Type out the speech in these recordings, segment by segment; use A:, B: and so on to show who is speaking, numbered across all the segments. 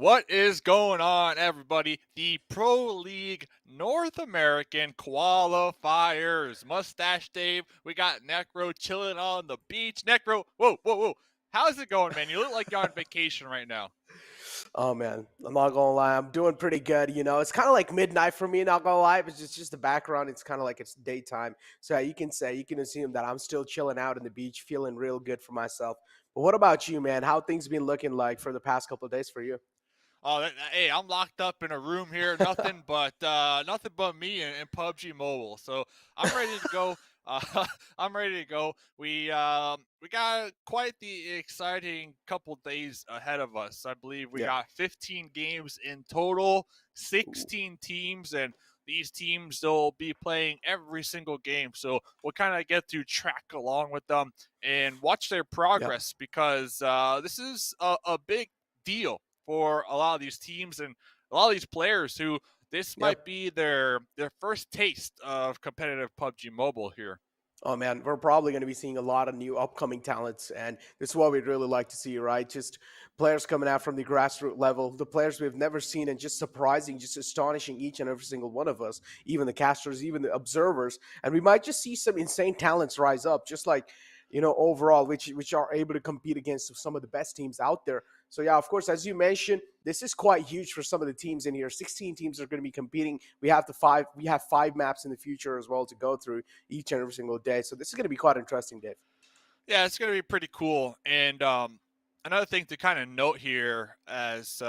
A: What is going on, everybody? The Pro League North American Qualifiers. Mustache Dave, we got Necro chilling on the beach. Necro, whoa. How's it going, man? You look like you're on vacation right now.
B: Oh man, I'm not gonna lie, I'm doing pretty good. It's kind of like midnight for me. Not gonna lie, but just the background. It's kind of like it's daytime, so you can assume that I'm still chilling out on the beach, feeling real good for myself. But what about you, man? How things been looking like for the past couple of days for you?
A: Oh, hey, I'm locked up in a room here, nothing but me and PUBG Mobile. So I'm ready to go. I'm ready to go. We got quite the exciting couple days ahead of us. I believe we
B: Yeah.
A: got 15 games in total,
B: Ooh.
A: 16 teams, and these teams they'll be playing every single game. So we'll kind of get to track along with them and watch their
B: Yeah.
A: progress because this is a big deal for a lot of these teams and a lot of these players who this might
B: Yep.
A: be their first taste of competitive PUBG Mobile here.
B: Oh man, we're probably going to be seeing a lot of new upcoming talents, and this is what we'd really like to see, right? Just players coming out from the grassroots level, the players we've never seen, and just surprising, just astonishing each and every single one of us, even the casters, even the observers, and we might just see some insane talents rise up, just like overall, which are able to compete against some of the best teams out there. So yeah, of course, as you mentioned, this is quite huge for some of the teams in here. 16 teams are going to be competing. We have five maps in the future as well to go through each and every single day. So this is going to be quite interesting, Dave.
A: Yeah, it's going to be pretty cool. And another thing to kind of note here as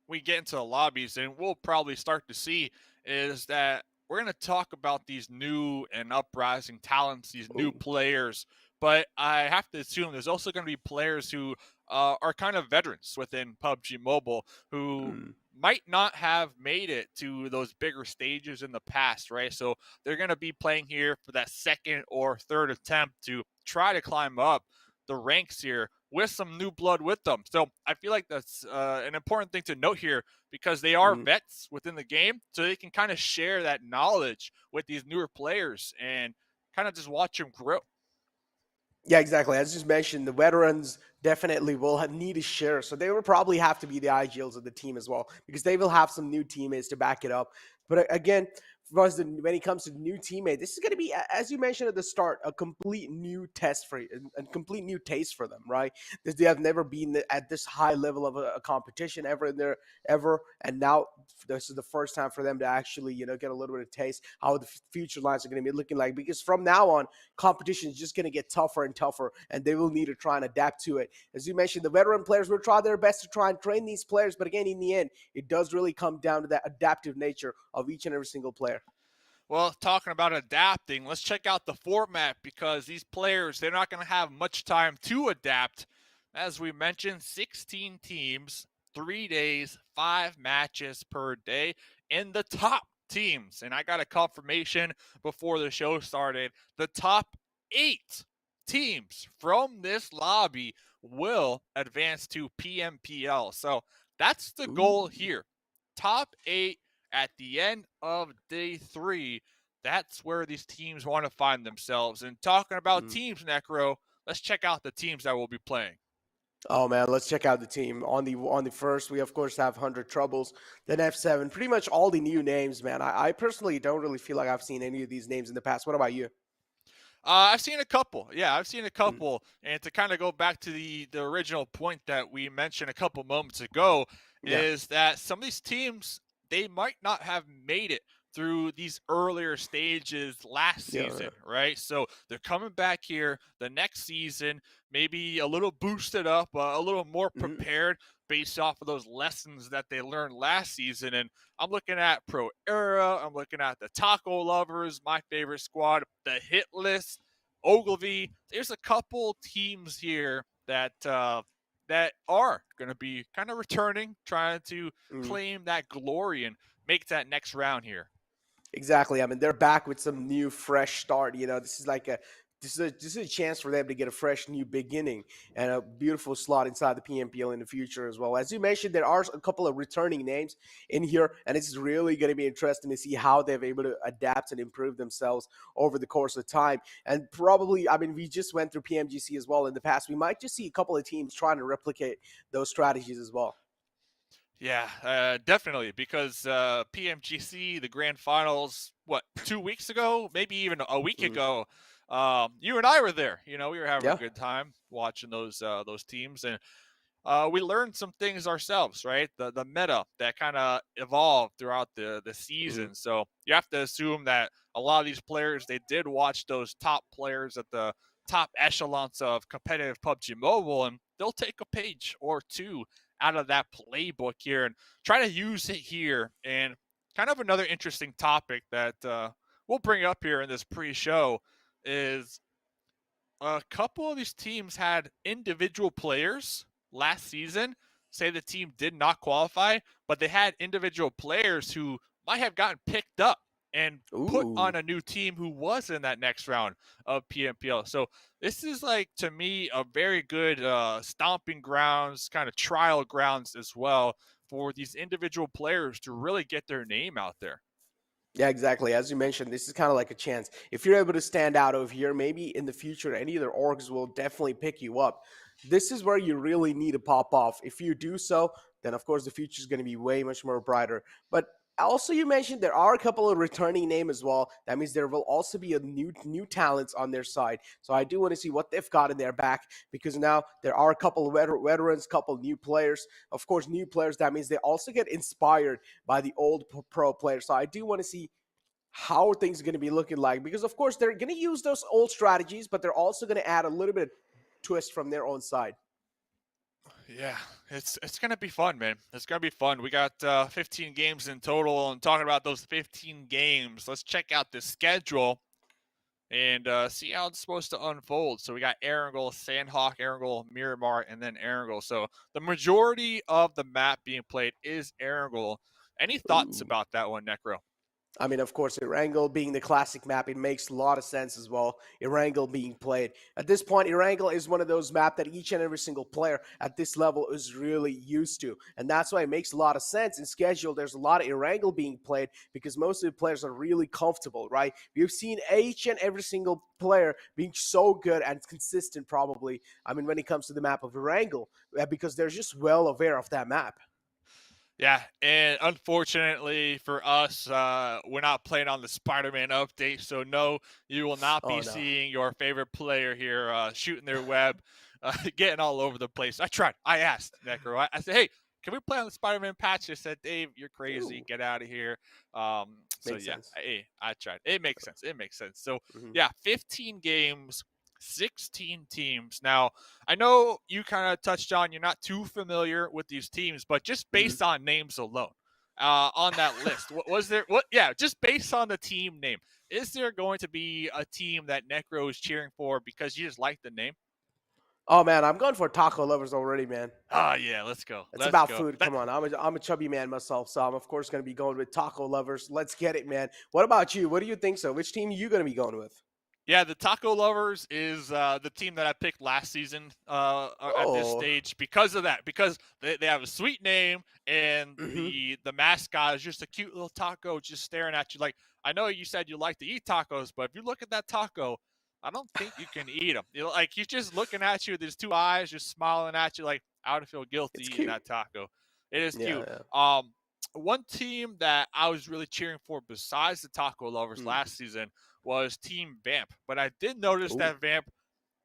A: we get into the lobbies, and we'll probably start to see, is that we're going to talk about these new and uprising talents, these new
B: Oh,
A: players. But I have to assume there's also going to be players who are kind of veterans within PUBG Mobile who
B: mm,
A: might not have made it to those bigger stages in the past, right? So they're going to be playing here for that second or third attempt to try to climb up the ranks here with some new blood with them. So I feel like that's an important thing to note here because they are
B: mm.
A: vets within the game, so they can kind of share that knowledge with these newer players and kind of just watch them grow.
B: Yeah, exactly. As just mentioned, the veterans definitely will need a share. So they will probably have to be the IGLs of the team as well because they will have some new teammates to back it up. But again, for us, when it comes to new teammate, this is going to be, as you mentioned at the start, a complete new test for a complete new taste for them, right? They have never been at this high level of a competition ever in their ever, and now this is the first time for them to actually, get a little bit of taste how the future lines are going to be looking like. Because from now on, competition is just going to get tougher and tougher, and they will need to try and adapt to it. As you mentioned, the veteran players will try their best to try and train these players, but again, in the end, it does really come down to that adaptive nature of each and every single player.
A: Well, talking about adapting, let's check out the format because these players, they're not going to have much time to adapt. As we mentioned, 16 teams, 3 days, 5 matches per day in the top teams. And I got a confirmation before the show started. The top 8 teams from this lobby will advance to PMPL. So that's the goal
B: Ooh.
A: here. Top 8 at the end of day 3. That's where these teams want to find themselves. And talking about
B: Mm.
A: teams, Necro, let's check out the teams that will be playing.
B: Oh man, let's check out the team. On the first, we of course have 100 Troubles, then F7, pretty much all the new names, man. I personally don't really feel like I've seen any of these names in the past. What about you?
A: I've seen a couple. Yeah, I've seen a
B: Mm.
A: couple. And to kind of go back to the original point that we mentioned a couple moments ago,
B: Yeah.
A: is that some of these teams they might not have made it through these earlier stages last
B: Yeah.
A: season, right? So they're coming back here the next season, maybe a little boosted up, a little more
B: Mhm.
A: prepared based off of those lessons that they learned last season. And I'm looking at Pro Era. I'm looking at the TacoLovers, my favorite squad, the Hitlist, Ogilvy. There's a couple teams here that are going to be kind of returning, trying to
B: Mm.
A: claim that glory and make that next round here.
B: Exactly. I mean, they're back with some new, fresh start. This is a chance for them to get a fresh new beginning and a beautiful slot inside the PMPL in the future as well. As you mentioned, there are a couple of returning names in here, and it's really going to be interesting to see how they're able to adapt and improve themselves over the course of time. And probably, I mean, we just went through PMGC as well in the past. We might just see a couple of teams trying to replicate those strategies as well.
A: Yeah, definitely. Because PMGC, the grand finals, what, 2 weeks ago, maybe even a week
B: Mm,
A: ago, you and I were there. We were having a
B: yeah.
A: good time watching those teams, and we learned some things ourselves, right? The meta that kind of evolved throughout the
B: Mm,
A: season. So you have to assume that a lot of these players, they did watch those top players at the top echelons of competitive PUBG Mobile, and they'll take a page or two out of that playbook here and try to use it here. And kind of another interesting topic that we'll bring up here in this pre-show is a couple of these teams had individual players last season say the team did not qualify, but they had individual players who might have gotten picked up and put
B: ooh.
A: on a new team who was in that next round of PMPL. So this is like, to me, a very good stomping grounds, kind of trial grounds as well for these individual players to really get their name out there.
B: Yeah, exactly. As you mentioned, this is kind of like a chance. If you're able to stand out over here, maybe in the future, any of their orgs will definitely pick you up. This is where you really need to pop off. If you do so, then of course the future is going to be way much more brighter. But also, you mentioned there are a couple of returning names as well. That means there will also be a new talents on their side. So I do want to see what they've got in their back because now there are a couple of veterans, couple of new players. Of course, new players. That means they also get inspired by the old pro players. So I do want to see how things are going to be looking like because of course they're going to use those old strategies, but they're also going to add a little bit of twist from their own side.
A: Yeah, it's gonna be fun, man. It's gonna be fun. We got 15 games in total, and talking about those 15 games, let's check out the schedule and see how it's supposed to unfold. So we got Erangel, Sanhok, Erangel, Miramar, and then Erangel. So the majority of the map being played is Erangel. Any thoughts
B: Ooh.
A: about that one, Necro?
B: I mean, of course, Erangel being the classic map, it makes a lot of sense as well. Erangel being played. At this point, Erangel is one of those maps that each and every single player at this level is really used to. And that's why it makes a lot of sense. In schedule, there's a lot of Erangel being played because most of the players are really comfortable, right? We've seen each and every single player being so good and consistent, probably. I mean, when it comes to the map of Erangel, because they're just well aware of that map.
A: Yeah, and unfortunately for us, we're not playing on the Spider-Man update, so no, you will not be
B: Oh, no.
A: seeing your favorite player here shooting their web, getting all over the place. I tried. I asked Necro. I said, "Hey, can we play on the Spider-Man patch?" They said, "Dave, you're crazy.
B: Ooh,
A: Get out of here." So
B: makes
A: yeah,
B: sense.
A: I tried. It makes sense. It makes sense. So
B: Hmm.
A: yeah, 15 games, 16 teams. Now I know you kind of touched on you're not too familiar with these teams, but just
B: Hmm.
A: based on names alone, on that list, what was there? What? Yeah, just based on the team name, is there going to be a team that Necro is cheering for because you just like the name?
B: Oh man, I'm going for TacoLovers already, man.
A: Ah, yeah, let's go,
B: It's
A: let's
B: about
A: go.
B: food.
A: That
B: Come on, I'm a chubby man myself, so I'm of course going to be going with TacoLovers. Let's get it, man. What about you? What do you think so? Which team are you going to be going with?
A: Yeah, the TacoLovers is the team that I picked last season at this
B: Oh,
A: stage because of that. Because they have a sweet name and
B: mm-hmm.
A: the mascot is just a cute little taco just staring at you. Like, I know you said you like to eat tacos, but if you look at that taco, I don't think you can eat them. Like he's just looking at you with his two eyes, just smiling at you. Like I would feel guilty
B: It's
A: eating
B: cute.
A: that taco. It is
B: Yeah,
A: cute.
B: yeah.
A: One team that I was really cheering for besides the TacoLovers
B: Mm.
A: last season was Team Vamp. But I did notice
B: Ooh.
A: that Vamp,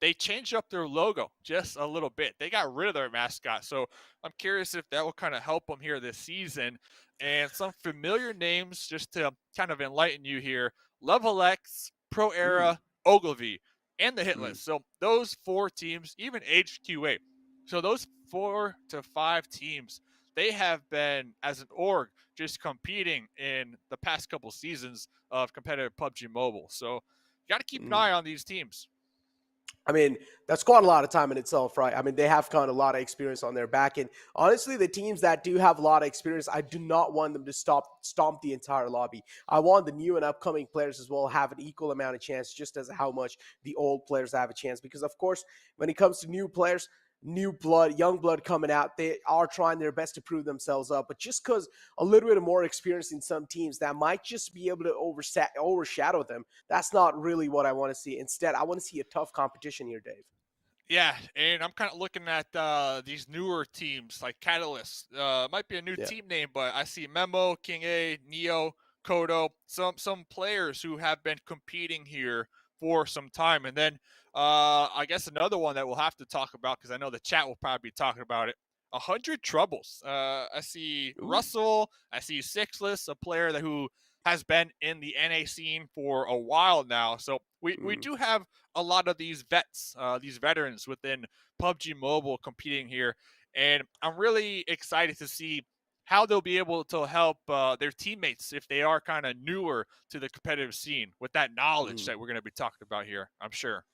A: they changed up their logo just a little bit. They got rid of their mascot. So I'm curious if that will kind of help them here this season. And some familiar names just to kind of enlighten you here: LeveLx, Pro
B: Mm.
A: Era, Ogilvy, and the
B: Mm.
A: Hitlist. So those four teams, even HQA. So those 4 to 5 teams, they have been, as an org, just competing in the past couple seasons of competitive PUBG Mobile. So you got to keep an
B: Mm.
A: eye on these teams.
B: I mean, that's quite a lot of time in itself, right? I mean, they have kind of a lot of experience on their back. And honestly, the teams that do have a lot of experience, I do not want them to stomp the entire lobby. I want the new and upcoming players as well have an equal amount of chance, just as how much the old players have a chance. Because of course, when it comes to new players, new blood, young blood coming out, they are trying their best to prove themselves up. But just because a little bit of more experience in some teams, that might just be able to overshadow them. That's not really what I want to see. Instead, I want to see a tough competition here, Dave.
A: Yeah, and I'm kind of looking at these newer teams like Katalysts. Might be a new
B: Yeah.
A: team name, but I see Memo, King A, Neo, Kodo, some players who have been competing here for some time. And then I guess another one that we'll have to talk about because I know the chat will probably be talking about it. 100 troubles. I see
B: Ooh.
A: Russell. I see Sixless, a player who has been in the NA scene for a while now. So we
B: Mm.
A: do have a lot of these vets, these veterans within PUBG Mobile competing here, and I'm really excited to see how they'll be able to help their teammates if they are kind of newer to the competitive scene with that knowledge
B: Mm.
A: that we're going to be talking about here. I'm sure.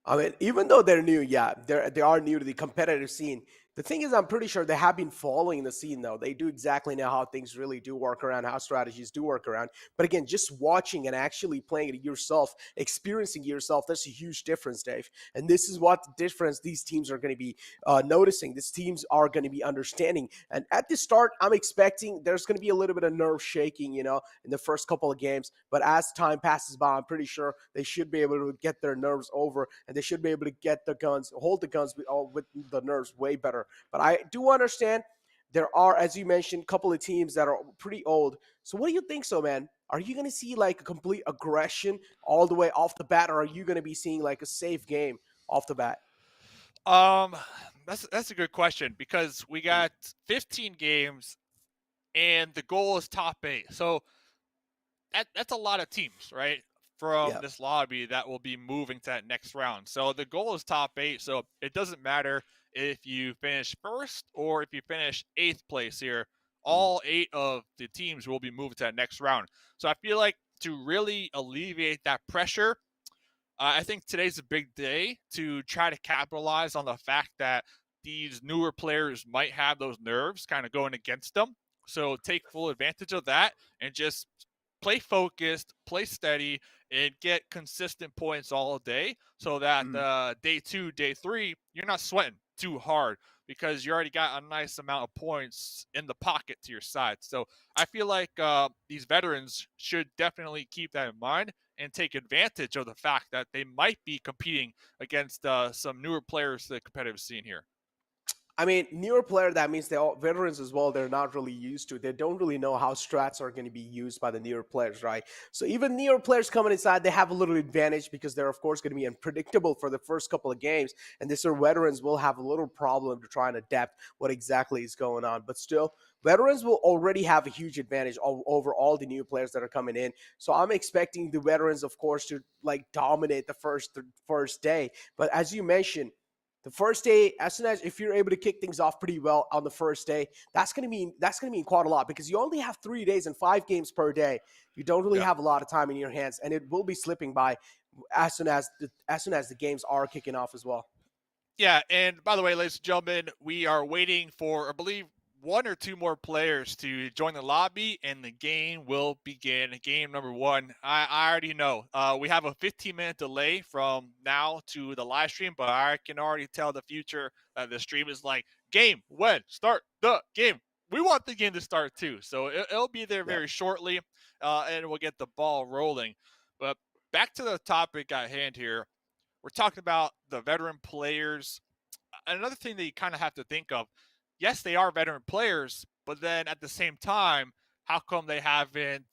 B: I mean, even though they're new, yeah, they are new to the competitive scene. The thing is, I'm pretty sure they have been following the scene, though. They do exactly know how things really do work around, how strategies do work around. But again, just watching and actually playing it yourself, experiencing it yourself, that's a huge difference, Dave. And this is what the difference these teams are going to be noticing. These teams are going to be understanding. And at the start, I'm expecting there's going to be a little bit of nerve shaking, in the first couple of games. But as time passes by, I'm pretty sure they should be able to get their nerves over, and they should be able to get the guns, hold the guns with the nerves way better. But I do understand there are, as you mentioned, a couple of teams that are pretty old. So what do you think, so man? Are you going to see like a complete aggression all the way off the bat, or are you going to be seeing like a safe game off the bat?
A: Um, that's a good question because we
B: Mm.
A: got 15 games and the goal is top eight. So that's a lot of teams, right? From
B: Yeah.
A: this lobby that will be moving to that next round. So the goal is top eight. So it doesn't matter if you finish first or if you finish eighth place here.
B: Mm.
A: All eight of the teams will be moving to that next round. So I feel like to really alleviate that pressure, I think today's a big day to try to capitalize on the fact that these newer players might have those nerves kind of going against them. So take full advantage of that and just play focused, play steady, and get consistent points all day so that
B: Mm.
A: day two, day three, you're not sweating too hard because you already got a nice amount of points in the pocket to your side. So I feel like these veterans should definitely keep that in mind and take advantage of the fact that they might be competing against some newer players to the competitive scene here.
B: I mean, newer player, that means they're all veterans as well. They're not really used to it. They don't really know how strats are going to be used by the newer players, right? So even newer players coming inside, they have a little advantage because they're, of course, going to be unpredictable for the first couple of games. And these veterans will have a little problem to try and adapt what exactly is going on. But still, veterans will already have a huge advantage over all the new players that are coming in. So I'm expecting the veterans, of course, to like dominate the first day. But as you mentioned, the first day, as soon as if you're able to kick things off pretty well on the first day, that's gonna mean quite a lot because you only have 3 days and 5 games per day. You don't really
A: Yeah.
B: have a lot of time in your hands, and it will be slipping by as soon as the games are kicking off as well.
A: Yeah, and by the way, ladies and gentlemen, we are waiting for, I believe, one or two more players to join the lobby, and the game will begin. Game number one. I already know. We have a 15-minute delay from now to the live stream, but I can already tell the future that the stream is like, game, when? Start the game. We want the game to start too. So it'll be there
B: Yeah.
A: very shortly, and we'll get the ball rolling. But back to the topic at hand here, we're talking about the veteran players. Another thing that you kind of have to think of, yes, they are veteran players, but then at the same time, how come they haven't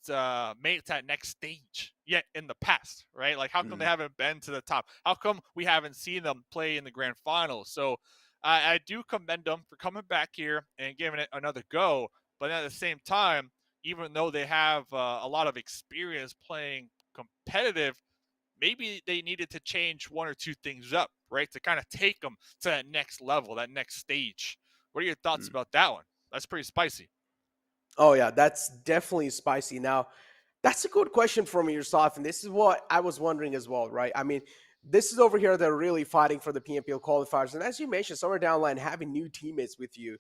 A: made it to that next stage yet in the past, right? Like, how come they
B: Mm.
A: haven't been to the top? How come we haven't seen them play in the grand finals? So I do commend them for coming back here and giving it another go. But at the same time, even though they have a lot of experience playing competitive, maybe they needed to change one or two things up, right? To kind of take them to that next level, that next stage. What are your thoughts
B: Mm.
A: about that one? That's pretty spicy.
B: Oh yeah, that's definitely spicy. Now, that's a good question from yourself, and this is what I was wondering as well, right? I mean, this is over here they're really fighting for the PMPL qualifiers, and as you mentioned, somewhere down the line, having new teammates with you,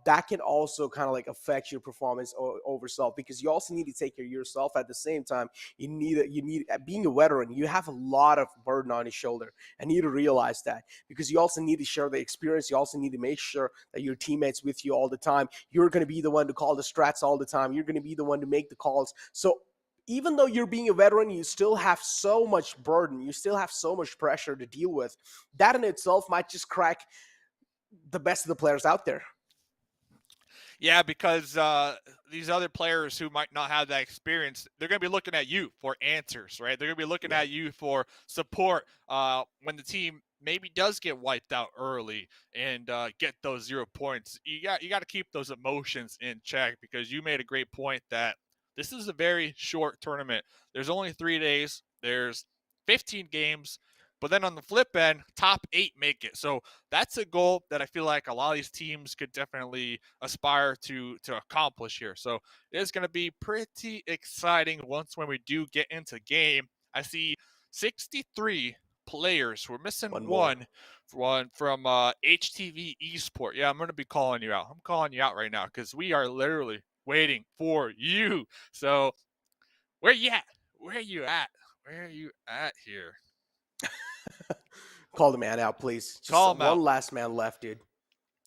B: that can also kind of like affect your performance over self because you also need to take care of yourself at the same time. You need being a veteran, you have a lot of burden on your shoulder, and you need to realize that because you also need to share the experience. You also need to make sure that your teammates with you all the time. You're going to be the one to call the strats all the time. You're going to be the one to make the calls. So even though you're being a veteran, you still have so much burden. You still have so much pressure to deal with. That in itself might just crack the best of the players out there.
A: Yeah, because these other players who might not have that experience, they're going to be looking at you for answers, right? They're going to be looking
B: Yeah.
A: at you for support when the team maybe does get wiped out early and get those 0 points. You got to keep those emotions in check, because you made a great point that this is a very short tournament. There's only 3 days. There's 15 games. But then on the flip end, top 8 make it. So that's a goal that I feel like a lot of these teams could definitely aspire to accomplish here. So it is going to be pretty exciting once when we do get into game. I see 63 players. We're missing
B: One more.
A: one from HTV Esport. Yeah, I'm going to be calling you out. I'm calling you out right now because we are literally waiting for you. So where you at? Where you at? Where are you at here?
B: Call the man out, please. Just
A: Call him
B: one
A: out.
B: last man left, dude.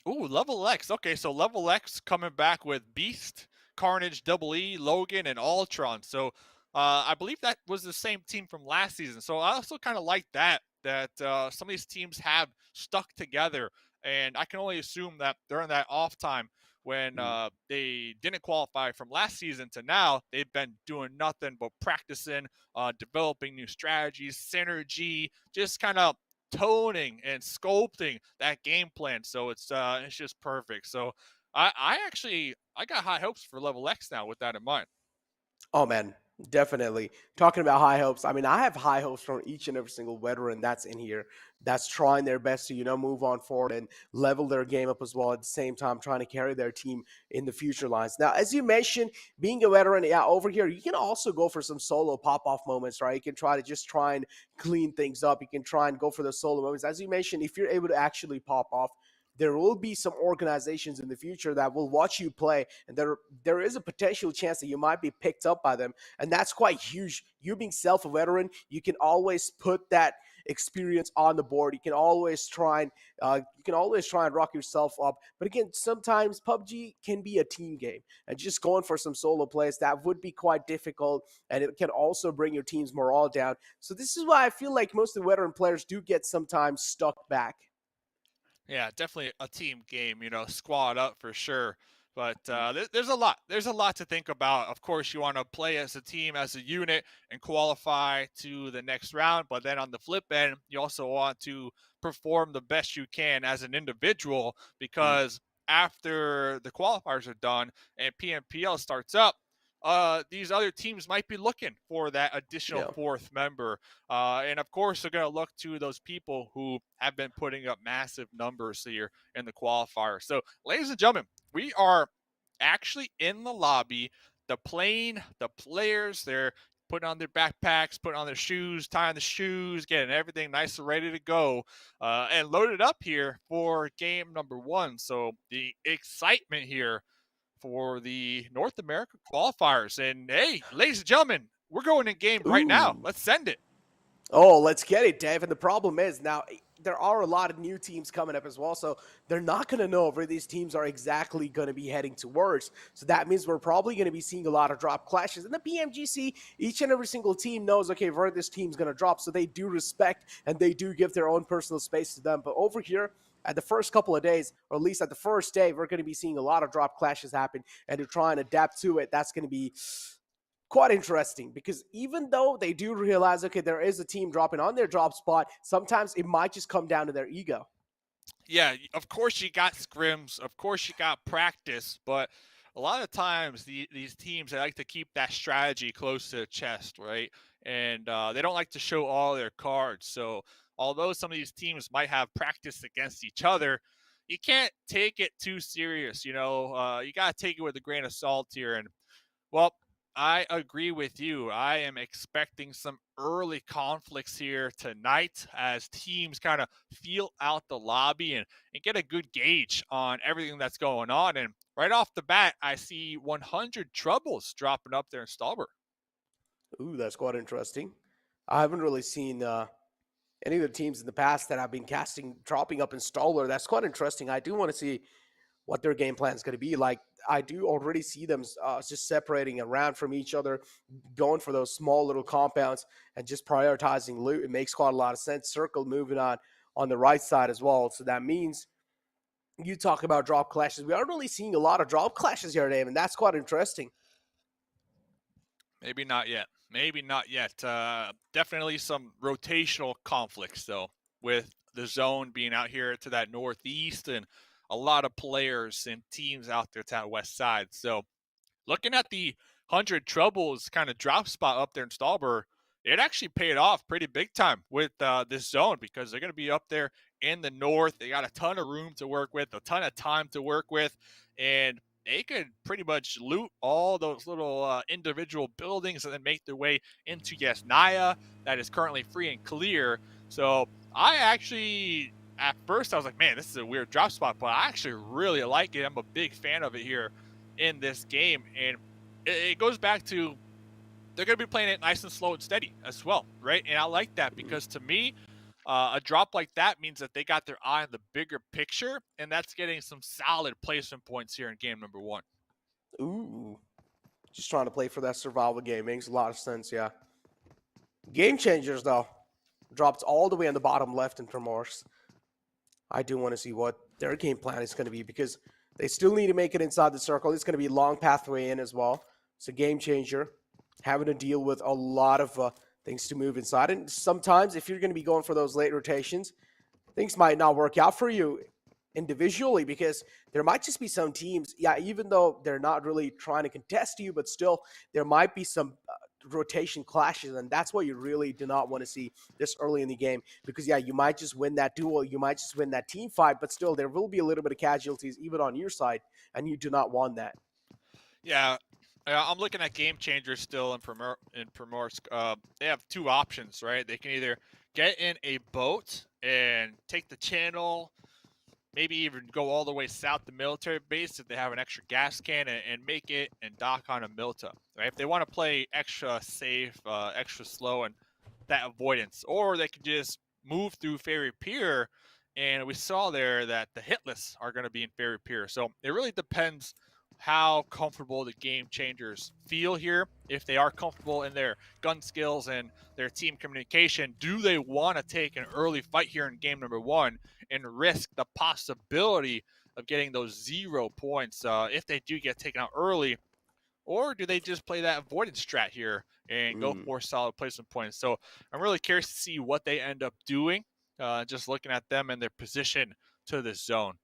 A: Ooh, LeveLx. Okay, so LeveLx coming back with Beast, Carnage, Double E, Logan, and Ultron. So I believe that was the same team from last season. So I also kind of like that some of these teams have stuck together, and I can only assume that during that off time when
B: Mm.
A: they didn't qualify from last season to now, they've been doing nothing but practicing, developing new strategies, synergy, just kind of toning and sculpting that game plan. So it's just perfect. So I actually I got high hopes for LeveLx now with that in mind.
B: Oh man, definitely. Talking about high hopes. I mean, I have high hopes from each and every single veteran that's in here that's trying their best to, move on forward and level their game up as well at the same time trying to carry their team in the future lines. Now, as you mentioned, being a veteran, yeah, over here, you can also go for some solo pop-off moments, right? You can try and clean things up. You can try and go for the solo moments. As you mentioned, if you're able to actually pop off, there will be some organizations in the future that will watch you play, and there is a potential chance that you might be picked up by them, and that's quite huge. You being self a veteran, you can always put that experience on the board. You can always try and rock yourself up. But again, sometimes PUBG can be a team game, and just going for some solo plays that would be quite difficult, and it can also bring your team's morale down. So this is why I feel like most of the veteran players do get sometimes stuck back.
A: Yeah, definitely a team game, squad up for sure. But there's a lot. There's a lot to think about. Of course, you want to play as a team, as a unit, and qualify to the next round. But then on the flip end, you also want to perform the best you can as an individual,
B: Mm,
A: because after the qualifiers are done and PMPL starts up, these other teams might be looking for that additional
B: yeah.
A: fourth member. And of course, they're going to look to those people who have been putting up massive numbers here in the qualifier. So, ladies and gentlemen, we are actually in the lobby. The plane, the players, they're putting on their backpacks, putting on their shoes, tying the shoes, getting everything nice and ready to go, and loaded up here for game number 1. So, the excitement here for the North America qualifiers. And hey, ladies and gentlemen, we're going in game right now.
B: Ooh.
A: Let's send it.
B: Oh, let's get it, Dave. And the problem is now there are a lot of new teams coming up as well. So they're not going to know where these teams are exactly going to be heading towards. So that means we're probably going to be seeing a lot of drop clashes. And the PMGC, each and every single team knows, okay, where this team's going to drop. So they do respect and they do give their own personal space to them. But over here, at the first couple of days, or at least at the first day, we're going to be seeing a lot of drop clashes happen. And to try and adapt to it, that's going to be quite interesting, because even though they do realize, okay, there is a team dropping on their drop spot, sometimes it might just come down to their ego.
A: Yeah, of course you got scrims, of course you got practice, but a lot of times these teams, they like to keep that strategy close to the chest, right? And they don't like to show all their cards. So although some of these teams might have practice against each other, you can't take it too serious. You got to take it with a grain of salt here. And well, I agree with you. I am expecting some early conflicts here tonight as teams kind of feel out the lobby and get a good gauge on everything that's going on. And right off the bat, I see 100 troubles dropping up there in Stallber.
B: Ooh, that's quite interesting. I haven't really seen any of the teams in the past that have been casting dropping up in Stoller. That's quite interesting. I do want to see what their game plan is going to be. Like, I do already see them just separating around from each other, going for those small little compounds and just prioritizing loot. It makes quite a lot of sense. Circle moving on the right side as well. So that means you talk about drop clashes. We aren't really seeing a lot of drop clashes here, Dave, and that's quite interesting.
A: Maybe not yet. Maybe not yet. Definitely some rotational conflicts, though, with the zone being out here to that northeast and a lot of players and teams out there to that west side. So looking at the 100 troubles kind of drop spot up there in Stallber, it actually paid off pretty big time with this zone because they're going to be up there in the north. They got a ton of room to work with, a ton of time to work with, and they could pretty much loot all those little individual buildings and then make their way into, yes, Naya, that is currently free and clear. So I actually, at first, I was like, man, this is a weird drop spot, but I actually really like it. I'm a big fan of it here in this game. And it goes back to they're going to be playing it nice and slow and steady as well, right? And I like that because to me, a drop like that means that they got their eye on the bigger picture, and that's getting some solid placement points here in game number 1.
B: Ooh, just trying to play for that survival game. Makes a lot of sense, yeah. GameChangers, though, dropped all the way on the bottom left in Primorse. I do want to see what their game plan is going to be because they still need to make it inside the circle. It's going to be a long pathway in as well. It's a game changer, having to deal with a lot of things to move inside. And sometimes if you're going to be going for those late rotations, things might not work out for you individually because there might just be some teams, yeah, even though they're not really trying to contest you, but still there might be some rotation clashes, and that's what you really do not want to see this early in the game because, yeah, you might just win that duel, you might just win that team fight, but still there will be a little bit of casualties even on your side, and you do not want that.
A: Yeah, I'm looking at GameChangers still in Primorsk. They have two options, right? They can either get in a boat and take the channel, maybe even go all the way south to military base if they have an extra gas can and make it and dock on a Milta, right? If they want to play extra safe, extra slow, and that avoidance, or they could just move through Ferry Pier, and we saw there that the Hitlist are going to be in Ferry Pier. So it really depends how comfortable the GameChangers feel here. If they are comfortable in their gun skills and their team communication, do they want to take an early fight here in game number 1 and risk the possibility of getting those 0 points if they do get taken out early? Or do they just play that avoidance strat here and go for solid placement points? So I'm really curious to see what they end up doing, just looking at them and their position to this zone.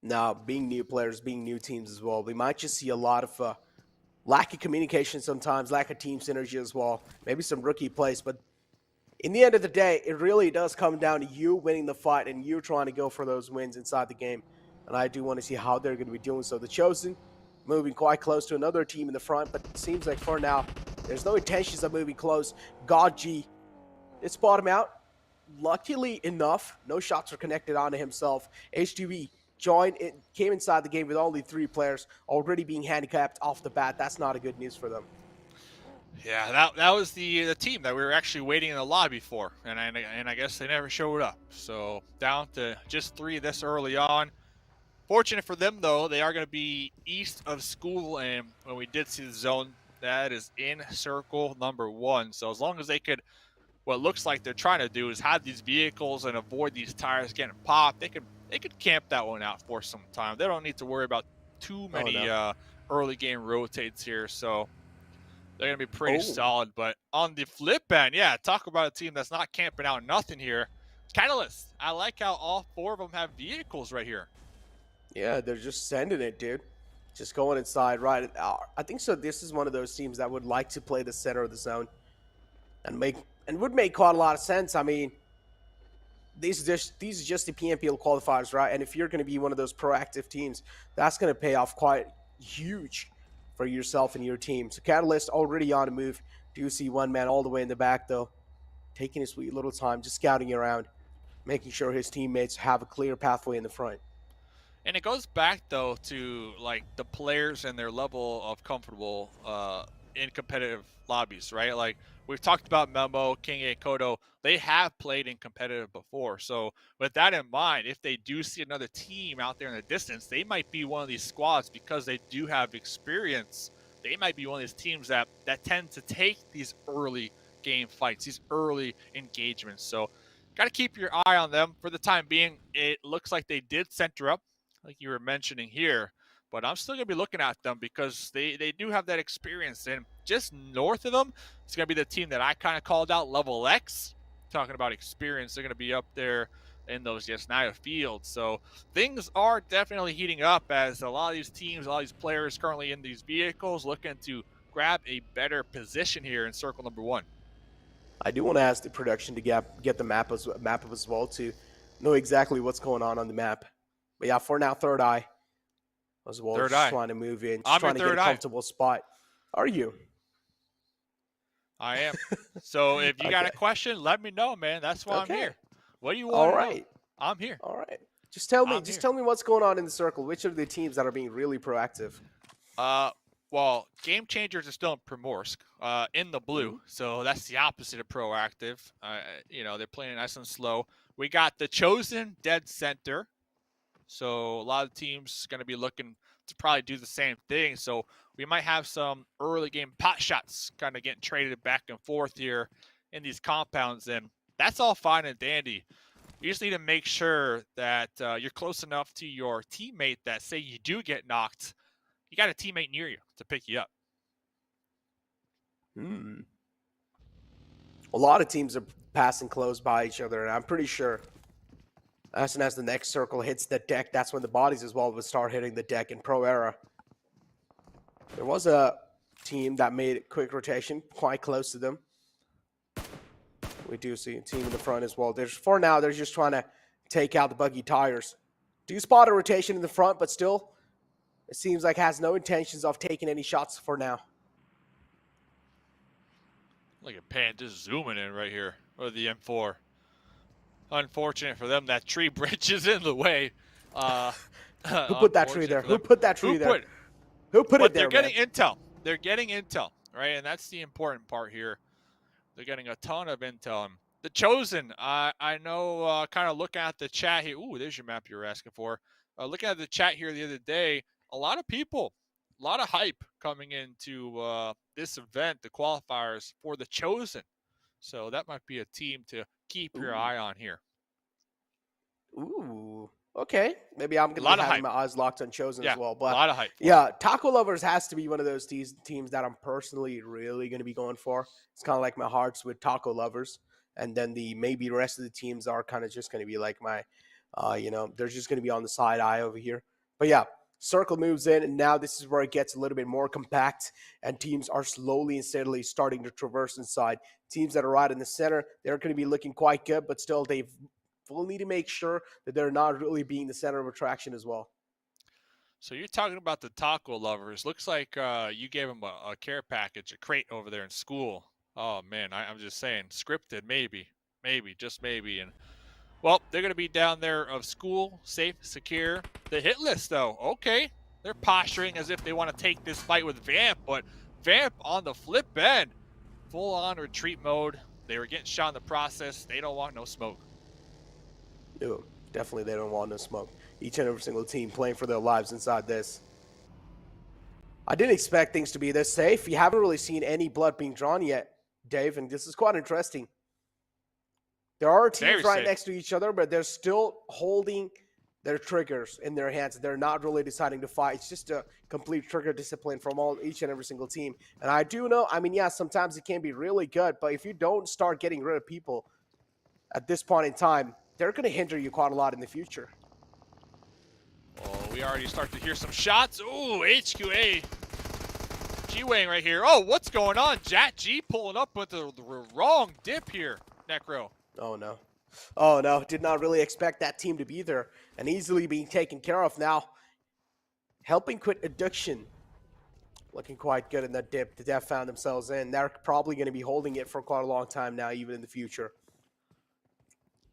B: Now, being new players, being new teams as well, we might just see a lot of lack of communication sometimes, lack of team synergy as well, maybe some rookie plays, but in the end of the day, it really does come down to you winning the fight and you trying to go for those wins inside the game. And I do want to see how they're going to be doing so. The Chosen moving quite close to another team in the front, but it seems like for now, there's no intentions of moving close. God G, it's bottom out. Luckily enough, no shots were connected onto himself. HTV came inside the game with only 3 players already being handicapped off the bat. That's not a good news for them.
A: Yeah, that was the team that we were actually waiting in the lobby for, and I guess they never showed up. So down to just 3 this early on. Fortunate for them, though, they are going to be east of school, and when we did see the zone, that is in circle number 1. So as long as they could, what looks like they're trying to do is have these vehicles and avoid these tires getting popped, they could camp that one out for some time. They don't need to worry about too many early game rotates here. So they're going to be pretty solid. But on the flip end, yeah, talk about a team that's not camping out nothing here. Katalysts. I like how all 4 of them have vehicles right here.
B: Yeah, they're just sending it, dude. Just going inside, right? I think so. This is one of those teams that would like to play the center of the zone and would make quite a lot of sense. I mean, these are just the PMPL qualifiers, right? And if you're going to be one of those proactive teams, that's going to pay off quite huge for yourself and your team. So Katalyst already on a move. Do see one man all the way in the back, though, taking his sweet little time, just scouting around, making sure his teammates have a clear pathway in the front.
A: And it goes back, though, to like the players and their level of in competitive lobbies, right? Like we've talked about Memo, King, and Kodo. They have played in competitive before. So with that in mind, if they do see another team out there in the distance, they might be one of these squads because they do have experience. They might be one of these teams that tend to take these early game fights, these early engagements. So got to keep your eye on them for the time being. It looks like they did center up, like you were mentioning here, but I'm still going to be looking at them because they do have that experience. And just north of them, it's going to be the team that I kind of called out, LeveLx. Talking about experience, they're going to be up there in those Yesnaya fields. So things are definitely heating up as a lot of these teams, a lot of these players currently in these vehicles looking to grab a better position here in circle number 1.
B: I do want to ask the production to get the map up as well to know exactly what's going on the map. But yeah, for now, Thirdeye as well. Just trying to move in, just trying to get a comfortable spot. Are you?
A: I am. So if you got a question, let me know, man. That's why I'm here. What do you want?
B: All right.
A: I'm here.
B: All right. Just tell me what's going on in the circle. Which of the teams that are being really proactive?
A: Well, GameChangers is still in Primorsk, in the blue. So that's the opposite of proactive. They're playing nice and slow. We got the Chosen dead center. So a lot of teams going to be looking to probably do the same thing. So we might have some early game pot shots kind of getting traded back and forth here in these compounds. And that's all fine and dandy. You just need to make sure that you're close enough to your teammate that, say you do get knocked, you got a teammate near you to pick you up.
B: A lot of teams are passing close by each other, and I'm pretty sure as soon as the next circle hits the deck, that's when the bodies as well would start hitting the deck in Pro Era. There was a team that made a quick rotation quite close to them. We do see a team in the front as well. For now, they're just trying to take out the buggy tires. Do spot a rotation in the front, but still, it seems like has no intentions of taking any shots for now.
A: Look at Pan just zooming in right here with the M4. Unfortunate for them, that tree bridge is in the way.
B: Who put that tree there? Who put that tree there? Who put it there,
A: They're getting intel. They're getting intel, right? And that's the important part here. They're getting a ton of intel. The Chosen, I know, kind of looking at the chat here. Ooh, there's your map you were asking for. Looking at the chat here the other day, a lot of people, a lot of hype coming into this event, the qualifiers for the Chosen. So that might be a team to keep your eye on here.
B: Ooh, okay. Maybe I'm going to be having my eyes locked on Chosen as well. But
A: a lot of hype.
B: Yeah, TacoLovers has to be one of those teams that I'm personally really going to be going for. It's kind of like my hearts with TacoLovers. And then maybe the rest of the teams are kind of just going to be like my, they're just going to be on the side eye over here. But yeah, circle moves in, and now this is where it gets a little bit more compact, and teams are slowly and steadily starting to traverse inside. Teams that are right in the center, they're going to be looking quite good, but still they will need to make sure that they're not really being the center of attraction as well.
A: So you're talking about the TacoLovers. Looks like you gave them a care package, a crate over there in school. Oh, man, I'm just saying, scripted, maybe, just maybe. And, well, they're going to be down there of school, safe, secure. The Hitlist, though, okay. They're posturing as if they want to take this fight with Vamp, but Vamp on the flip end, full-on retreat mode. They were getting shot in the process. They don't want no smoke.
B: No, definitely they don't want no smoke. Each and every single team playing for their lives inside this. I didn't expect things to be this safe. You haven't really seen any blood being drawn yet, Dave, and this is quite interesting. There are teams right next to each other, but they're still holding their triggers in their hands. They're not really deciding to fight. It's just a complete trigger discipline from each and every single team. And I do know, yeah, sometimes it can be really good, but if you don't start getting rid of people at this point in time, they're going to hinder you quite a lot in the future.
A: Oh, we already start to hear some shots. Ooh, HQA. G-Wang right here. Oh, what's going on? Jat G pulling up with the wrong dip here, Necro.
B: Oh, no. Oh, no. Did not really expect that team to be there and easily being taken care of now. Helping quit addiction. Looking quite good in that dip that they have found themselves in. They're probably going to be holding it for quite a long time now, even in the future.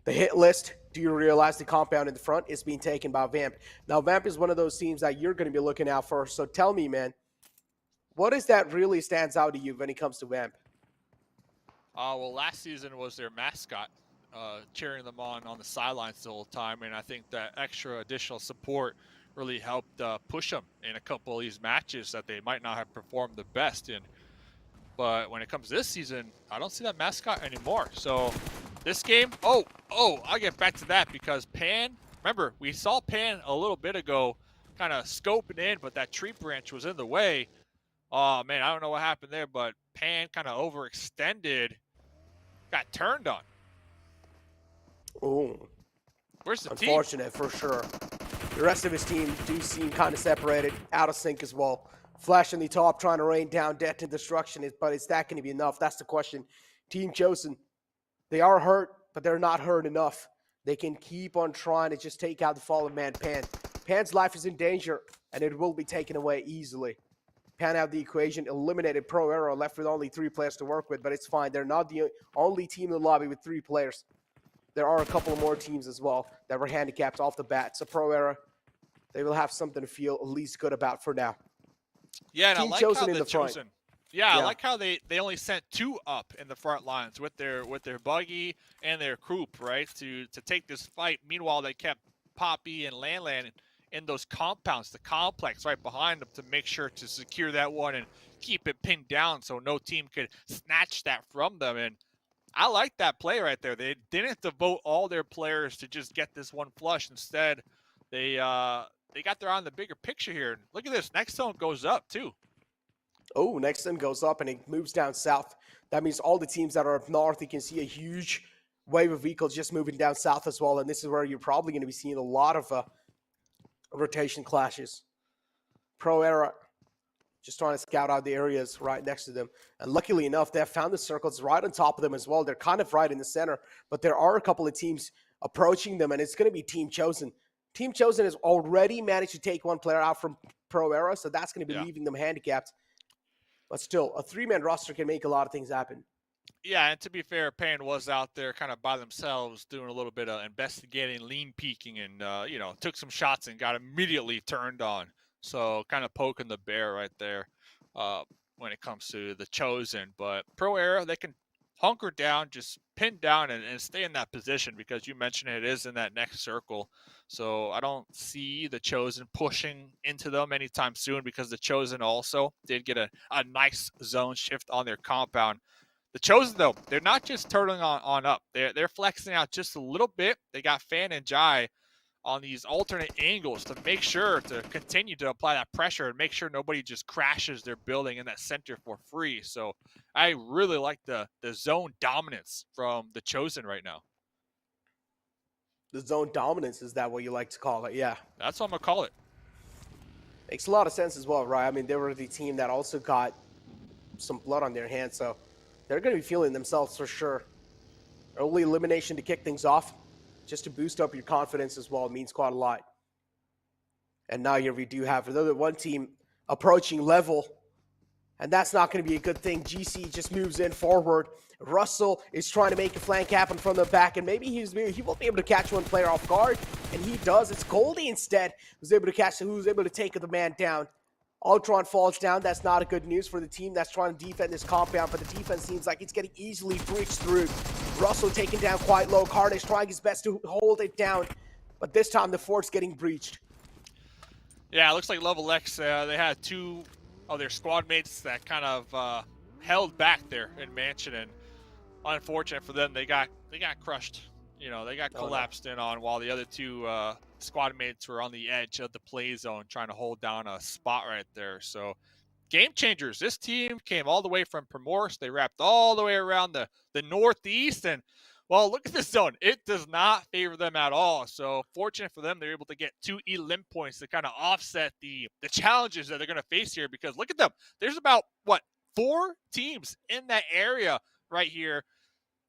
B: The hit list, do you realize the compound in the front is being taken by Vamp? Now, Vamp is one of those teams that you're going to be looking out for. So tell me, man, what is that really stands out to you when it comes to Vamp?
A: Well, last season was their mascot, cheering them on the sidelines the whole time, and I think that extra additional support really helped push them in a couple of these matches that they might not have performed the best in. But when it comes to this season, I don't see that mascot anymore. So this game, I'll get back to that because Pan, remember, we saw Pan a little bit ago kind of scoping in, but that tree branch was in the way. Oh, man, I don't know what happened there, but Pan kind of overextended, got turned on.
B: Oh,
A: Where's the team?
B: unfortunate for sure. The rest of his team do seem kind of separated, out of sync as well. Flash in the top, trying to rain down death and destruction, but is that going to be enough? That's the question. Team Chosen, they are hurt, but they're not hurt enough. They can keep on trying to just take out the fallen man, Pan. Pan's life is in danger, and it will be taken away easily. Pan out the equation, eliminated Pro Era, left with only 3 players to work with, but it's fine. They're not the only team in the lobby with 3 players. There are a couple more teams as well that were handicapped off the bat. So Pro Era, they will have something to feel at least good about for now.
A: Yeah, and
B: Team
A: I like
B: Chosen
A: how
B: in
A: the
B: the front.
A: Chosen. Yeah, I like how they only sent 2 up in the front lines with their buggy and their Croup, right, to take this fight. Meanwhile, they kept Poppy and Lan in those compounds, the complex right behind them to make sure to secure that one and keep it pinned down so no team could snatch that from them. And I like that play right there. They didn't devote all their players to just get this one flush. Instead, they got their eye on the bigger picture here. Look at this. Next zone goes up, too.
B: Oh, next zone goes up and it moves down south. That means all the teams that are up north, you can see a huge wave of vehicles just moving down south as well. And this is where you're probably going to be seeing a lot of rotation clashes. Pro Era just trying to scout out the areas right next to them. And luckily enough, they have found the circles right on top of them as well. They're kind of right in the center, but there are a couple of teams approaching them, and it's going to be Team Chosen. Team Chosen has already managed to take 1 player out from Pro Era, so that's going to be leaving them handicapped. But still, a 3-man roster can make a lot of things happen.
A: Yeah, and to be fair, Pan was out there kind of by themselves doing a little bit of investigating, lean peeking, and, took some shots and got immediately turned on. So kind of poking the bear right there when it comes to the Chosen. But Pro Era, they can hunker down, just pin down and stay in that position because you mentioned it is in that next circle. So I don't see the Chosen pushing into them anytime soon because the Chosen also did get a nice zone shift on their compound. The Chosen, though, they're not just turtling on up. They're flexing out just a little bit. They got Fan and Jai on these alternate angles to make sure to continue to apply that pressure and make sure nobody just crashes their building in that center for free. So I really like the zone dominance from the Chosen right now.
B: The zone dominance, is that what you like to call it? Yeah.
A: That's what I'm going to call it.
B: Makes a lot of sense as well, right? I mean, they were the team that also got some blood on their hands, so they're going to be feeling themselves for sure. Early elimination to kick things off, just to boost up your confidence as well, means quite a lot. And now here we do have another 1 team approaching level, and that's not going to be a good thing. GC just moves in forward. Russell is trying to make a flank happen from the back, and maybe he won't be able to catch 1 player off guard, and he does. It's Goldie instead who's able to take the man down. Ultron falls down. That's not a good news for the team that's trying to defend this compound, but the defense seems like it's getting easily breached through. Russell taken down quite low. Carnage trying his best to hold it down, but this time the fort's getting breached.
A: Yeah, it looks like LeveLx, they had 2 of their squad mates that kind of held back there in Mansion, and unfortunate for them, they got crushed. They got collapsed in on while the other 2 squad mates were on the edge of the play zone trying to hold down a spot right there. So GameChangers, this team came all the way from Primorsk. They wrapped all the way around the northeast, and well, look at this zone. It does not favor them at all. So fortunate for them, they're able to get 2 elim points to kind of offset the challenges that they're going to face here, because look at them. There's about, 4 teams in that area right here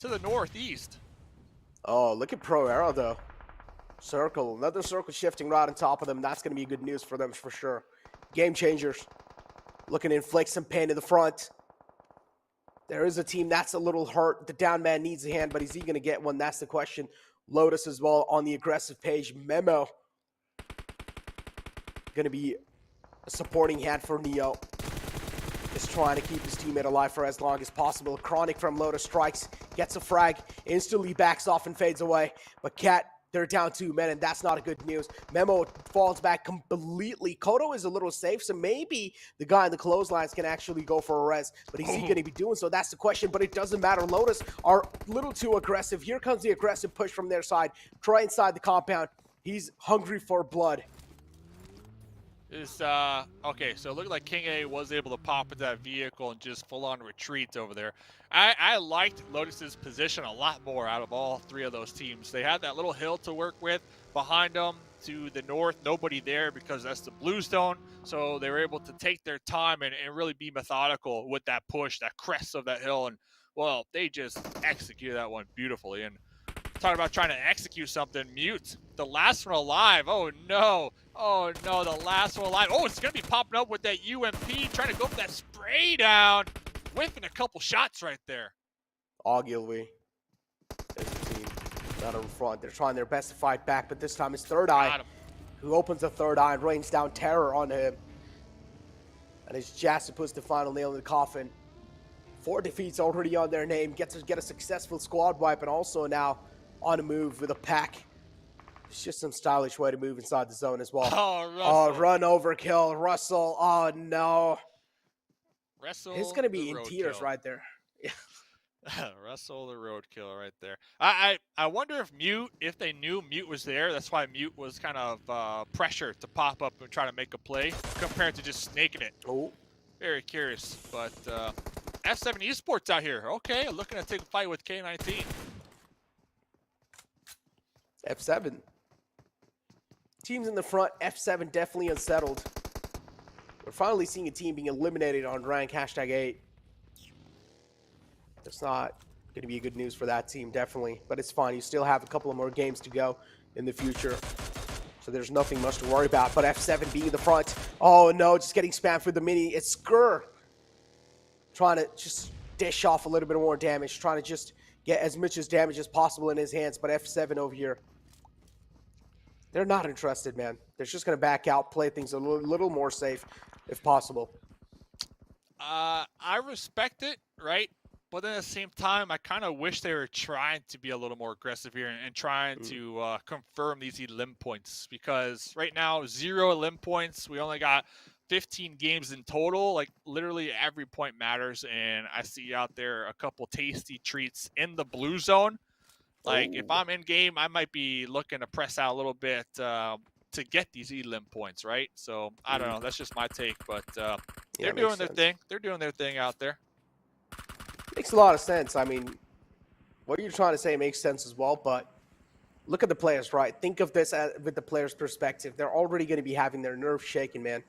A: to the northeast.
B: Oh, look at Pro Era, though. Circle. Another circle shifting right on top of them. That's going to be good news for them for sure. GameChangers looking to inflict some pain to the front. There is a team that's a little hurt. The down man needs a hand, but is he going to get one? That's the question. Lotus as well on the aggressive page. Memo going to be a supporting hand for Neo. is trying to keep his teammate alive for as long as possible. Chronic from Lotus strikes, gets a frag, instantly backs off and fades away. But Cat, they're down 2 men, and that's not a good news. Memo falls back completely. Kodo is a little safe, so maybe the guy in the clotheslines can actually go for a res. But is he going to be doing so? That's the question, but it doesn't matter. Lotus are a little too aggressive. Here comes the aggressive push from their side. Try inside the compound. He's hungry for blood.
A: Okay, so it looked like King A was able to pop into that vehicle and just full-on retreat over there. I liked Lotus's position a lot more out of all 3 of those teams. They had that little hill to work with behind them to the north, nobody there because that's the blue zone. So they were able to take their time and really be methodical with that push, that crest of that hill. And, well, they just executed that one beautifully. And talking about trying to execute something, Mute, the last one alive. Oh no, the last one alive. Oh, it's gonna be popping up with that UMP, trying to go for that spray down, whiffing a couple shots right there.
B: Ogilvy is the team out in front. They're trying their best to fight back, but this time it's Thirdeye who opens the Thirdeye and rains down terror on him. And it's Jazz who puts the final nail in the coffin. 4 defeats already on their name, gets to get a successful squad wipe, and also now on a move with a pack. It's just some stylish way to move inside the zone as well.
A: Oh,
B: run overkill. Russell. Oh, no.
A: Russell,
B: he's going to be in tears right there.
A: Russell the roadkill right there. I wonder if Mute, if they knew Mute was there, that's why Mute was kind of pressure to pop up and try to make a play compared to just snaking it.
B: Oh.
A: Very curious. But F7 Esports out here. Okay, looking to take a fight with K19.
B: F7. Teams in the front, F7 definitely unsettled. We're finally seeing a team being eliminated on rank #8. That's not going to be good news for that team, definitely. But it's fine. You still have a couple of more games to go in the future. So there's nothing much to worry about. But F7 being in the front. Oh, no, just getting spammed for the mini. It's Skur trying to just dish off a little bit more damage. Trying to just get as much as damage as possible in his hands. But F7 over here, they're not interested, man. They're just going to back out, play things a little more safe if possible.
A: I respect it, right? But then at the same time, I kind of wish they were trying to be a little more aggressive here and trying to confirm these elim points. Because right now, 0 elim points. We only got 15 games in total. Like, literally every point matters. And I see out there a couple tasty treats in the blue zone. Like, if I'm in game, I might be looking to press out a little bit to get these elim points, right? So, I don't know. That's just my take. But they're doing their thing. They're doing their thing out there.
B: Makes a lot of sense. I mean, what you're trying to say makes sense as well, but look at the players, right? Think of this with the players' perspective. They're already going to be having their nerves shaken, man.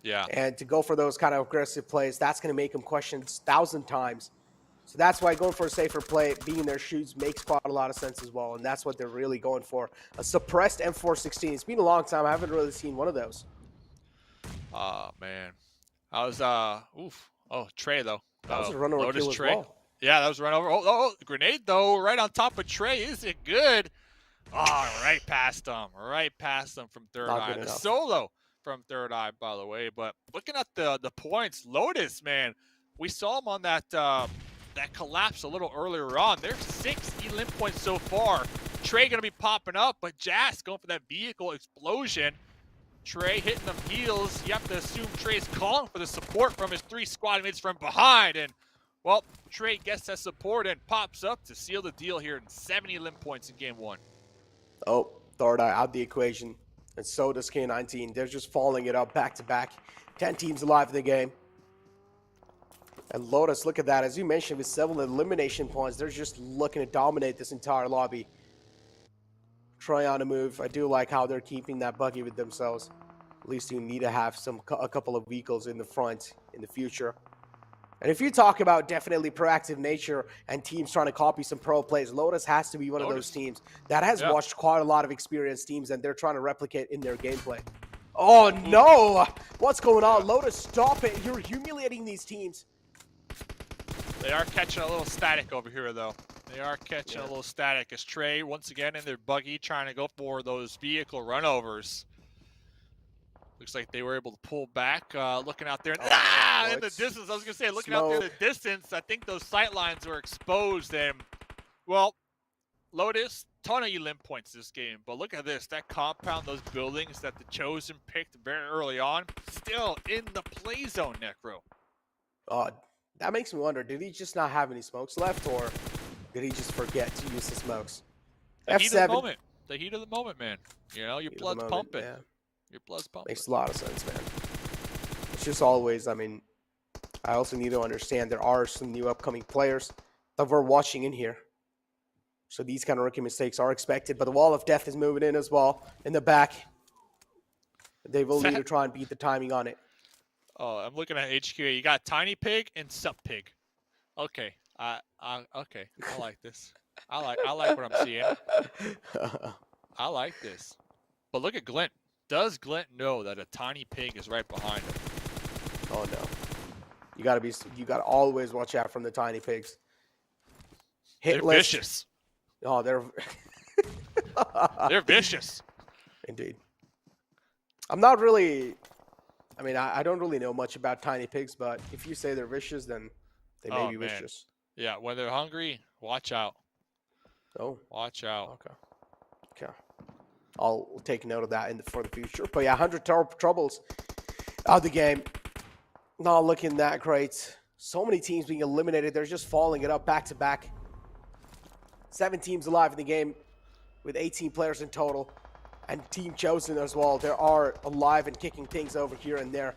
A: Yeah.
B: And to go for those kind of aggressive plays, that's going to make them question 1,000 times. So that's why going for a safer play, being in their shoes, makes quite a lot of sense as well. And that's what they're really going for. A suppressed M416. It's been a long time. I haven't really seen one of those.
A: Oh, man. I was, Oh, Trey, though.
B: That was a run over kill as well.
A: Yeah, that was a run over. Oh, grenade, though, right on top of Trey. Is it good? Oh, right past him. Right past him from Thirdeye. The solo from Thirdeye, by the way. But looking at the points, Lotus, man, we saw him on that that collapse a little earlier on. There's 6 elim points so far. Trey going to be popping up, but Jazz going for that vehicle explosion. Trey hitting them heels. You have to assume Trey's calling for the support from his 3 squad mates from behind. And, well, Trey gets that support and pops up to seal the deal here in 70 elim points in game 1.
B: Oh, Thirdeye out the equation. And so does K19. They're just following it up back to back. 10 teams alive in the game. And Lotus, look at that. As you mentioned, with 7 elimination points, they're just looking to dominate this entire lobby. Try on a move. I do like how they're keeping that buggy with themselves. At least you need to have a couple of vehicles in the front in the future. And if you talk about definitely proactive nature and teams trying to copy some pro plays, Lotus has to be one of those teams that has watched quite a lot of experienced teams and they're trying to replicate in their gameplay. Oh no! What's going on? Lotus, stop it. You're humiliating these teams.
A: They are catching a little static over here, though. They are catching a little static as Trey, once again, in their buggy, trying to go for those vehicle runovers. Looks like they were able to pull back, looking out there. In the
B: What?
A: distance, I was going to say, looking out there in the distance, I think those sight lines were exposed. And, well, Lotus, ton of elim points this game. But look at this. That compound, those buildings that the Chosen picked very early on, still in the play zone, Necro.
B: That makes me wonder, did he just not have any smokes left, or did he just forget to use the smokes?
A: The heat of the moment. The heat of the moment, man. You know, your blood's pumping.
B: Yeah.
A: Your blood's pumping.
B: Makes a lot of sense, man. It's just always, I mean, I also need to understand there are some new upcoming players that we're watching in here. So these kind of rookie mistakes are expected, but the wall of death is moving in as well in the back. They will need to try and beat the timing on it.
A: Oh, I'm looking at HQA. You got Tiny Pig and Sup Pig. Okay. Okay. I like this. I like what I'm seeing. I like this. But look at Glint. Does Glint know that a Tiny Pig is right behind him?
B: Oh no. You gotta always watch out from the Tiny Pigs.
A: They're vicious.
B: Oh, they're
A: they're vicious.
B: Indeed. I'm not really, I mean, I don't really know much about Tiny Pigs, but if you say they're vicious, then they may be vicious.
A: Yeah, when they're hungry, watch out.
B: Oh.
A: Watch out.
B: Okay. I'll take note of that for the future. But yeah, 100 troubles out of the game. Not looking that great. So many teams being eliminated. They're just following it up back to back. 7 teams alive in the game with 18 players in total. And Team Chosen as well. They are alive and kicking things over here and there.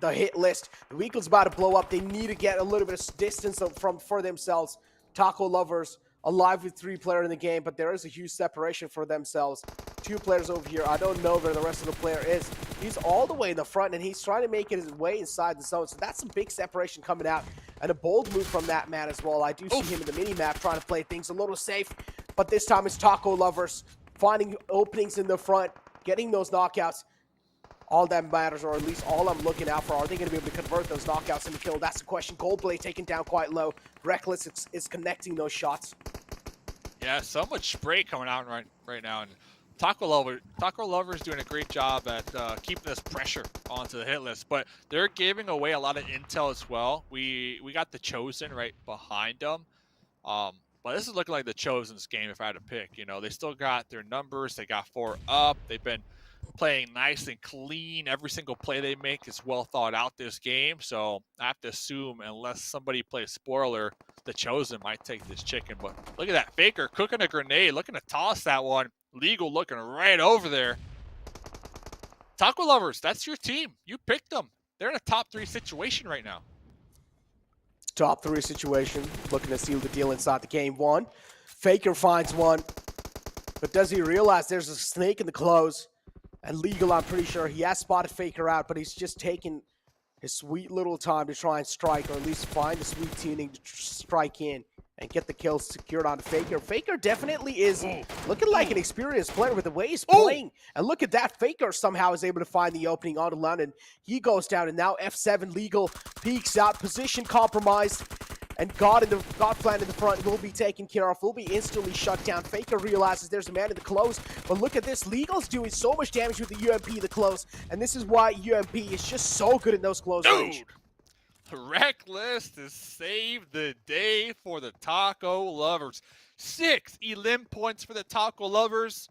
B: The hit list. The Weekly's about to blow up. They need to get a little bit of distance for themselves. TacoLovers alive with 3 players in the game, but there is a huge separation for themselves. 2 players over here. I don't know where the rest of the player is. He's all the way in the front, and he's trying to make it his way inside the zone. So that's some big separation coming out, and a bold move from that man as well. I do see him in the mini-map trying to play things a little safe, but this time it's TacoLovers finding openings in the front, getting those knockouts. All that matters, or at least all I'm looking out for, are they going to be able to convert those knockouts into kill? That's the question. Goldblade taken down quite low. Reckless is connecting those shots.
A: Yeah, so much spray coming out right now. And TacoLovers doing a great job at keeping this pressure onto the hit list, but they're giving away a lot of intel as well. We got the Chosen right behind them. But this is looking like the Chosen's game if I had to pick. You know, they still got their numbers. They got 4 up. They've been playing nice and clean. Every single play they make is well thought out this game. So I have to assume, unless somebody plays spoiler, the Chosen might take this chicken. But look at that. Faker cooking a grenade, looking to toss that one. Legal looking right over there. TacoLovers, that's your team. You picked them. They're in a top 3 situation right now.
B: Top 3 situation. Looking to seal the deal inside the game. 1. Faker finds one. But does he realize there's a snake in the close? And Legal, I'm pretty sure he has spotted Faker out, but he's just taking his sweet little time to try and strike, or at least find the sweet tuning to strike in and get the kills secured on Faker. Faker definitely is looking like an experienced player with the way he's playing. And look at that. Faker somehow is able to find the opening onto London. He goes down, and now F7 Legal peeks out, position compromised. And God Plan in the front will be taken care of, will be instantly shut down. Faker realizes there's a man in the close, but look at this. Legal's doing so much damage with the UMP, the close, and this is why UMP is just so good in those close range.
A: Reckless to save the day for the TacoLovers. 6 elim points for the TacoLovers.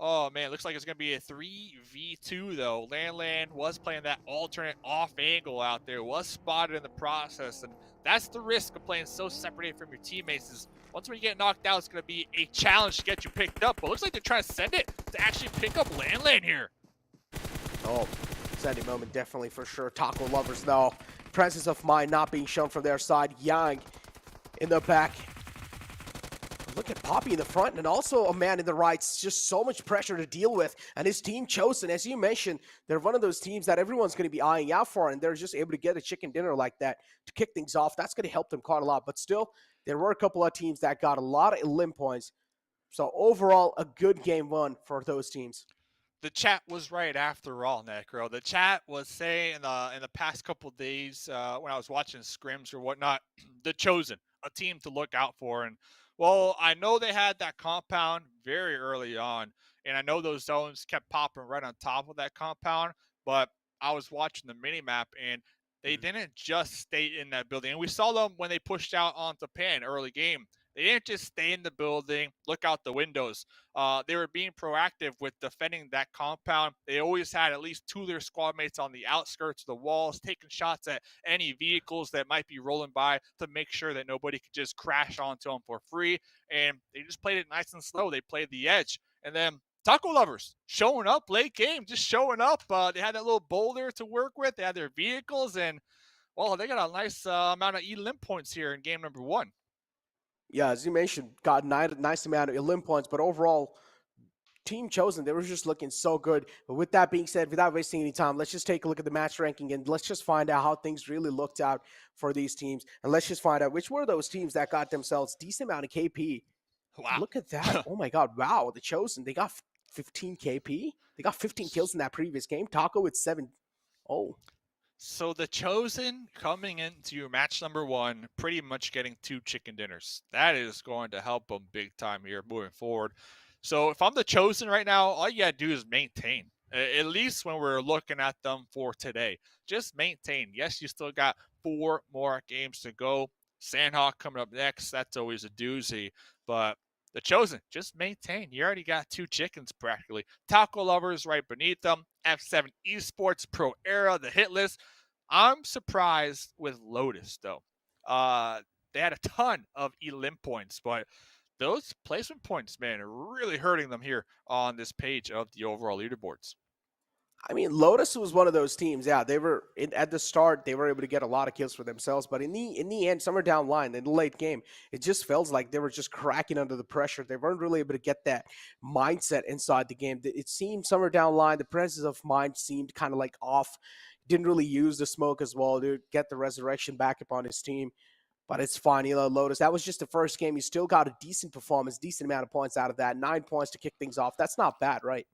A: Oh, man, looks like it's going to be a 3v2, though. Lan was playing that alternate off angle out there, was spotted in the process, and that's the risk of playing so separated from your teammates. Is once we get knocked out, it's going to be a challenge to get you picked up, but it looks like they're trying to send it to actually pick up Lan here.
B: Oh, sending moment, definitely for sure. TacoLovers, though. Presence of mind not being shown from their side. Yang in the back. Look at Poppy in the front, and also a man in the right. It's just so much pressure to deal with. And his team Chosen, as you mentioned, they're one of those teams that everyone's going to be eyeing out for, and they're just able to get a chicken dinner like that to kick things off. That's going to help them quite a lot. But still, there were a couple of teams that got a lot of elim points. So overall, a good game 1 for those teams.
A: The chat was right after all, Necro. The chat was saying in the past couple of days when I was watching scrims or whatnot, the Chosen, a team to look out for. And well, I know they had that compound very early on, and I know those zones kept popping right on top of that compound, but I was watching the mini map and they didn't just stay in that building. And we saw them when they pushed out onto Pan early game. They didn't just stay in the building, look out the windows. They were being proactive with defending that compound. They always had at least 2 of their squad mates on the outskirts of the walls, taking shots at any vehicles that might be rolling by to make sure that nobody could just crash onto them for free. And they just played it nice and slow. They played the edge. And then TacoLovers showing up late game, just showing up. They had that little boulder to work with. They had their vehicles, and well, they got a nice amount of elim points here in game number 1.
B: Yeah, as you mentioned, got nice amount of elim points, but overall, Team Chosen, they were just looking so good. But with that being said, without wasting any time, let's just take a look at the match ranking and let's just find out how things really looked out for these teams. And let's just find out which were those teams that got themselves decent amount of KP.
A: Wow.
B: Look at that. Oh my God. Wow. The Chosen, they got 15 KP. They got 15 kills in that previous game. Taco with 7. Oh.
A: So the Chosen coming into match number 1, pretty much getting 2 chicken dinners. That is going to help them big time here moving forward. So if I'm the Chosen right now, all you got to do is maintain. At least when we're looking at them for today. Just maintain. Yes, you still got 4 more games to go. Sanhok coming up next. That's always a doozy. But the Chosen, just maintain. You already got 2 chickens practically. TacoLovers right beneath them. F7 Esports, Pro Era, the Hitlist. I'm surprised with Lotus, though. They had a ton of elim points, but those placement points, man, are really hurting them here on this page of the overall leaderboards.
B: I mean, Lotus was one of those teams. Yeah, they were at the start. They were able to get a lot of kills for themselves, but in the end, somewhere down the line in the late game, it just feels like they were just cracking under the pressure. They weren't really able to get that mindset inside the game. It seemed somewhere down the line, the presence of mind seemed kind of like off. Didn't really use the smoke as well to get the resurrection back upon his team. But it's fine, Lotus. That was just the first game. You still got a decent performance, decent amount of points out of that. 9 points to kick things off. That's not bad, right?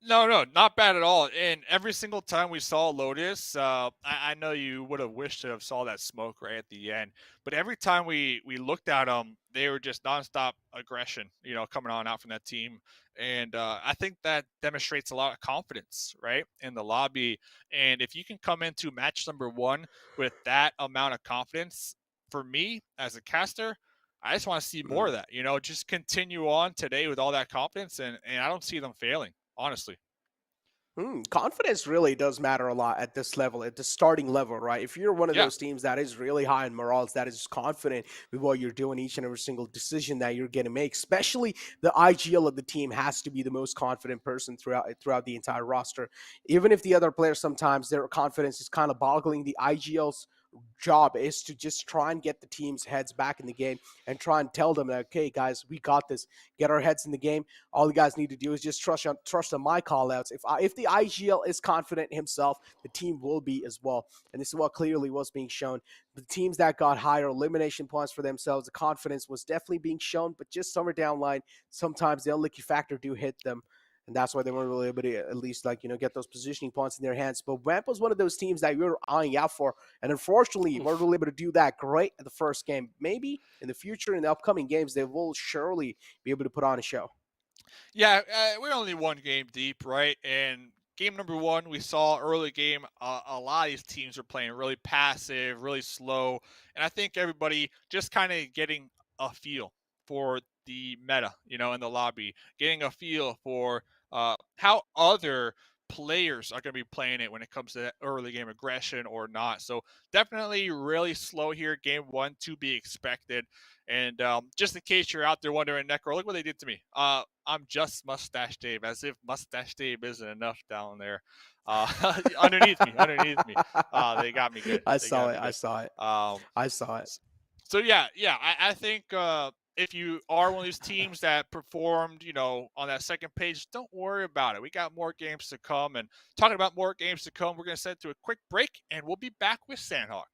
A: No, not bad at all. And every single time we saw Lotus, I know you would have wished to have saw that smoke right at the end. But every time we looked at them, they were just nonstop aggression, coming on out from that team. And I think that demonstrates a lot of confidence, right, in the lobby. And if you can come into match number 1 with that amount of confidence, for me as a caster, I just want to see more of that. Just continue on today with all that confidence, and I don't see them failing. Honestly.
B: Confidence really does matter a lot at this level, at the starting level, right? If you're one of those teams that is really high in morals, that is confident with what you're doing, each and every single decision that you're going to make, especially the IGL of the team has to be the most confident person throughout the entire roster. Even if the other players, sometimes their confidence is kind of boggling, the IGL's job is to just try and get the team's heads back in the game and try and tell them that, okay, guys, we got this. Get our heads in the game. All you guys need to do is just trust on my call outs. If the IGL is confident himself, the team will be as well. And this is what clearly was being shown. The teams that got higher elimination points for themselves, the confidence was definitely being shown, but just somewhere down the line, sometimes the unlucky factor do hit them. And that's why they weren't really able to at least get those positioning points in their hands. But Vamp was one of those teams that you were eyeing out for. And unfortunately, weren't really able to do that great at the first game. Maybe in the future, in the upcoming games, they will surely be able to put on a show.
A: Yeah, we're only 1 game deep, right? And game number 1, we saw early game, a lot of these teams were playing really passive, really slow. And I think everybody just kind of getting a feel for the meta, in the lobby, getting a feel for how other players are going to be playing it when it comes to that early game aggression or not. So definitely really slow here. Game 1 to be expected. And just in case you're out there wondering, Necro, look what they did to me. I'm just Mustache Dave, as if Mustache Dave isn't enough down there. Underneath me. They got me good.
B: I saw it.
A: So yeah, I think if you are one of these teams that performed, on that second page, don't worry about it. We got more games to come. And talking about more games to come, we're going to send it to a quick break, and we'll be back with Sanhok.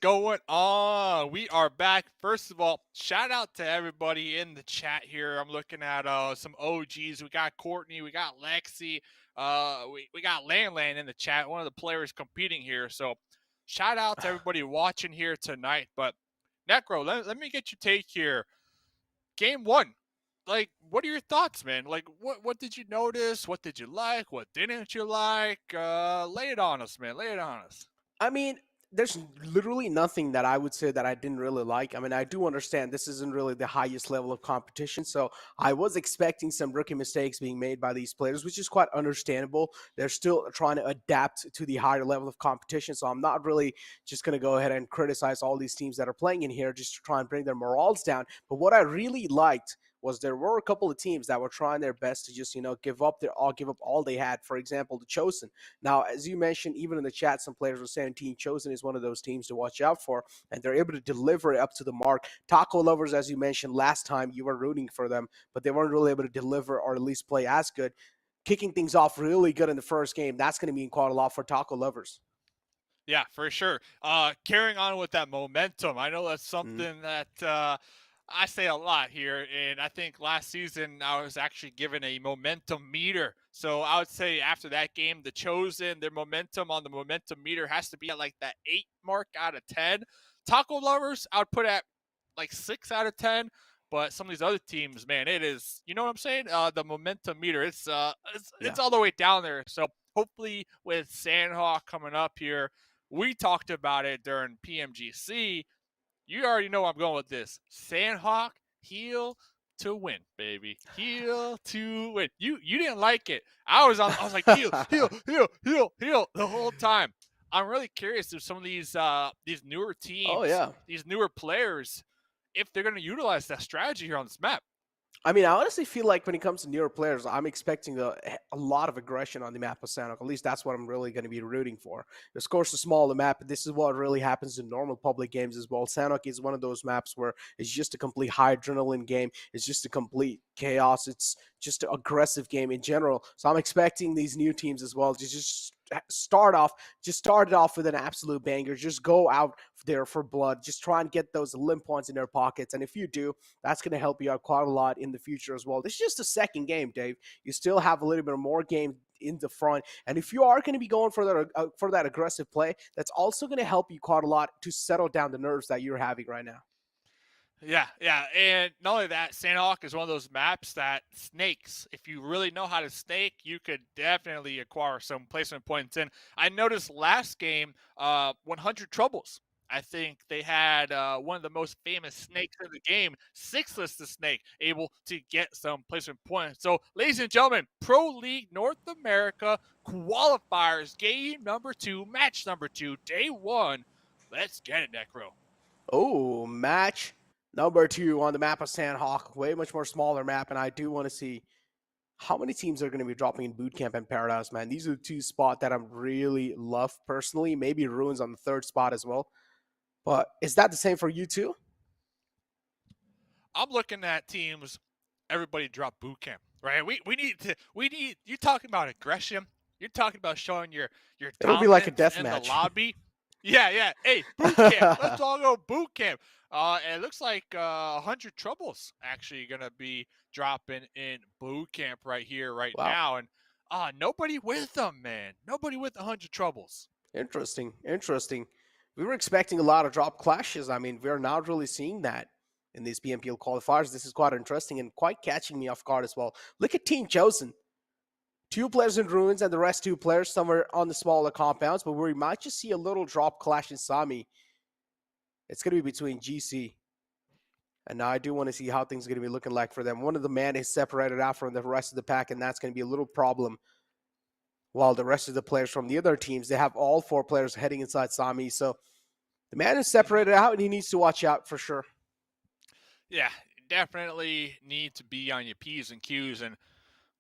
A: going on? We are back. First of all, shout out to everybody in the chat here. I'm looking at some OGs. We got Courtney, we got Lexi, we got Landland in the chat, one of the players competing here. So shout out to everybody watching here tonight. But Necro, let me get your take here. Game one. Like, what are your thoughts, man? Like, what did you notice? What did you like? What didn't you like? Lay it on us, man. Lay it on us.
B: I mean, there's literally nothing that I would say that I didn't really like. I mean, I do understand this isn't really the highest level of competition, so I was expecting some rookie mistakes being made by these players, which is quite understandable. They're still trying to adapt to the higher level of competition, so I'm not really just going to go ahead and criticize all these teams that are playing in here just to try and bring their morals down. But what I really liked was there were a couple of teams that were trying their best to just, give up all they had. For example, the Chosen. Now, as you mentioned, even in the chat, some players were saying Team Chosen is one of those teams to watch out for, and they're able to deliver it up to the mark. TacoLovers, as you mentioned last time, you were rooting for them, but they weren't really able to deliver or at least play as good. Kicking things off really good in the first game, that's going to mean quite a lot for TacoLovers.
A: Yeah, for sure. Carrying on with that momentum, I know that's something that I say a lot here, and I think last season I was actually given a momentum meter. So I would say after that game, the Chosen, their momentum on the momentum meter has to be at like that 8 mark out of 10. TacoLovers, I would put at like 6 out of 10. But some of these other teams, man, it is, you know what I'm saying? The momentum meter, it's all the way down there. So hopefully with Sanhok coming up here, we talked about it during PMGC. You already know I'm going with this. Sanhok, heal to win, baby. Heal to win. You didn't like it. I was like heal, heal, heal, heal, heal the whole time. I'm really curious if some of these newer
B: Oh,
A: teams,
B: yeah.
A: these newer players, if they're going to utilize that strategy here on this map.
B: I mean, I honestly feel like when it comes to newer players, I'm expecting a lot of aggression on the map of Sanhok. At least that's what I'm really going to be rooting for. Of course, the smaller map, this is what really happens in normal public games as well. Sanhok is one of those maps where it's just a complete high adrenaline game. It's just a complete chaos. It's just an aggressive game in general. So I'm expecting these new teams as well to just start it off with an absolute banger. Just go out there for blood. Just try and get those limp points in their pockets. And if you do, that's going to help you out quite a lot in the future as well. This is just a second game, Dave. You still have a little bit more game in the front, and if you are going to be going for that aggressive play, that's also going to help you quite a lot to settle down the nerves that you're having right now.
A: Yeah, and not only that, Sanhok is one of those maps that snakes. If you really know how to snake, you could definitely acquire some placement points. And I noticed last game, 100 Troubles. I think they had one of the most famous snakes in the game, Sixless the Snake, able to get some placement points. So, ladies and gentlemen, Pro League North America Qualifiers, game number 2, match number 2, day 1. Let's get it, Necro.
B: Oh, match number 2 on the map of Sanhok. Way much more smaller map, and I do want to see how many teams are going to be dropping in Bootcamp and Paradise, man. These are the two spots that I'm really love personally. Maybe Ruins on the third spot as well. But is that the same for you too?
A: I'm looking at teams. Everybody drop boot camp, right? We need. You're talking about aggression. You're talking about showing your
B: It'll be like a
A: dominance
B: death
A: in
B: match.
A: the lobby. Yeah. Hey, boot camp. Let's all go boot camp. And it looks like 100 Troubles actually gonna be dropping in boot camp right here, right
B: Wow.
A: now, and nobody with them, man. Nobody with 100 Troubles.
B: Interesting. We were expecting a lot of drop clashes. I mean, we're not really seeing that in these PMPL qualifiers. This is quite interesting and quite catching me off guard as well. Look at Team Chosen. 2 players in Ruins and the rest 2 players somewhere on the smaller compounds, but we might just see a little drop clash in Sami. It's going to be between GC. And now I do want to see how things are going to be looking like for them. One of the men is separated out from the rest of the pack, and that's going to be a little problem. While the rest of the players from the other teams, they have all 4 players heading inside Sami. So the man is separated out, and he needs to watch out for sure.
A: Yeah, definitely need to be on your P's and Q's. And,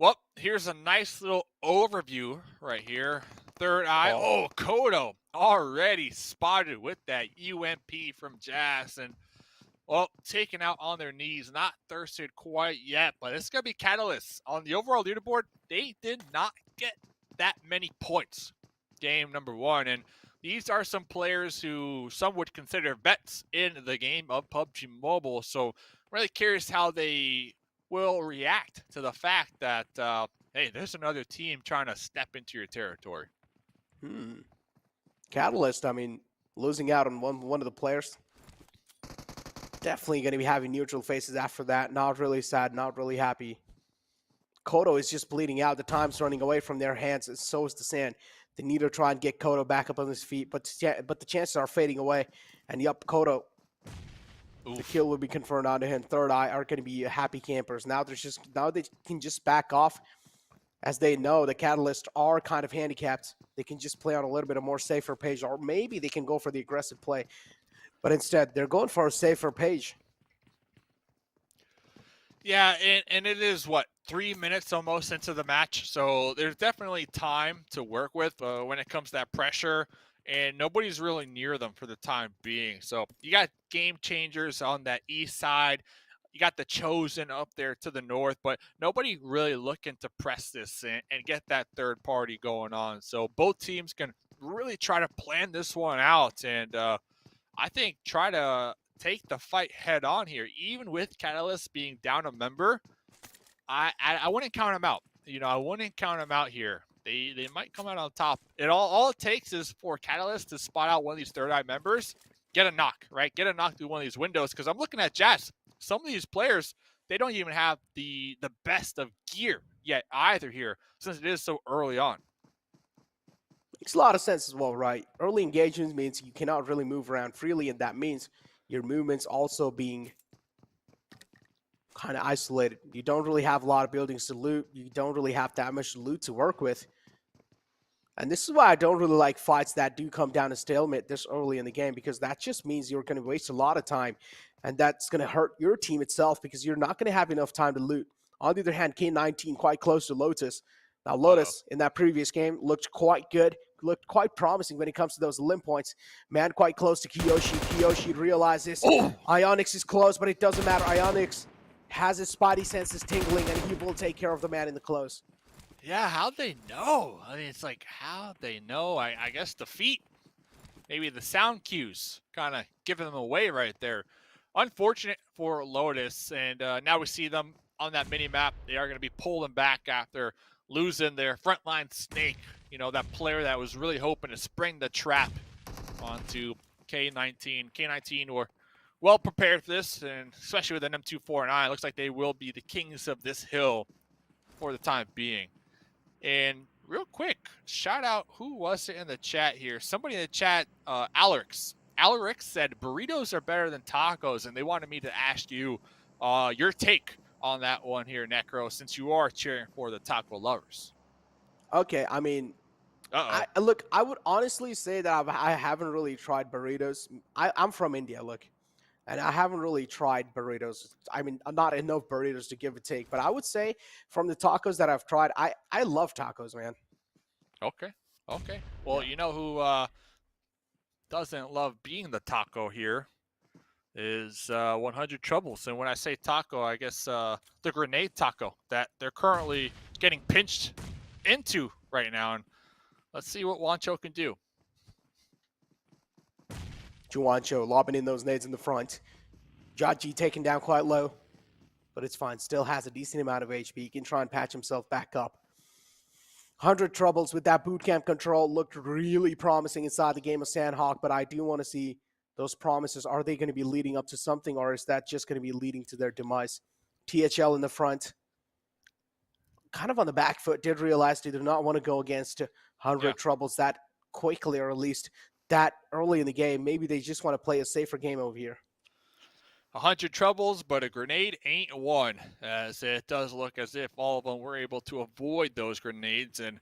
A: well, here's a nice little overview right here. Thirdeye. Oh, Kodo already spotted with that UMP from Jazz. And, well, taken out on their knees. Not thirsted quite yet, but it's going to be Katalysts. On the overall leaderboard, they did not get that many points. Game number 1. And these are some players who some would consider vets in the game of PUBG Mobile. So I'm really curious how they will react to the fact that, hey, there's another team trying to step into your territory.
B: Katalyst, I mean, losing out on one of the players. Definitely going to be having neutral faces after that. Not really sad, not really happy. Kodo is just bleeding out. The time's running away from their hands, and so is the sand. They need to try and get Kodo back up on his feet, but the chances are fading away. And yup, Kodo, the kill will be confirmed onto him. Thirdeye are going to be happy campers. Now they can just back off, as they know the Katalysts are kind of handicapped. They can just play on a little bit of more safer page, or maybe they can go for the aggressive play. But instead, they're going for a safer page.
A: Yeah, and it is, what, 3 minutes almost into the match, so there's definitely time to work with when it comes to that pressure, and nobody's really near them for the time being. So you got GameChangers on that east side, you got the Chosen up there to the north, but nobody really looking to press this and get that third party going on. So both teams can really try to plan this one out, and I think try to take the fight head on here, even with Katalysts being down a member. I wouldn't count them out. You know, I wouldn't count them out here. They might come out on top. All it takes is for Katalysts to spot out one of these Thirdeye members, get a knock, right? Get a knock through one of these windows. Because I'm looking at Jazz. Some of these players, they don't even have the best of gear yet either here, since it is so early on.
B: Makes a lot of sense as well, right? Early engagement means you cannot really move around freely, and that means your movements also being kind of isolated. You don't really have a lot of buildings to loot. You don't really have that much loot to work with. And this is why I don't really like fights that do come down to stalemate this early in the game, because that just means you're going to waste a lot of time, and that's going to hurt your team itself because you're not going to have enough time to loot. On the other hand, K19 quite close to Lotus. Now, Lotus in that previous game looked quite good, looked quite promising when it comes to those limb points. Man, quite close to Kiyoshi. Kiyoshi realizes Ionix is close, but it doesn't matter. Ionix has his spidey senses tingling, and he will take care of the man in the close.
A: Yeah, how'd they know? I mean, it's like, how'd they know? I guess the feet, maybe the sound cues kind of giving them away right there. Unfortunate for Lotus, and now we see them on that mini-map. They are going to be pulling back after losing their frontline snake. You know, that player that was really hoping to spring the trap onto K19. K19 were well prepared for this, and especially with an M249, it looks like they will be the kings of this hill for the time being. And real quick, shout out, who was it in the chat here? Somebody in the chat, Alerix. Alerix said burritos are better than tacos, and they wanted me to ask you your take on that one here, Necro, since you are cheering for the TacoLovers.
B: Okay, I mean, I would honestly say that I haven't really tried burritos. I'm from India, look, and I haven't really tried burritos. I mean, not enough burritos to give a take, but I would say from the tacos that I've tried, I love tacos, man.
A: Okay. Well,
B: Yeah.
A: you know who doesn't love being the taco here is 100 Troubles. And when I say taco, I guess the grenade taco that they're currently getting pinched into right now. And let's see what Wancho can do.
B: Juancho lobbing in those nades in the front. Jaji taken down quite low, but it's fine. Still has a decent amount of HP. He can try and patch himself back up. 100 Troubles with that bootcamp control looked really promising inside the game of Sanhok, but I do want to see those promises. Are they going to be leading up to something, or is that just going to be leading to their demise? THL in the front, kind of on the back foot, did realize they do not want to go against 100 Troubles that quickly, or at least that early in the game. Maybe they just want to play a safer game over here.
A: 100 Troubles, but a grenade ain't one, as it does look as if all of them were able to avoid those grenades. And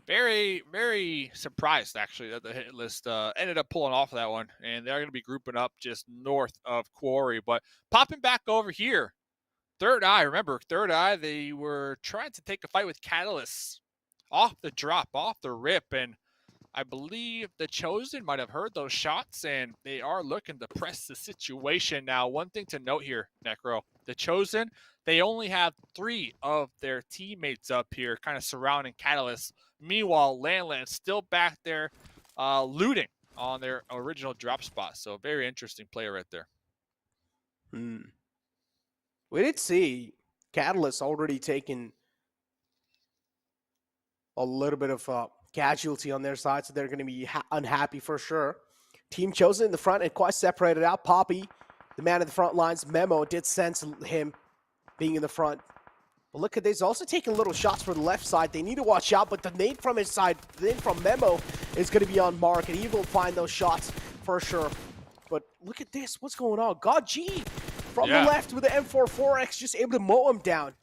A: very, very surprised, actually, that the Hitlist ended up pulling off of that one. And they're going to be grouping up just north of Quarry. But popping back over here, Thirdeye, remember, Thirdeye, they were trying to take a fight with Katalysts off the drop, off the rip. And I believe the Chosen might have heard those shots, and they are looking to press the situation. Now, one thing to note here, Necro, the Chosen, they only have 3 of their teammates up here kind of surrounding Katalysts. Meanwhile, Landland's still back there looting on their original drop spot. So very interesting player right there.
B: We did see Katalysts already taking a little bit of casualty on their side, so they're going to be unhappy for sure. Team chosen in the front and quite separated out. Poppy, the man at the front lines. Memo did sense him being in the front. But look at this, also taking little shots for the left side. They need to watch out, but the nade from his side, the nade from Memo is going to be on mark, and he will find those shots for sure. But look at this, what's going on? God G from the left with the M44X, just able to mow him down.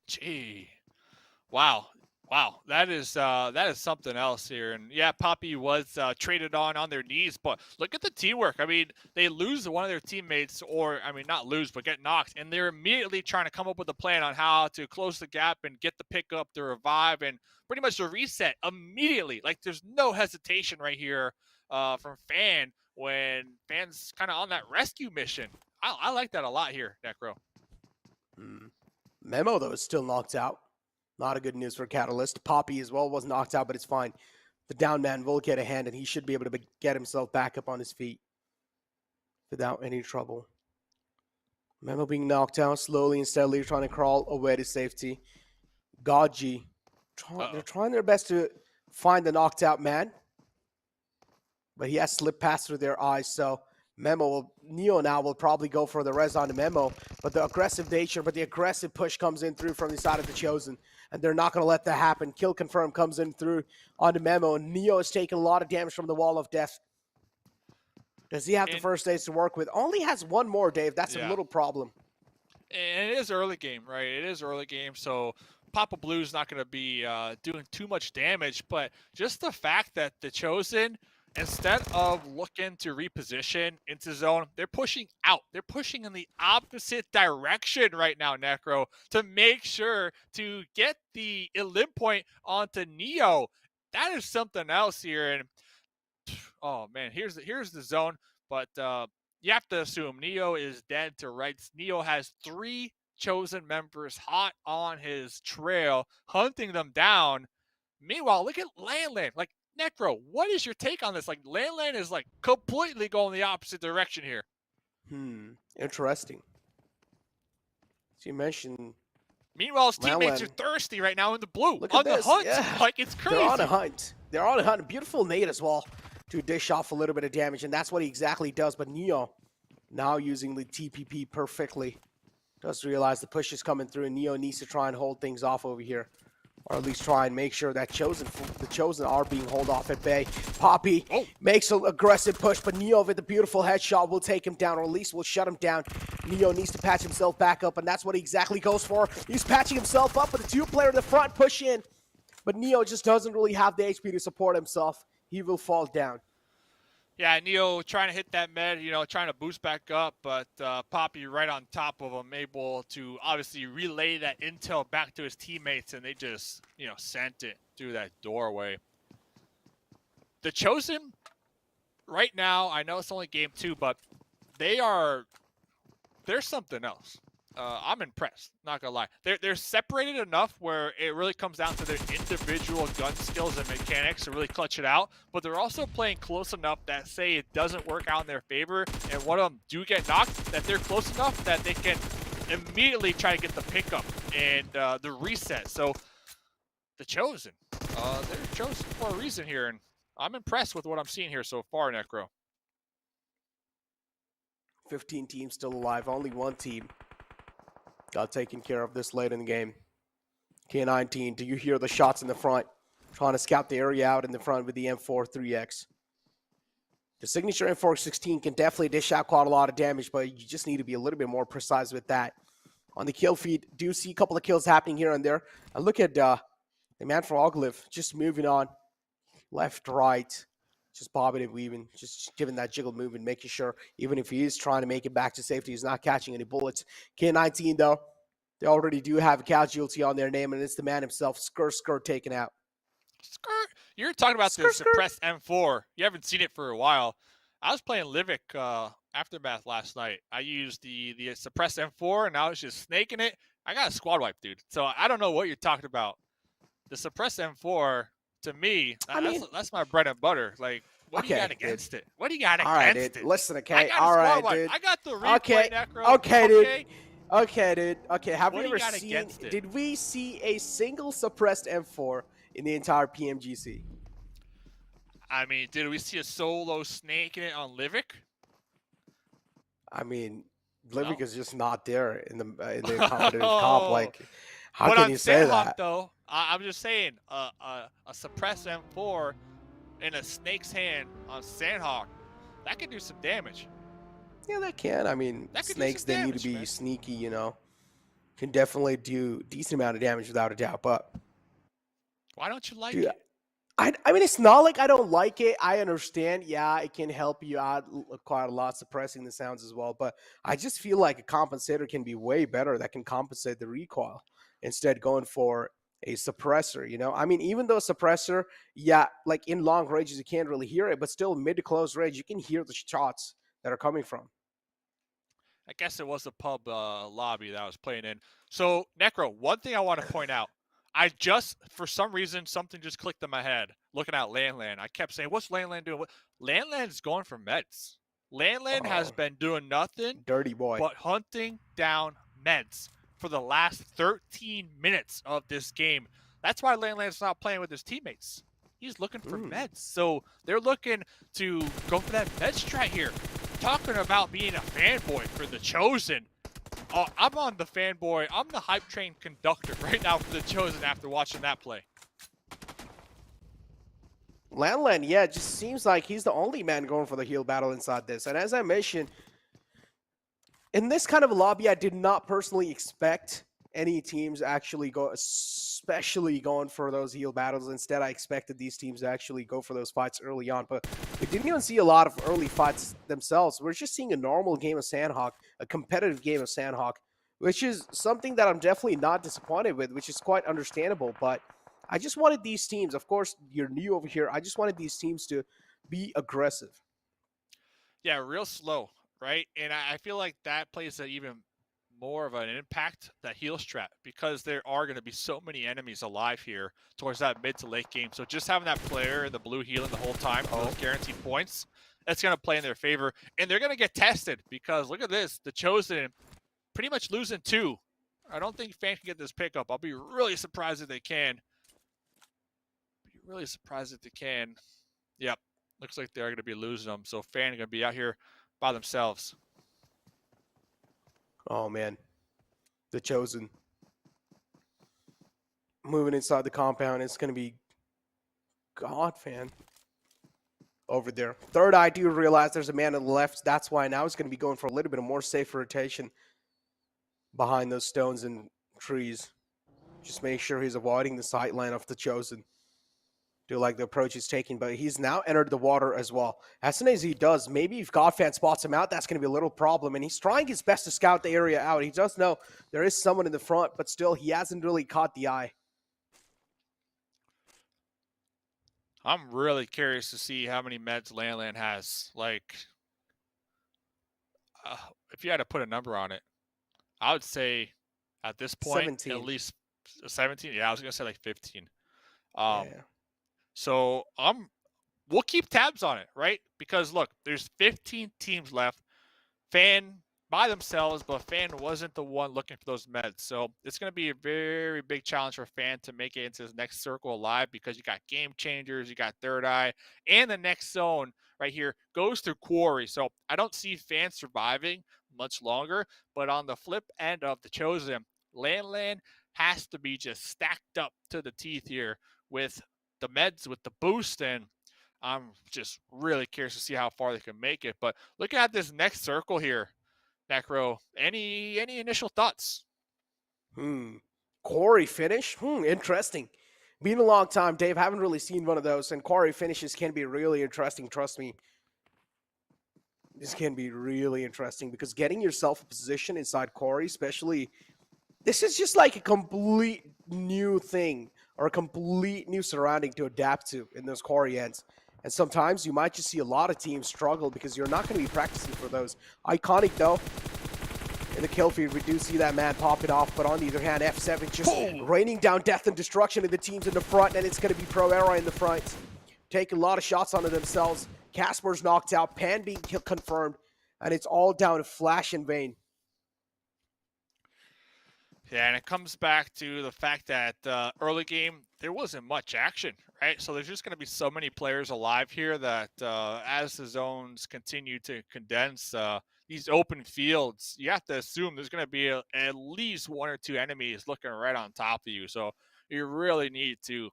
A: Gee, wow. That is something else here. And yeah, Poppy was traded on their knees, but look at the teamwork. I mean, they lose one of their teammates, or I mean, not lose, but get knocked, and they're immediately trying to come up with a plan on how to close the gap and get the pickup, the revive, and pretty much the reset immediately. Like, there's no hesitation right here from Fan when Fan's kind of on that rescue mission. I like that a lot here, Necro.
B: Memo, though, is still knocked out. Not a good news for Katalyst. Poppy as well was knocked out, but it's fine. The down man will get a hand, and he should be able to get himself back up on his feet without any trouble. Memo being knocked out, slowly and steadily trying to crawl away to safety. Godji, they're trying their best to find the knocked out man, but he has slipped past through their eyes, so Neo now will probably go for the res on the Memo, but the aggressive nature, but the aggressive push comes in through from the side of the Chosen, and they're not going to let that happen. Kill confirm comes in through on the Memo, and Neo is taking a lot of damage from the Wall of Death. Does he have the first days to work with? Only has one more, Dave. That's a little problem.
A: And it is early game, right? It is early game, so Papa Blue's not going to be doing too much damage, but just the fact that the Chosen, instead of looking to reposition into zone, they're pushing out. They're pushing in the opposite direction right now, Necro, to make sure to get the elim point onto Neo. That is something else here. And oh man, here's the zone. But you have to assume Neo is dead to rights. Neo has 3 Chosen members hot on his trail, hunting them down. Meanwhile, look at Landland. Like, Necro, what is your take on this? Like, Landland is like completely going the opposite direction here.
B: Interesting. So you mentioned.
A: Meanwhile, his teammates are thirsty right now in the blue.
B: Look
A: on
B: at
A: the
B: this.
A: hunt.
B: Yeah.
A: Like, it's crazy.
B: They're on a hunt. They're on a hunt. Beautiful nade as well to dish off a little bit of damage, and that's what he exactly does. But Neo, now using the TPP perfectly, does realize the push is coming through, and Neo needs to try and hold things off over here. Or at least try and make sure that the Chosen are being held off at bay. Poppy makes an aggressive push, but Neo with the beautiful headshot will take him down, or at least will shut him down. Neo needs to patch himself back up, and that's what he exactly goes for. He's patching himself up, but the 2-player in the front push in. But Neo just doesn't really have the HP to support himself. He will fall down.
A: Yeah, Neo trying to hit that med, trying to boost back up, but Poppy right on top of him, able to obviously relay that intel back to his teammates, and they just, sent it through that doorway. The Chosen, right now, I know it's only game 2, but they're something else. I'm impressed, not gonna lie. They're separated enough where it really comes down to their individual gun skills and mechanics to really clutch it out, but they're also playing close enough that, say it doesn't work out in their favor and one of them do get knocked, that they're close enough that they can immediately try to get the pickup and the reset. So the Chosen, they're chosen for a reason here, and I'm impressed with what I'm seeing here so far, Necro.
B: 15 teams still alive, only one team got taken care of this late in the game. K19, do you hear the shots in the front? Trying to scout the area out in the front with the M4 3X. The signature M4 16 can definitely dish out quite a lot of damage, but you just need to be a little bit more precise with that. On the kill feed, do see a couple of kills happening here and there. And look at the man from Ogilvy just moving on left, right. Just bobbing and weaving, just giving that jiggle movement, making sure even if he is trying to make it back to safety, he's not catching any bullets. K19, though, they already do have a casualty on their name, and it's the man himself, Skirt taken out.
A: Skirt. You're talking about the suppressed M4. You haven't seen it for a while. I was playing LeveLx Aftermath last night. I used the suppressed M4, and I was just snaking it. I got a squad wipe, dude. So I don't know what you're talking about. The suppressed M4, to me, that's my bread and butter. Like, What do you got
B: dude.
A: against it? What do you got
B: All right,
A: against
B: dude.
A: it?
B: Listen,
A: I
B: okay.
A: got a
B: All right,
A: squad
B: dude.
A: I got the replay,
B: Okay.
A: Necro.
B: Okay, dude. Okay, dude. Okay, have
A: What
B: we
A: do you
B: ever
A: got
B: seen?
A: against it?
B: Did we see a single suppressed M4 in the entire PMGC?
A: I mean, did we see a solo snaking it on LeveLx?
B: I mean,
A: No.
B: LeveLx is just not there in the competitive comp. Like, how
A: But
B: can
A: on
B: you say
A: Sanhok,
B: that?
A: though, I'm just saying, a suppressed M4 in a snake's hand on Sanhok, that could do some damage.
B: Yeah, that can. I mean,
A: That could do
B: snakes,
A: some
B: they need to
A: damage,
B: be
A: man.
B: sneaky, you know. Can definitely do decent amount of damage without a doubt. But,
A: Why don't you like
B: dude,
A: it?
B: I mean, it's not like I don't like it. I understand. Yeah, it can help you out quite a lot, suppressing the sounds as well. But I just feel like a compensator can be way better that can compensate the recoil instead going for a suppressor, you know? I mean, even though suppressor, yeah, like in long ranges, you can't really hear it, but still mid to close range, you can hear the shots that are coming from.
A: I guess it was the pub lobby that I was playing in. So, Necro, one thing I want to point out. I just, for some reason, something just clicked in my head looking at Landland. I kept saying, what's Landland doing? Landland's going for meds. Landland has been doing nothing
B: Dirty boy.
A: but hunting down meds for the last 13 minutes of this game. That's why Landland's not playing with his teammates. He's looking for meds. So they're looking to go for that med strat here. Talking about being a fanboy for the Chosen. I'm on the fanboy. I'm the hype train conductor right now for the Chosen after watching that play.
B: Landland, yeah, it just seems like he's the only man going for the heal battle inside this. And as I mentioned, in this kind of a lobby, I did not personally expect any teams actually go, especially going for those heal battles. Instead, I expected these teams to actually go for those fights early on. But we didn't even see a lot of early fights themselves. We're just seeing a normal game of Sanhok, a competitive game of Sanhok, which is something that I'm definitely not disappointed with, which is quite understandable. But I just wanted these teams, of course, you're new over here, I just wanted these teams to be aggressive.
A: Yeah, real slow, right? And I feel like that plays an even more of an impact, that heal strat, because there are going to be so many enemies alive here towards that mid to late game. So just having that player in the blue healing the whole time for those guaranteed points, that's going to play in their favor. And they're going to get tested because look at this, the Chosen pretty much losing 2. I don't think Fan can get this pickup. I'll be really surprised if they can. Yep. Looks like they're going to be losing them. So Fan are going to be out here by themselves.
B: Oh, man. The Chosen. Moving inside the compound. It's going to be God, Fan. Over there. Thirdeye do realize there's a man on the left. That's why now he's going to be going for a little bit of more safe rotation behind those stones and trees. Just make sure he's avoiding the sight line of the Chosen. Do like the approach he's taking, but he's now entered the water as well. As soon as he does, maybe if Godfan spots him out, that's going to be a little problem, and he's trying his best to scout the area out. He does know there is someone in the front, but still, he hasn't really caught the eye.
A: I'm really curious to see how many meds Landland has. Like, if you had to put a number on it, I would say at this point,
B: 17.
A: at least 17. Yeah, I was going to say like 15.
B: Yeah.
A: So we'll keep tabs on it, right? Because look, there's 15 teams left. Fan by themselves, but Fan wasn't the one looking for those meds. So it's going to be a very big challenge for Fan to make it into his next circle alive, because you got GameChangers, you got Thirdeye, and the next zone right here goes through Quarry. So I don't see Fan surviving much longer, but on the flip end of the Chosen, Landland has to be just stacked up to the teeth here with the meds, with the boost, and I'm just really curious to see how far they can make it. But looking at this next circle here, Necro, any initial thoughts?
B: Quarry finish? Interesting. Been a long time, Dave. Haven't really seen one of those, and quarry finishes can be really interesting. Trust me. This can be really interesting because getting yourself a position inside quarry, especially, this is just like a complete new thing or a complete new surrounding to adapt to in those quarry ends. And sometimes you might just see a lot of teams struggle because you're not going to be practicing for those. Iconic, though. In the kill feed, we do see that man pop it off, but on the other hand, F7 just raining down death and destruction to the teams in the front, and it's going to be Pro Era in the front. Take a lot of shots onto themselves. Casper's knocked out, Pan being confirmed, and it's all down to Flash and Vayne.
A: Yeah, and it comes back to the fact that early game, there wasn't much action, right? So there's just going to be so many players alive here that as the zones continue to condense, these open fields, you have to assume there's going to be at least 1 or 2 enemies looking right on top of you. So you really need to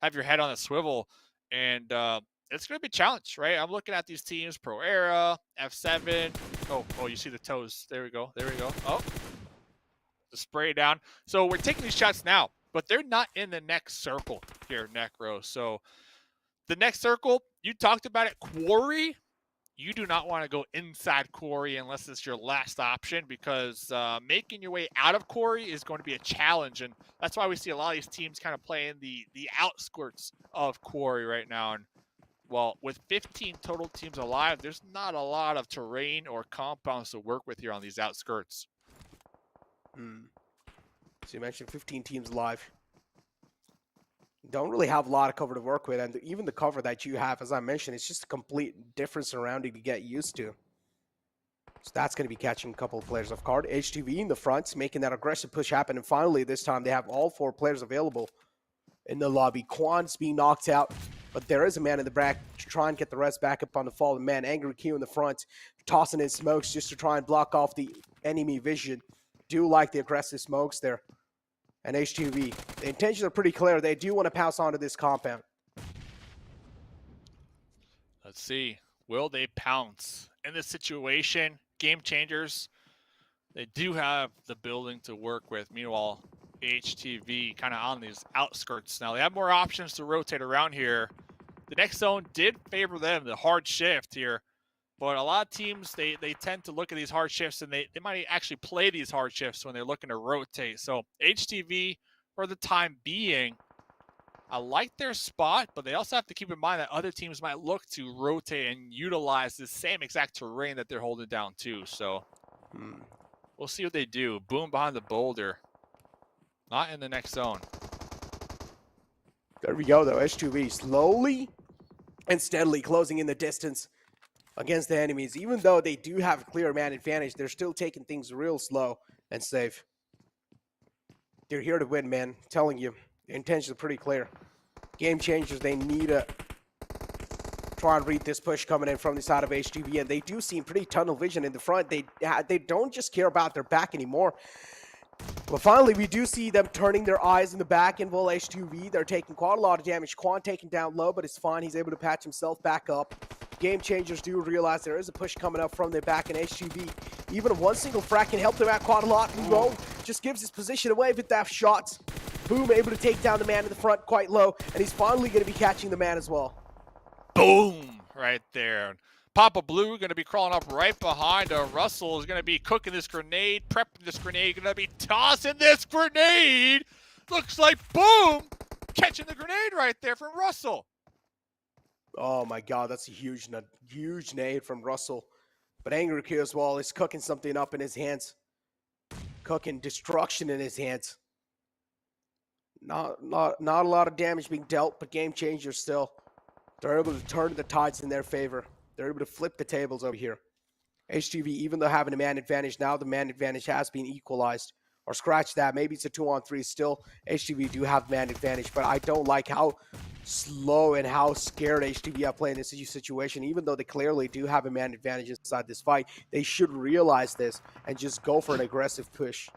A: have your head on a swivel, and it's going to be a challenge, right? I'm looking at these teams, Pro Era, F7. Oh, you see the toes. There we go. Oh, the spray down. So we're taking these shots now, but they're not in the next circle here, Necro. So the next circle, you talked about it, Quarry. You do not want to go inside Quarry unless it's your last option, because making your way out of Quarry is going to be a challenge. And that's why we see a lot of these teams kind of playing the outskirts of Quarry right now. And well, with 15 total teams alive, there's not a lot of terrain or compounds to work with here on these outskirts.
B: So you mentioned 15 teams live. Don't really have a lot of cover to work with, and even the cover that you have, as I mentioned, it's just a complete different surrounding to get used to. So that's going to be catching a couple of players off guard. HTV in the front, making that aggressive push happen, and finally this time they have all 4 players available in the lobby. Quan's being knocked out, but there is a man in the back to try and get the rest back up on the fallen man. Angry Q in the front, tossing in smokes just to try and block off the enemy vision. Do like the aggressive smokes there. And HTV, the intentions are pretty clear. They do want to pass on to this compound.
A: Let's see. Will they pounce? In this situation, GameChangers, they do have the building to work with. Meanwhile, HTV kind of on these outskirts. Now, they have more options to rotate around here. The next zone did favor them, the hard shift here. But a lot of teams, they tend to look at these hard shifts, and they might actually play these hard shifts when they're looking to rotate. So HTV, for the time being, I like their spot, but they also have to keep in mind that other teams might look to rotate and utilize the same exact terrain that they're holding down too. So we'll see what they do. Boom behind the boulder. Not in the next zone.
B: There we go, though. HTV slowly and steadily closing in the distance against the enemies. Even though they do have a clear man advantage, they're still taking things real slow and safe. They're here to win, man. I'm telling you, the intentions are pretty clear. GameChangers, they need to try and read this push coming in from the side of HTV, and they do seem pretty tunnel vision in the front. They don't just care about their back anymore. Well, finally, we do see them turning their eyes in the back, and well, HTV, they're taking quite a lot of damage. Quan taken down low, but it's fine. He's able to patch himself back up. GameChangers do realize there is a push coming up from their back, and HTV, even one single frag can help them out quite a lot. Rowe just gives his position away with that shot. Boom, able to take down the man in the front quite low, and he's finally going to be catching the man as well.
A: Boom, right there. Papa Blue going to be crawling up right behind. Russell is going to be cooking this grenade, prepping this grenade, going to be tossing this grenade. Looks like boom, catching the grenade right there from Russell.
B: Oh my God, that's a huge nade from Russell. But Angry Q as well is cooking something up in his hands. Cooking destruction in his hands. Not a lot of damage being dealt, but GameChangers still. They're able to turn the tides in their favor. They're able to flip the tables over here. HTV, even though having a man advantage, now the man advantage has been equalized. Or scratch that, maybe it's a 2-on-3 still. HTV do have man advantage, but I don't like how slow and how scared HTV are playing this situation. Even though they clearly do have a man advantage inside this fight, they should realize this and just go for an aggressive push.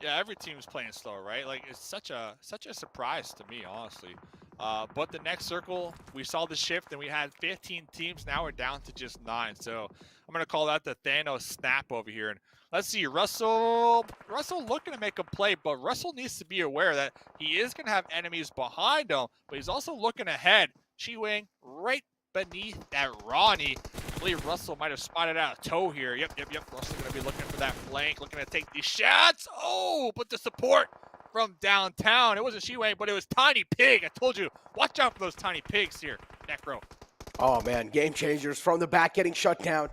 A: Yeah, every team is playing slow, right? Like, it's such a surprise to me, honestly. But the next circle, we saw the shift, and we had 15 teams. Now we're down to just 9. So I'm going to call that the Thanos snap over here. And let's see, Russell looking to make a play, but Russell needs to be aware that he is going to have enemies behind him, but he's also looking ahead. Chi-Wing right beneath that Ronnie. I believe Russell might have spotted out a toe here. Yep. Russell going to be looking for that flank, looking to take these shots. Oh, but the support from downtown. It wasn't Chi-Wing, but it was Tiny Pig. I told you, watch out for those tiny pigs here, Necro.
B: Oh, man, GameChangers from the back getting shut down.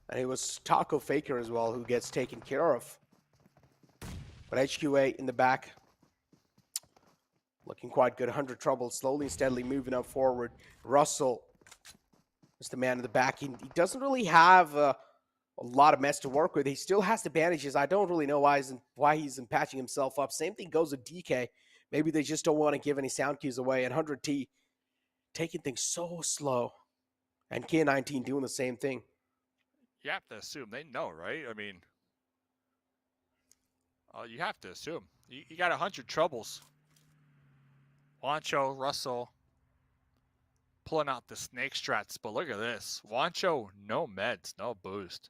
B: And it was Taco Faker as well who gets taken care of. But HQA in the back, looking quite good. 100 trouble, slowly and steadily moving up forward. Russell is the man in the back. He doesn't really have a lot of mess to work with. He still has the bandages. I don't really know why he's patching himself up. Same thing goes with DK. Maybe they just don't want to give any sound cues away. And 100T taking things so slow. And K19 doing the same thing.
A: You have to assume they know, right? I mean, you have to assume. You got 100 troubles. Wancho, Russell, pulling out the snake strats. But look at this. Wancho, no meds, no boost.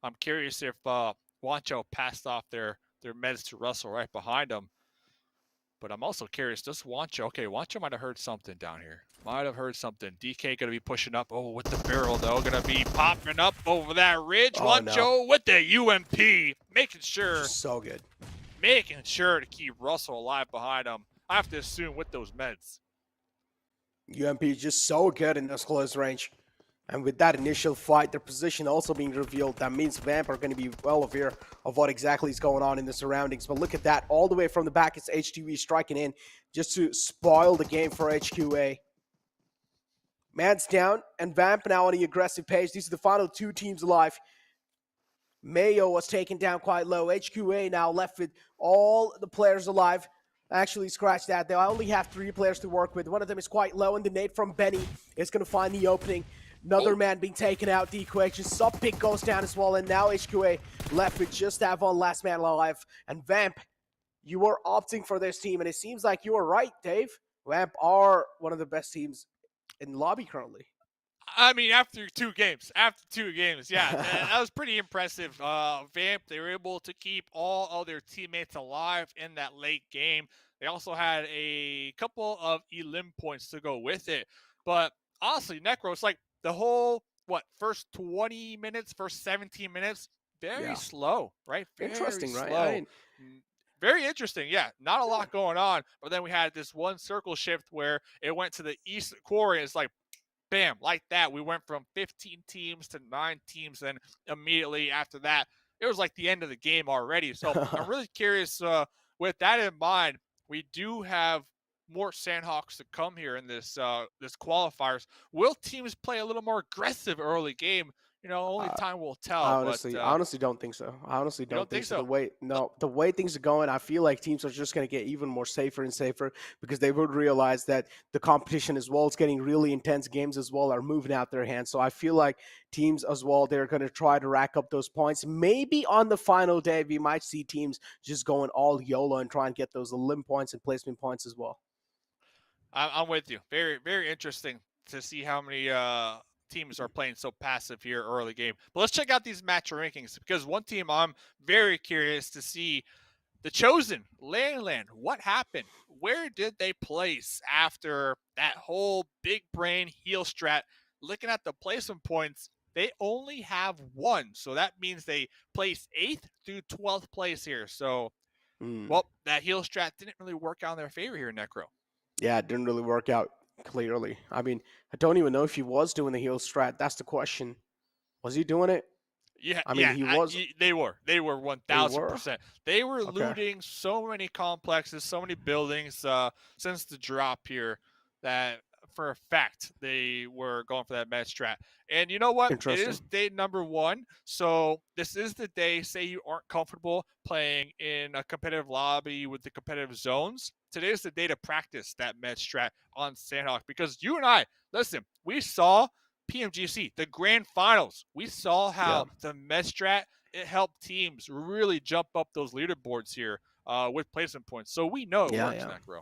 A: I'm curious if Wancho passed off their meds to Russell right behind him. But I'm also curious, does Wancho... Okay, Wancho might have heard something down here. Might have heard something. DK going to be pushing up. Oh, with the barrel, though. Going to be popping up over that ridge.
B: Oh,
A: Wancho
B: no.
A: with the UMP. Making sure...
B: So good.
A: Making sure to keep Russell alive behind him. I have to assume with those meds.
B: UMP is just so good in this close range. And with that initial fight, their position also being revealed, that means Vamp are going to be well aware of what exactly is going on in the surroundings. But look at that. All the way from the back, it's HTV striking in just to spoil the game for HQA. Man's down, and Vamp now on the aggressive pace. These are the final two teams alive. Mayo was taken down quite low. HQA now left with all the players alive. Actually, scratch that. They only have 3 players to work with. One of them is quite low, and the nade from Benny is going to find the opening. Another man being taken out. The equation. Sub pick goes down as well, and now HQA left with just that one last man alive. And Vamp, you are opting for this team, and it seems like you are right, Dave. Vamp are one of the best teams in the lobby currently.
A: I mean, after two games, yeah, that was pretty impressive. Vamp, they were able to keep all of their teammates alive in that late game. They also had a couple of elim points to go with it. But honestly, Necro, it's like the whole, first 20 minutes, first 17 minutes, very slow, right? Very
B: interesting,
A: slow.
B: right?
A: Very interesting, yeah. Not a lot going on. But then we had this one circle shift where it went to the east quarter, and it's like, bam, like that. We went from 15 teams to 9 teams. And immediately after that, it was like the end of the game already. So I'm really curious, with that in mind, we do have more Sanhoks to come here in this qualifiers. Will teams play a little more aggressive early game? Only time will tell.
B: I honestly don't think so. I honestly don't think so. The way things are going, I feel like teams are just going to get even more safer and safer because they would realize that the competition as well is getting really intense. Games as well are moving out their hands. So I feel like teams as well, they're going to try to rack up those points. Maybe on the final day, we might see teams just going all YOLO and try and get those elim points and placement points as well.
A: I'm with you. Very, very interesting to see how many teams are playing so passive here early game. But let's check out these match rankings because one team I'm very curious to see, the Chosen, Land. What happened? Where did they place after that whole big brain heel strat? Looking at the placement points, they only have 1. So that means they placed 8th through 12th place here. So, well, that heel strat didn't really work out in their favor here, Necro.
B: Yeah, it didn't really work out clearly. I mean, I don't even know if he was doing the heel strat. That's the question. Was he doing it?
A: Yeah,
B: I mean, he was.
A: They were 1,000%. They were looting so many complexes, so many buildings since the drop here that for a fact they were going for that med strat. And you know what? It is day number 1. So this is the day, say you aren't comfortable playing in a competitive lobby with the competitive zones. Today is the day to practice that med strat on Sanhok because you and I, listen, we saw PMGC, the grand finals. We saw how the med strat, it helped teams really jump up those leaderboards here with placement points. So we know it works, Necro.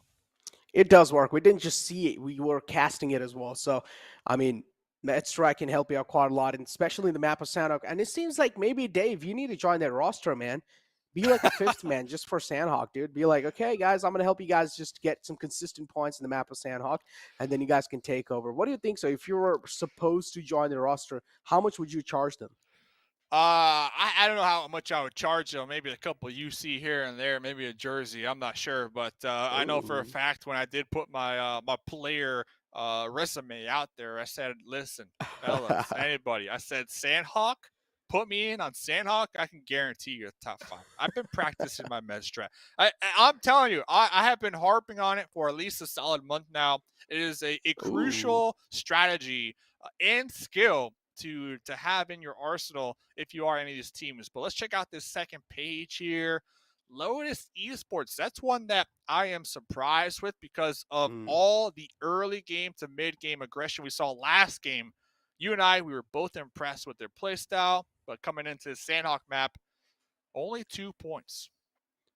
B: It does work. We didn't just see it. We were casting it as well. So, I mean, med strat can help you out quite a lot, and especially in the map of Sanhok. And it seems like maybe, Dave, you need to join that roster, man. Be like a 5th man just for Sanhok, dude. Be like, okay, guys, I'm going to help you guys just get some consistent points in the map of Sanhok, and then you guys can take over. What do you think? So if you were supposed to join the roster, how much would you charge them?
A: I don't know how much I would charge them. Maybe a couple UC here and there, maybe a jersey. I'm not sure, but I know for a fact when I did put my my player resume out there, I said, listen, fellas, anybody, I said, Sanhok, put me in on Sanhok, I can guarantee you a top 5. I've been practicing my med strat. I'm telling you, I have been harping on it for at least a solid month now. It is a crucial strategy and skill to have in your arsenal if you are any of these teams. But let's check out this second page here. Lotus Esports, that's one that I am surprised with because of
B: Mm.
A: all the early game to mid game aggression we saw last game. You and I, we were both impressed with their play style, but coming into the Sanhok map, only 2 points.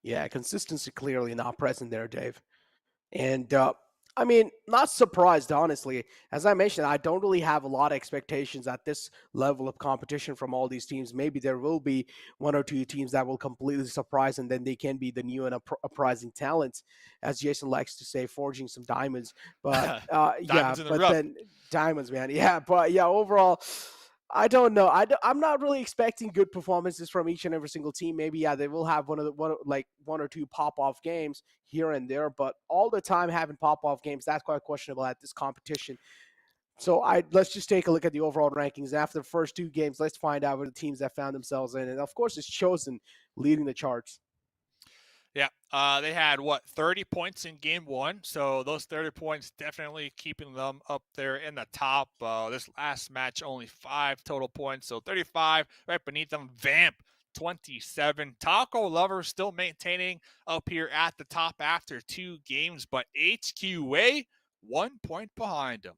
B: Yeah, consistency clearly not present there, Dave. And I mean, not surprised, honestly. As I mentioned, I don't really have a lot of expectations at this level of competition from all these teams. Maybe there will be one or two teams that will completely surprise, and then they can be the new and uprising talents, as Jason likes to say, forging some diamonds. But yeah,
A: Diamonds in the
B: but
A: rough.
B: then diamonds, man. Yeah, but yeah, overall. I don't know. I'm not really expecting good performances from each and every single team. Maybe yeah, they will have one or two pop off games here and there, but all the time having pop off games, that's quite questionable at this competition. So let's just take a look at the overall rankings. After the first two games, let's find out where the teams that found themselves in, and of course, it's Chosen leading the charts.
A: Yeah, they had 30 points in game one, so those 30 points definitely keeping them up there in the top. This last match only 5 total points, so 35 right beneath them. Vamp 27. TacoLovers still maintaining up here at the top after 2 games, but HQA 1 point behind them.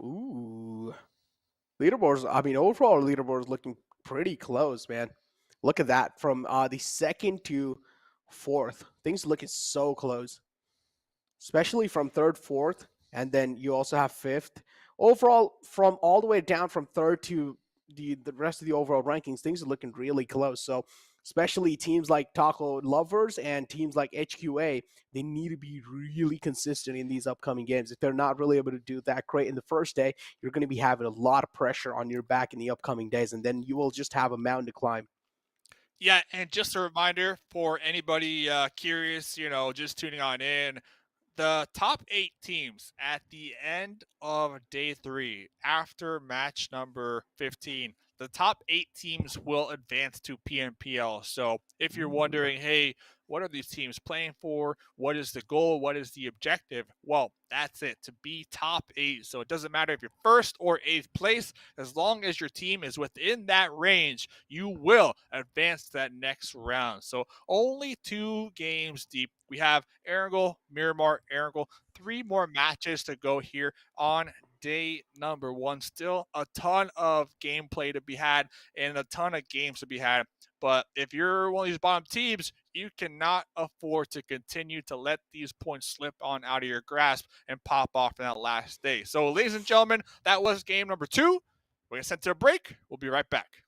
B: Ooh, leaderboards. I mean, overall leaderboards looking pretty close, man. Look at that from the second to fourth. Things looking so close, especially from third, fourth, and then you also have fifth. Overall, from all the way down from third to the rest of the overall rankings, things are looking really close. So, especially teams like TacoLovers and teams like HQA, they need to be really consistent in these upcoming games. If they're not really able to do that great in the first day, you're going to be having a lot of pressure on your back in the upcoming days, and then you will just have a mountain to climb.
A: Yeah, and just a reminder for anybody curious, just tuning on in, the top 8 teams at the end of day 3 after match number 15, the top 8 teams will advance to PMPL. So if you're wondering, hey, what are these teams playing for? What is the goal? What is the objective? Well, that's it, to be top 8. So it doesn't matter if you're first or 8th place, as long as your team is within that range, you will advance to that next round. So only 2 games deep. We have Erangel, Miramar, Erangel. 3 more matches to go here on day number 1. Still a ton of gameplay to be had and a ton of games to be had. But if you're one of these bottom teams, you cannot afford to continue to let these points slip on out of your grasp and pop off in that last day. So, ladies and gentlemen, that was game number 2. We're going to send to a break. We'll be right back.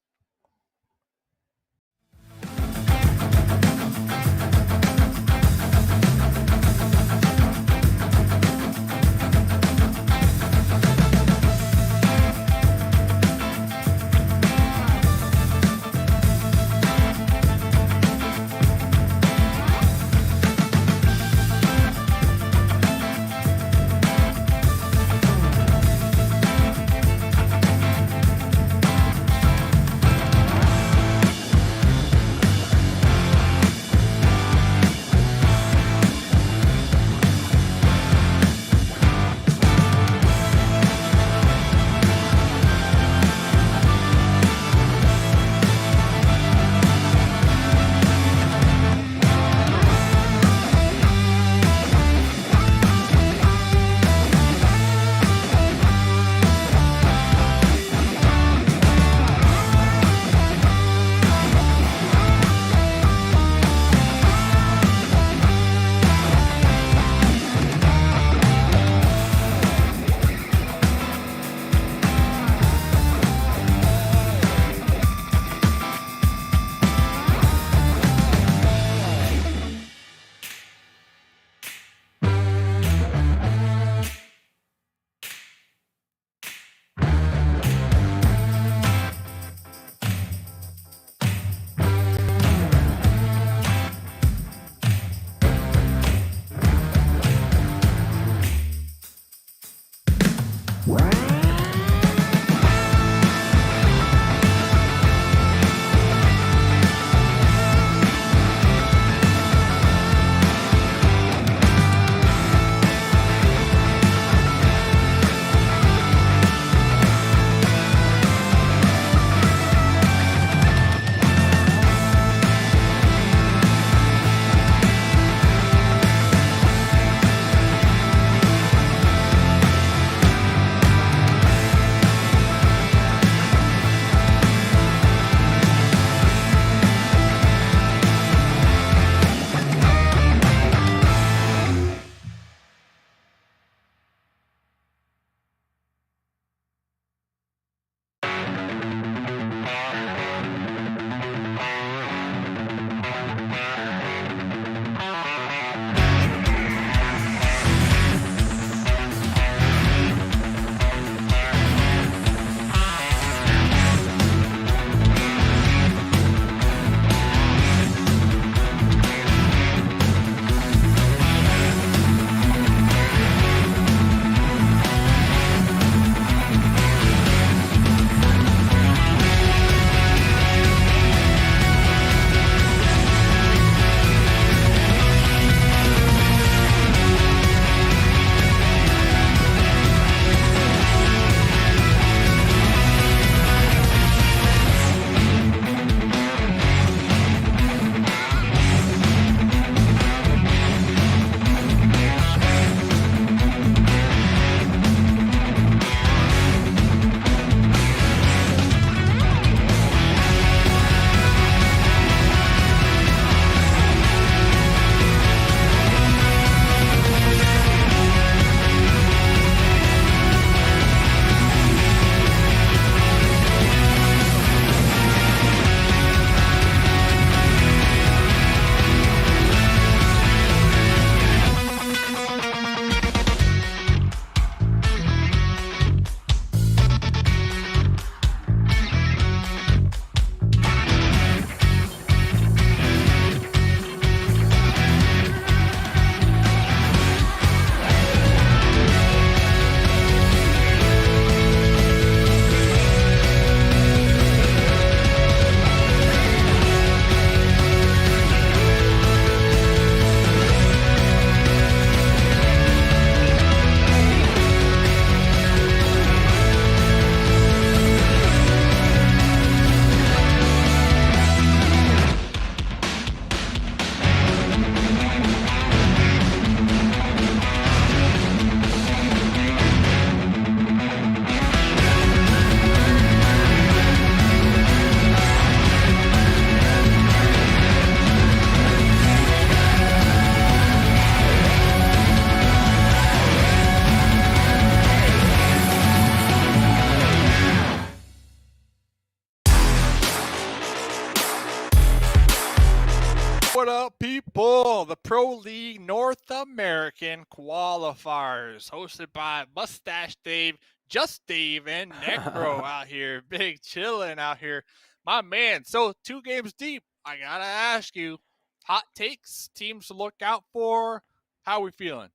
A: What up, people? The Pro League North American Qualifiers, hosted by Mustache Dave, Just Dave, and Necro out here. Big chillin' out here. My man, so 2 games deep. I gotta ask you, hot takes, teams to look out for. How we feeling?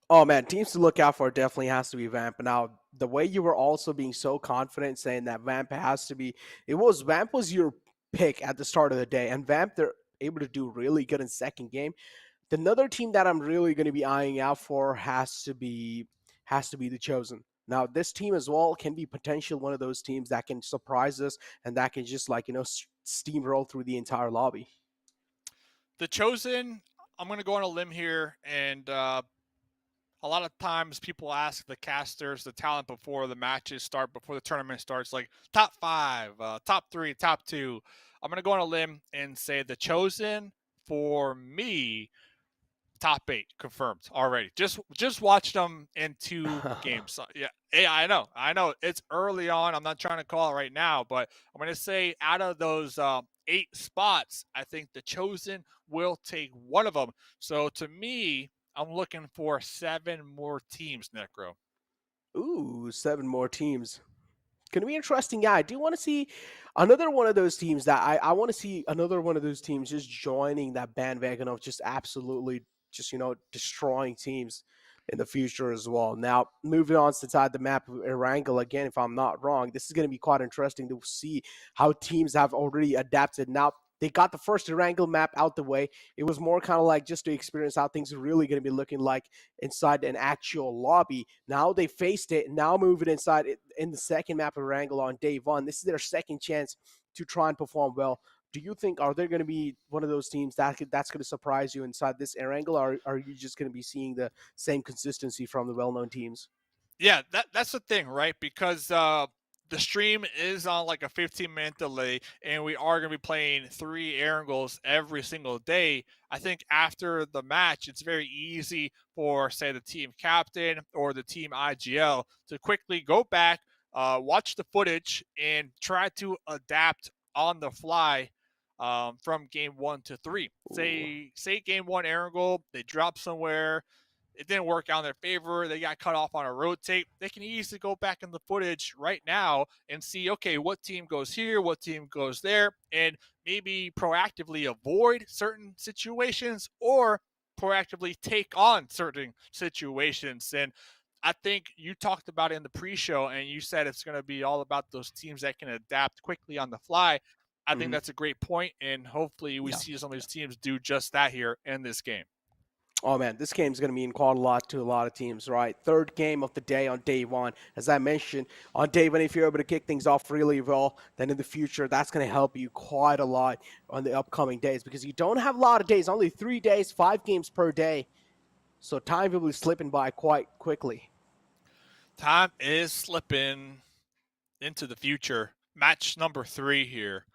B: Oh man, teams to look out for definitely has to be Vamp. Now, the way you were also being so confident saying that Vamp has to be, Vamp was your pick at the start of the day, and Vamp they're able to do really good in second game. Another team that I'm really going to be eyeing out for has to be the Chosen. Now, this team as well can be potential one of those teams that can surprise us and that can just steamroll through the entire lobby.
A: The Chosen, I'm gonna go on a limb here, and a lot of times people ask the casters the talent before the matches start, before the tournament starts, like top 5, top 3, top 2. I'm going to go on a limb and say the Chosen, for me, top 8 confirmed already. Just watched them in 2 games. So, yeah, I know. It's early on. I'm not trying to call it right now, but I'm going to say out of those 8 spots, I think the Chosen will take one of them. So to me, I'm looking for 7 more teams, Necro.
B: Ooh, 7 more teams. Going to be interesting. Yeah, I do want to see another one of those teams that I want to see another one of those teams just joining that bandwagon of just absolutely destroying teams in the future as well. Now, moving on to the side of the map of Erangel again, if I'm not wrong, this is going to be quite interesting to see how teams have already adapted. Now, they got the first Erangel map out the way. It was more kind of like just to experience how things are really going to be looking like inside an actual lobby. Now they faced it. Now moving inside in the second map of Erangel on day 1. This is their second chance to try and perform well. Do you think are they going to be one of those teams that's going to surprise you inside this Erangel, or are you just going to be seeing the same consistency from the well-known teams?
A: Yeah, that's the thing, right? Because the stream is on like a 15-minute delay, and we are going to be playing 3 Erangels every single day. I think after the match, it's very easy for, say, the team captain or the team IGL to quickly go back, watch the footage, and try to adapt on the fly from game 1 to 3.
B: Ooh.
A: Say game 1 Erangel, they drop somewhere, it didn't work out in their favor. They got cut off on a rotate. They can easily go back in the footage right now and see, okay, what team goes here, what team goes there, and maybe proactively avoid certain situations or proactively take on certain situations. And I think you talked about it in the pre-show, and you said it's going to be all about those teams that can adapt quickly on the fly. I think
B: Mhm.
A: that's a great point, and hopefully we
B: Yeah.
A: see some of these teams do just that here in this game.
B: Oh man, this game's going to mean quite a lot to a lot of teams, right? Third game of the day on day 1. As I mentioned, on day 1, if you're able to kick things off really well, then in the future, that's going to help you quite a lot on the upcoming days because you don't have a lot of days, only 3 days, 5 games per day. So time will be slipping by quite quickly.
A: Time is slipping into the future. Match number 3 here.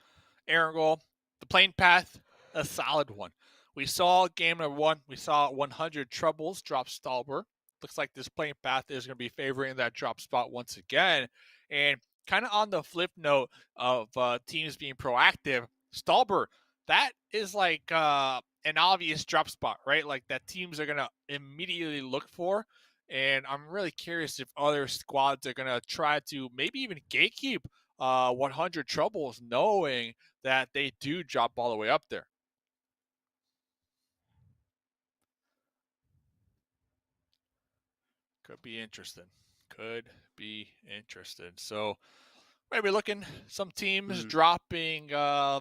A: Erangel, the plane path, a solid one. We saw game number 1. We saw 100 troubles drop Stalber. Looks like this plane path is going to be favoring that drop spot once again. And kind of on the flip note of teams being proactive, Stalber, that is like an obvious drop spot, right? Like that teams are going to immediately look for. And I'm really curious if other squads are going to try to maybe even gatekeep 100 troubles, knowing that they do drop all the way up there. Could be interesting. Could be interesting. So maybe looking some teams
B: Mm.
A: dropping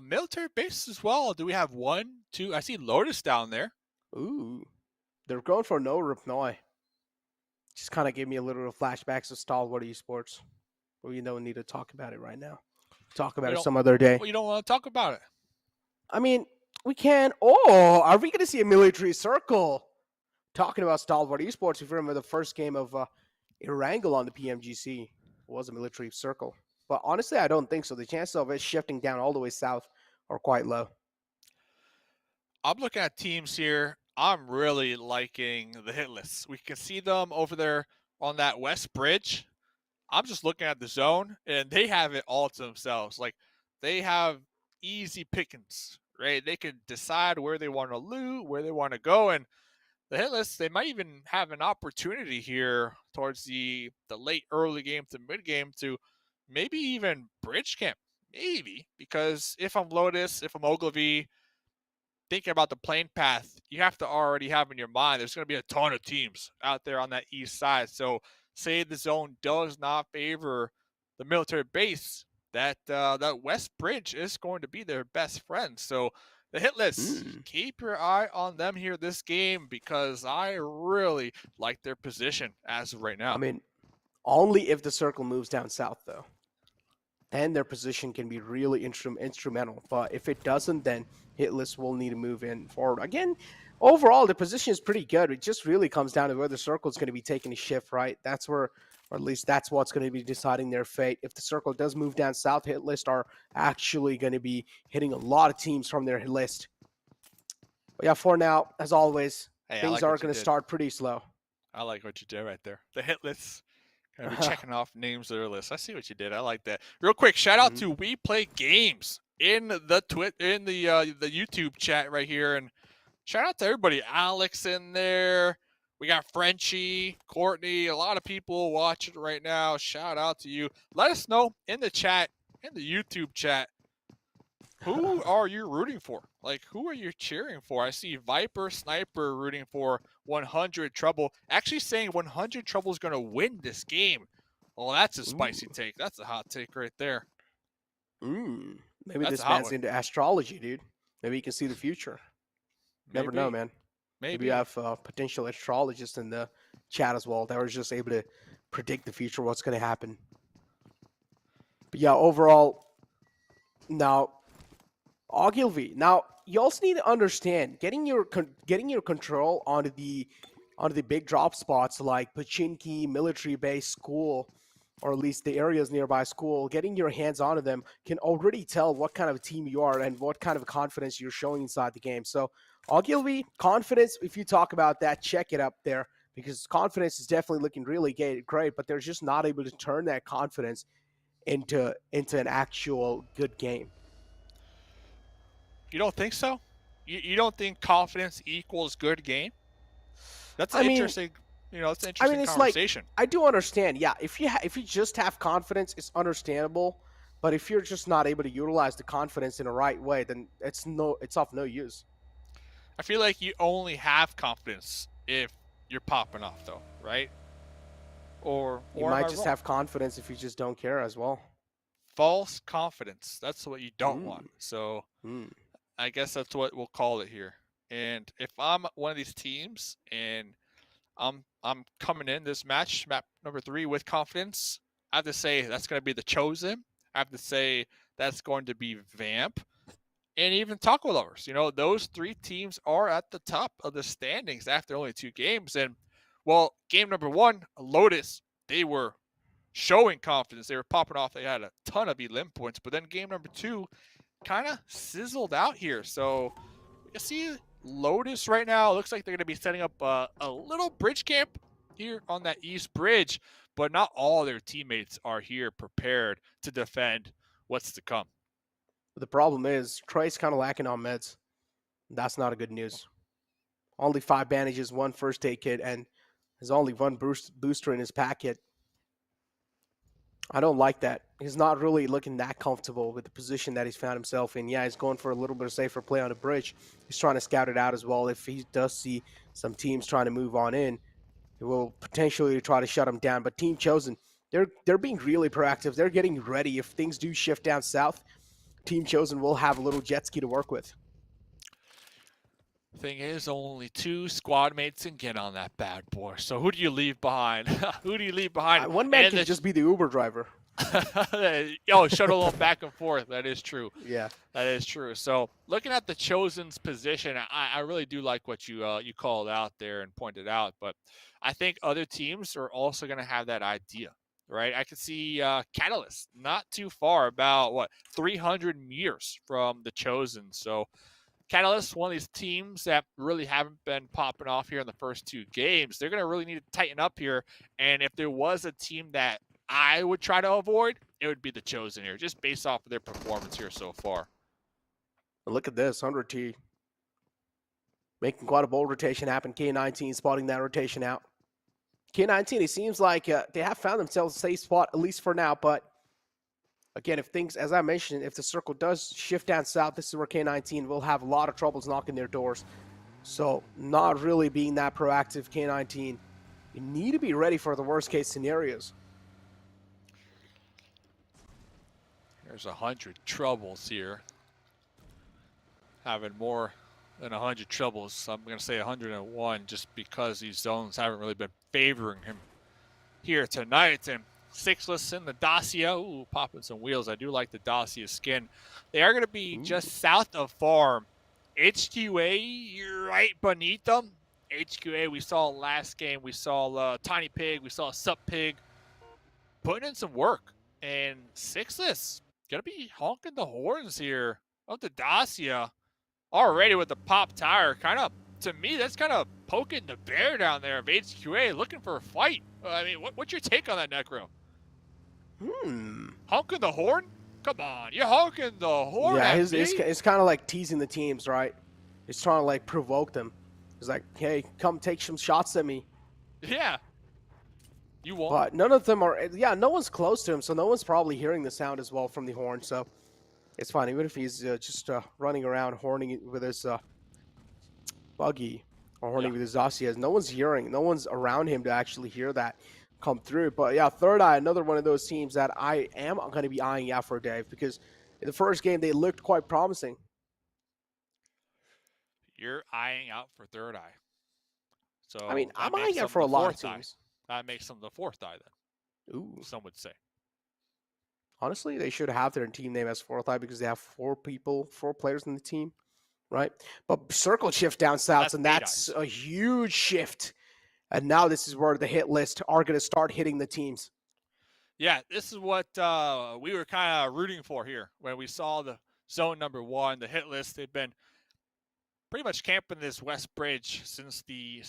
A: military bases as well. Do we have 1, 2? I see Lotus down there.
B: Ooh, they're going for no Ripnoi. Just kind of gave me a little flashbacks of Stalwart Esports. But we don't need to talk about it right now. Talk about
A: We
B: it
A: don't.
B: some other day.
A: Well, you don't want to talk about it.
B: I mean, we can. Oh, are we going to see a military circle? Talking about Stalwart Esports, if you remember the first game of Erangel on the PMGC was a military circle. But honestly, I don't think so. The chances of it shifting down all the way south are quite low.
A: I'm looking at teams here. I'm really liking the Hitlist. We can see them over there on that west bridge. I'm just looking at the zone, and they have it all to themselves. Like they have easy pickings, right? They can decide where they want to loot, where they want to go, and the Hitlist, they might even have an opportunity here towards the late early game to mid game to maybe even bridge camp. Maybe. Because if I'm Lotus, if I'm Ogilvy, thinking about the playing path, you have to already have in your mind there's going to be a ton of teams out there on that east side. So say the zone does not favor the military base, that west bridge is going to be their best friend. So the Hitlist, keep your eye on them here this game because I really like their position as of right now.
B: I mean, only if the circle moves down south, though. Then their position can be really instrumental. But if it doesn't, then Hitlist will need to move in forward. Again, overall, the position is pretty good. It just really comes down to where the circle is going to be taking a shift, right? That's where, or at least that's what's going to be deciding their fate. If the circle does move down south, Hitlist are actually going to be hitting a lot of teams from their list. But yeah, for now, as always, things are going to start pretty slow.
A: I like what you did right there. The Hitlist. Gonna be checking off names of their list. I see what you did. I like that. Real quick, shout out to We Play Games in the YouTube chat right here, and shout out to everybody. Alex in there. We got Frenchie, Courtney, a lot of people watching right now. Shout out to you. Let us know in the chat, in the YouTube chat, who are you rooting for? Like, who are you cheering for? I see Viper Sniper rooting for 100 Trouble. Actually saying 100 Trouble is going to win this game. Well, that's a spicy take. That's a hot take right there.
B: Maybe that's this man's into astrology, dude. Maybe he can see the future. Never know, man. Maybe you have potential astrologists in the chat as well that are just able to predict the future, what's going to happen. But yeah, overall, now, Ogilvy. Now, you also need to understand getting your control onto the big drop spots like Pachinki, military base, school, or at least the areas nearby school. Getting your hands onto them can already tell what kind of a team you are and what kind of confidence you're showing inside the game. So, Ogilvy, confidence. If you talk about that, check it up there because confidence is definitely looking really great. But they're just not able to turn that confidence into an actual good game.
A: You don't think so? You don't think confidence equals good game? That's an interesting, it's an interesting conversation.
B: Like, I do understand. Yeah, if you just have confidence, it's understandable. But if you're just not able to utilize the confidence in the right way, then it's of no use.
A: I feel like you only have confidence if you're popping off, though, right? Or
B: you might just have confidence if you just don't care as well.
A: False confidence. That's what you don't want. So I guess that's what we'll call it here. And if I'm one of these teams and I'm coming in this match, map number 3, with confidence, I have to say that's going to be the Chosen. I have to say that's going to be Vamp. And even TacoLovers. Those 3 teams are at the top of the standings after only 2 games. And, well, game number 1, Lotus, they were showing confidence. They were popping off. They had a ton of elim points. But then game number 2 kind of sizzled out here. So you see Lotus right now. It looks like they're going to be setting up a little bridge camp here on that east bridge. But not all their teammates are here prepared to defend what's to come.
B: The problem is Trey's kind of lacking on meds. That's not a good news. Only 5 bandages, 1 first aid kit, and there's only 1 booster in his packet. I don't like that. He's not really looking that comfortable with the position that he's found himself in. Yeah, he's going for a little bit of safer play on the bridge. He's trying to scout it out as well. If he does see some teams trying to move on in, he will potentially try to shut him down. But Team Chosen, they're being really proactive. They're getting ready. If things do shift down south, Team Chosen will have a little jet ski to work with.
A: Thing is, only 2 squad mates can get on that bad boy. So who do you leave behind? Who do you leave behind?
B: One man can just be the Uber driver.
A: Shuttle them back and forth. That is true.
B: Yeah,
A: that is true. So looking at the Chosen's position, I really do like what you called out there and pointed out. But I think other teams are also going to have that idea, right? I can see Katalysts not too far, about 300 meters from the Chosen. So Katalysts, one of these teams that really haven't been popping off here in the first 2 games. They're going to really need to tighten up here. And if there was a team that I would try to avoid, it would be the Chosen here, just based off of their performance here so far.
B: And look at this, 100T. Making quite a bold rotation happen. K19 spotting that rotation out. K19, it seems like they have found themselves a safe spot, at least for now. But again, if things, as I mentioned, if the circle does shift down south, this is where K19 will have a lot of troubles knocking their doors. So not really being that proactive, K19. You need to be ready for the worst case scenarios.
A: There's 100 troubles here. Having more than 100 troubles. I'm going to say 101 just because these zones haven't really been favoring him here tonight. And Sixless in the Dacia. Ooh, popping some wheels. I do like the Dacia skin. They are going to be just south of Farm. HQA right beneath them. HQA, we saw last game. We saw Tiny Pig. We saw Sup Pig putting in some work. And Sixless going to be honking the horns here of the Dacia. Already with the pop tire, kind of, to me, that's kind of poking the bear down there of HQA, looking for a fight. I mean, what's your take on that, Necro? Honking the horn? Come on, you're honking the horn.
B: Yeah, it's kind of like teasing the teams, right? It's trying to like provoke them. It's like, hey, come take some shots at me.
A: Yeah. You won't.
B: But none of them are, yeah, no one's close to him, so no one's probably hearing the sound as well from the horn, so it's fine. Even if he's just running around horning with his buggy or horning with his Dacia, no one's hearing, no one's around him to actually hear that come through. But yeah, Thirdeye, another one of those teams that I am going to be eyeing out for, Dave, because in the first game they looked quite promising.
A: You're eyeing out for Thirdeye. So
B: I mean, I'm eyeing out for a lot of teams.
A: That makes them the fourth eye then.
B: Ooh.
A: Some would say.
B: Honestly, they should have their team name as Fourth Eye because they have four players in the team, right? But circle shift down south, and that's a huge shift. And now this is where the hit list are going to start hitting the teams.
A: Yeah, this is what we were kind of rooting for here when we saw the zone number one, the hit list. They've been pretty much camping this west bridge since the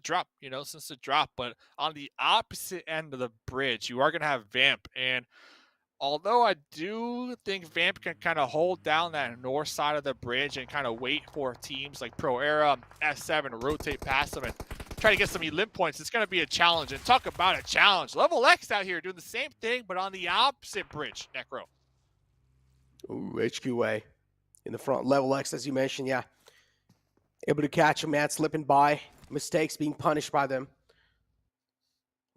A: drop, since the drop. But on the opposite end of the bridge, you are going to have Vamp. And although I do think Vamp can kind of hold down that north side of the bridge and kind of wait for teams like Pro Era, S7 to rotate past them and try to get some elite points, it's going to be a challenge. And talk about a challenge. LeveLx out here doing the same thing, but on the opposite bridge, Necro.
B: Ooh, HQA in the front. LeveLx, as you mentioned, yeah. Able to catch a man slipping by. Mistakes being punished by them.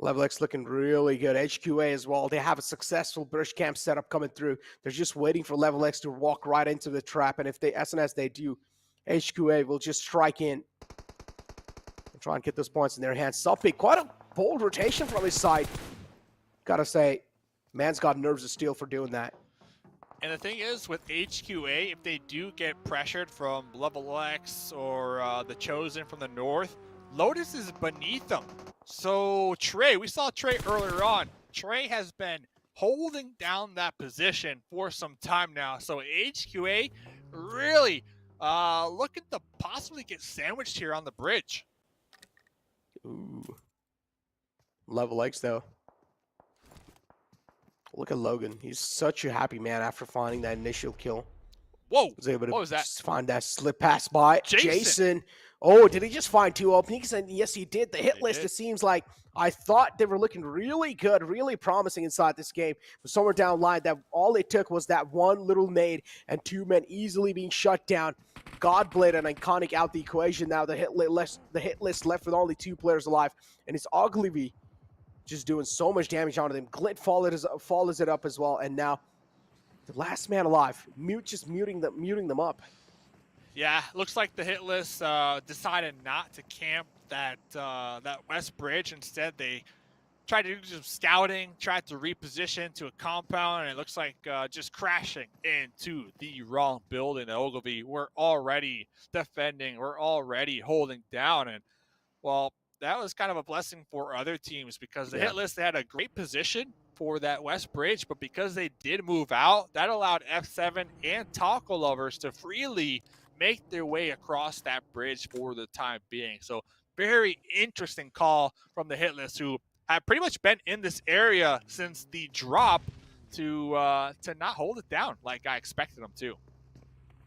B: LeveLx looking really good. HQA as well. They have a successful bridge camp setup coming through. They're just waiting for LeveLx to walk right into the trap. And if they, as soon as they do, HQA will just strike in and try and get those points in their hands. Suppy, quite a bold rotation from his side. Gotta say, man's got nerves of steel for doing that.
A: And the thing is, with HQA, if they do get pressured from LeveLx or the Chosen from the north, Lotus is beneath them. So Trey, we saw Trey earlier on. Trey has been holding down that position for some time now. So HQA really looking to possibly get sandwiched here on the bridge.
B: Ooh. LeveLx though. Look at Logan. He's such a happy man after finding that initial kill.
A: Whoa.
B: Was able to
A: what was that?
B: Find that slip pass by
A: Jason.
B: Oh, did he just find two openings? And yes, he did. The hit list, it seems like I thought they were looking really good, really promising inside this game. But somewhere down the line, that all it took was that one little nade and two men easily being shut down. Godblade and Iconic out the equation now. The hit list left with only two players alive. And it's Ogilvy just doing so much damage onto them. Glit follows it up as well. And now the last man alive. Just muting them up.
A: Yeah, looks like the hit list decided not to camp that west bridge. Instead, they tried to do some scouting, tried to reposition to a compound, and it looks like just crashing into the wrong building. Ogilvy, we're already defending, we're already holding down, and well, that was kind of a blessing for other teams because the hit list, they had a great position for that west bridge, but because they did move out, that allowed F7 and TacoLovers to freely make their way across that bridge for the time being. So very interesting call from the hit list, who have pretty much been in this area since the drop to not hold it down like I expected them to.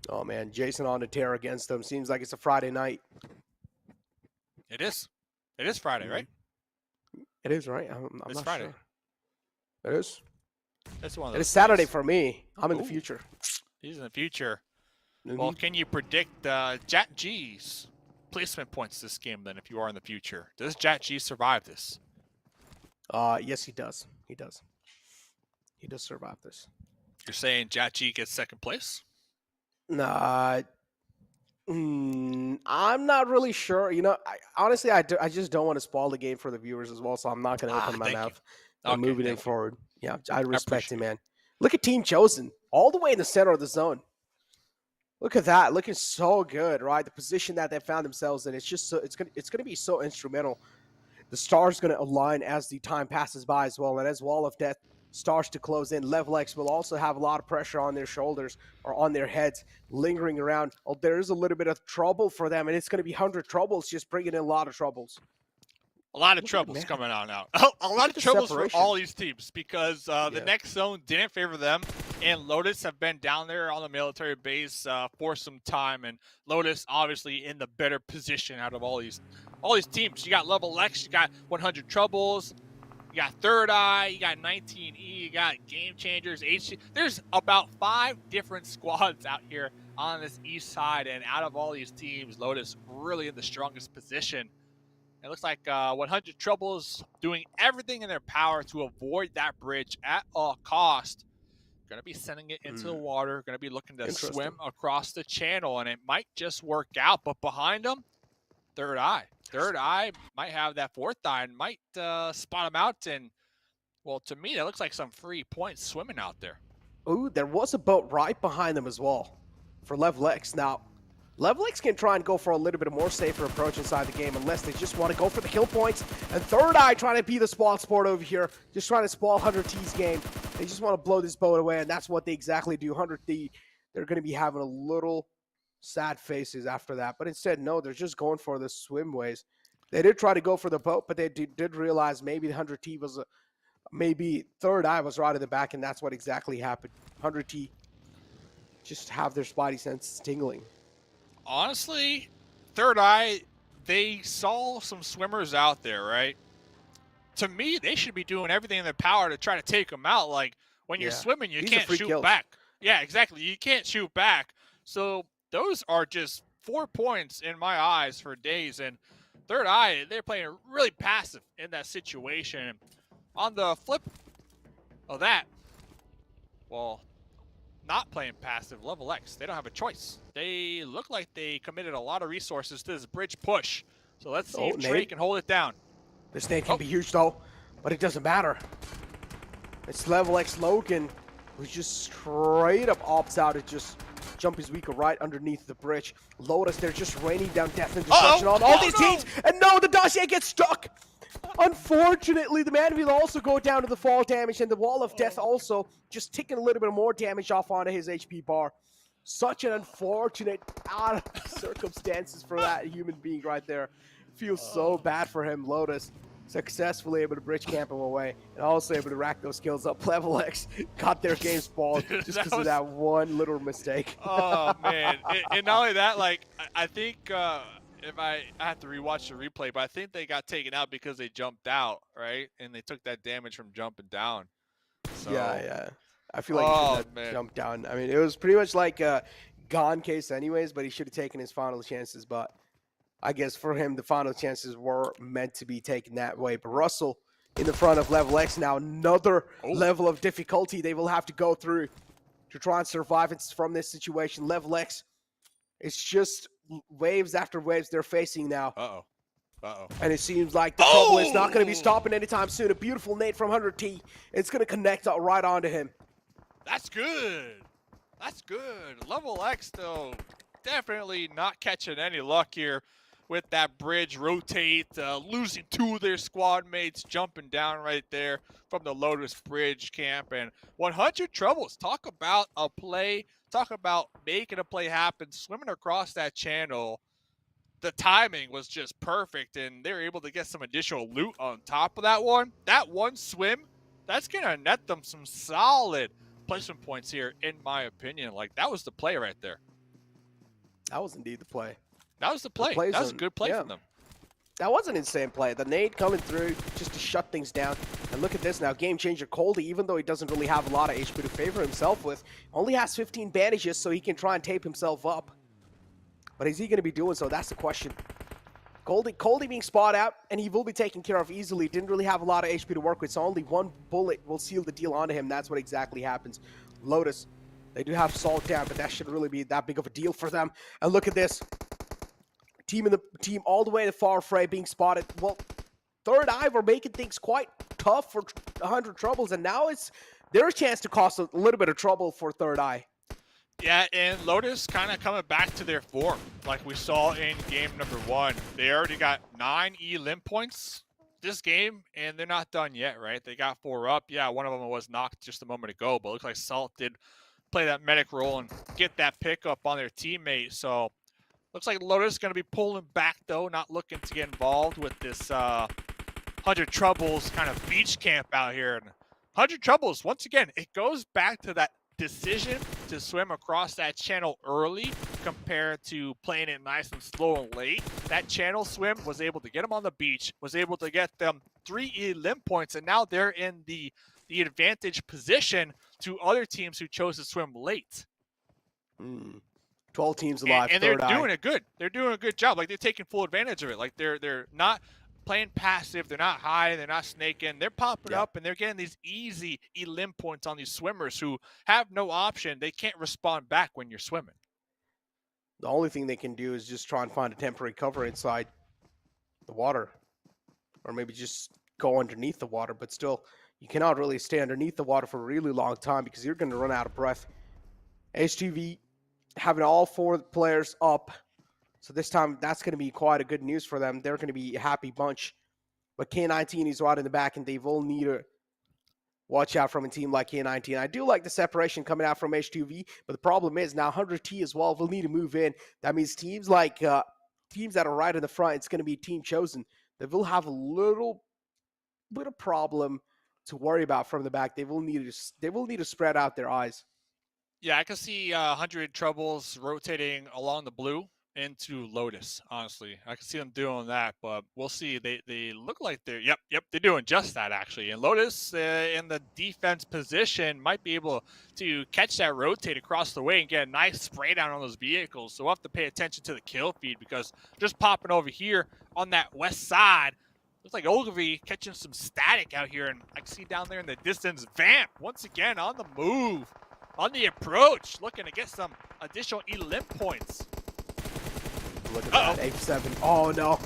B: Oh man, Jason on the tear against them. Seems like it's a Friday night.
A: It is. It is Friday, right?
B: It is, right? I'm
A: It's
B: not
A: Friday.
B: sure. It is.
A: It's one of
B: It
A: those
B: is Saturday
A: days.
B: for me. I'm in the
A: Ooh.
B: future.
A: He's in the future.
B: Mhm.
A: Well, can you predict Jat G's placement points this game then if you are in the future? Does Jat G survive this?
B: Yes, he does. He does. He does survive this.
A: You're saying Jat G gets second place?
B: Nah, I'm not really sure. You know, honestly, I just don't want to spoil the game for the viewers as well, so I'm not going to open my
A: Thank
B: mouth.
A: you.
B: And
A: Okay,
B: moving it
A: thank you.
B: forward. Yeah, I
A: I
B: respect
A: appreciate
B: him,
A: it.
B: man. Look at Team Chosen, all the way in the center of the zone. Look at that, looking so good, right? The position that they found themselves in, it's just so it's gonna be so instrumental. The stars going to align as the time passes by as well, and as Wall of Death starts to close in, LeveLx will also have a lot of pressure on their shoulders or on their heads, lingering around. Oh, there is a little bit of trouble for them, and it's going to be 100 troubles, just bringing in a lot of troubles.
A: A lot of
B: Look at
A: troubles
B: man.
A: coming on now. A
B: Look
A: lot
B: at
A: of
B: the
A: troubles for
B: separation.
A: all these teams because the
B: Yeah.
A: next zone didn't favor them, and Lotus have been down there on the military base for some time, and Lotus obviously in the better position out of all these teams. You got LeveLx, you got 100 Troubles, you got Thirdeye, you got 19E, you got GameChangers, HTV. There's about 5 different squads out here on this east side, and out of all these teams, Lotus really in the strongest position. It looks like 100 Troubles doing everything in their power to avoid that bridge at all cost. Going to be sending it into the water. Going to be looking to swim across the channel, and it might just work out. But behind them, Thirdeye. Thirdeye might have that fourth eye and might spot him out. And, well, to me, that looks like some free points swimming out there.
B: Ooh, there was a boat right behind them as well for LeveLx. Now, LeveLx can try and go for a little bit more safer approach inside the game unless they just want to go for the kill points. And Thirdeye trying to be the spawn sport over here, just trying to spoil 100T's game. They just want to blow this boat away, and that's what they exactly do. 100T, they're going to be having a little sad faces after that. But instead, no, they're just going for the swimways. They did try to go for the boat, but they did realize maybe the 100T was maybe Thirdeye was right in the back, and that's what exactly happened. 100T just have their spidey senses tingling.
A: Honestly, Thirdeye, they saw some swimmers out there, right? To me, they should be doing everything in their power to try to take them out. Like, when you're swimming, you can't shoot back. Yeah, exactly. You can't shoot back. So those are just 4 points in my eyes for days. And Thirdeye, they're playing really passive in that situation. On the flip of that, well, not playing passive, LeveLx, they don't have a choice. They look like they committed a lot of resources to this bridge push. So let's see if Trey can hold it down.
B: This nade can be huge though, but it doesn't matter. It's LeveLx Logan who just straight up opts out to just jump his Weaker right underneath the bridge. Lotus, they're just raining down death and destruction on all these teams. And no, the dossier gets stuck. Unfortunately, the man will also go down to the fall damage, and the Wall of Death also just taking a little bit more damage off onto his HP bar. Such an unfortunate out of circumstances for that human being right there. Feels so bad for him. Lotus successfully able to bridge camp him away and also able to rack those kills up. LeveLx got their game spoiled just because of that one little mistake.
A: Oh, man. And not only that, like, I think if I have to rewatch the replay, but I think they got taken out because they jumped out, right? And they took that damage from jumping down. So,
B: yeah. I feel like he should have jumped down. I mean, it was pretty much like a gone case anyways, but he should have taken his final chances. But I guess for him, the final chances were meant to be taken that way. But Russell in the front of LeveLx now, another level of difficulty they will have to go through to try and survive from this situation. LeveLx, it's just waves after waves they're facing now. And it seems like the trouble is not going to be stopping anytime soon. A beautiful nade from 100T. It's going to connect right onto him.
A: That's good. That's good. LeveLx, though, definitely not catching any luck here with that bridge rotate, losing 2 of their squad mates, jumping down right there from the Lotus Bridge camp. And 100 Troubles, talk about a play, talk about making a play happen, swimming across that channel. The timing was just perfect, and they were able to get some additional loot on top of that one. That one swim, that's going to net them some solid placement points here, in my opinion. Like, that was the play right there.
B: That was indeed the play.
A: That was the
B: The
A: play.
B: plays
A: That was a
B: on,
A: good play
B: yeah.
A: from them.
B: That was an insane play. The nade coming through just to shut things down. And look at this now. Game changer Coldy, even though he doesn't really have a lot of HP to favor himself with, only has 15 bandages, so he can try and tape himself up. But is he going to be doing so? That's the question. Coldy being spot out, and he will be taken care of easily. Didn't really have a lot of HP to work with, so only one bullet will seal the deal onto him. That's what exactly happens. Lotus, they do have Salt down, but that shouldn't really be that big of a deal for them. And look at this. Team all the way to far fray being spotted. Well, Thirdeye were making things quite tough for 100 Troubles, and now it's their chance to cause a little bit of trouble for Thirdeye.
A: Yeah, and Lotus kind of coming back to their form, like we saw in game number 1. They already got 9 elim points this game, and they're not done yet, right? They got 4 up. Yeah, one of them was knocked just a moment ago, but it looks like Salt did play that medic role and get that pickup on their teammate. So looks like Lotus is going to be pulling back, though, not looking to get involved with this 100 Troubles kind of beach camp out here. And 100 Troubles, once again, it goes back to that decision to swim across that channel early compared to playing it nice and slow and late. That channel swim was able to get them on the beach, was able to get them 3 elim points, and now they're in the advantage position to other teams who chose to swim late.
B: 12 teams alive.
A: And they're doing it good. They're doing a good job. Like, they're taking full advantage of it. Like, they're not playing passive. They're not high. They're not snaking. They're popping up, and they're getting these easy elim points on these swimmers who have no option. They can't respond back when you're swimming.
B: The only thing they can do is just try and find a temporary cover inside the water, or maybe just go underneath the water. But still, you cannot really stay underneath the water for a really long time because you're going to run out of breath. HTV having all 4 players up. So this time, that's going to be quite a good news for them. They're going to be a happy bunch. But K19 is right in the back, and they will need to watch out from a team like K19. I do like the separation coming out from HTV, but the problem is now 100T as well will need to move in. That means teams like teams that are right in the front, it's going to be Team Chosen. They will have a little bit of problem to worry about from the back. They will need to spread out their eyes.
A: Yeah, I can see 100 Troubles rotating along the blue into Lotus, honestly. I can see them doing that, but we'll see. They look like they're, yep, they're doing just that, actually. And Lotus, in the defense position, might be able to catch that rotate across the way and get a nice spray down on those vehicles. So we'll have to pay attention to the kill feed because just popping over here on that west side, looks like Ogilvy catching some static out here. And I can see down there in the distance, Vamp, once again, on the move. On the approach, looking to get some additional elim points.
B: Look at that, H7. Oh no,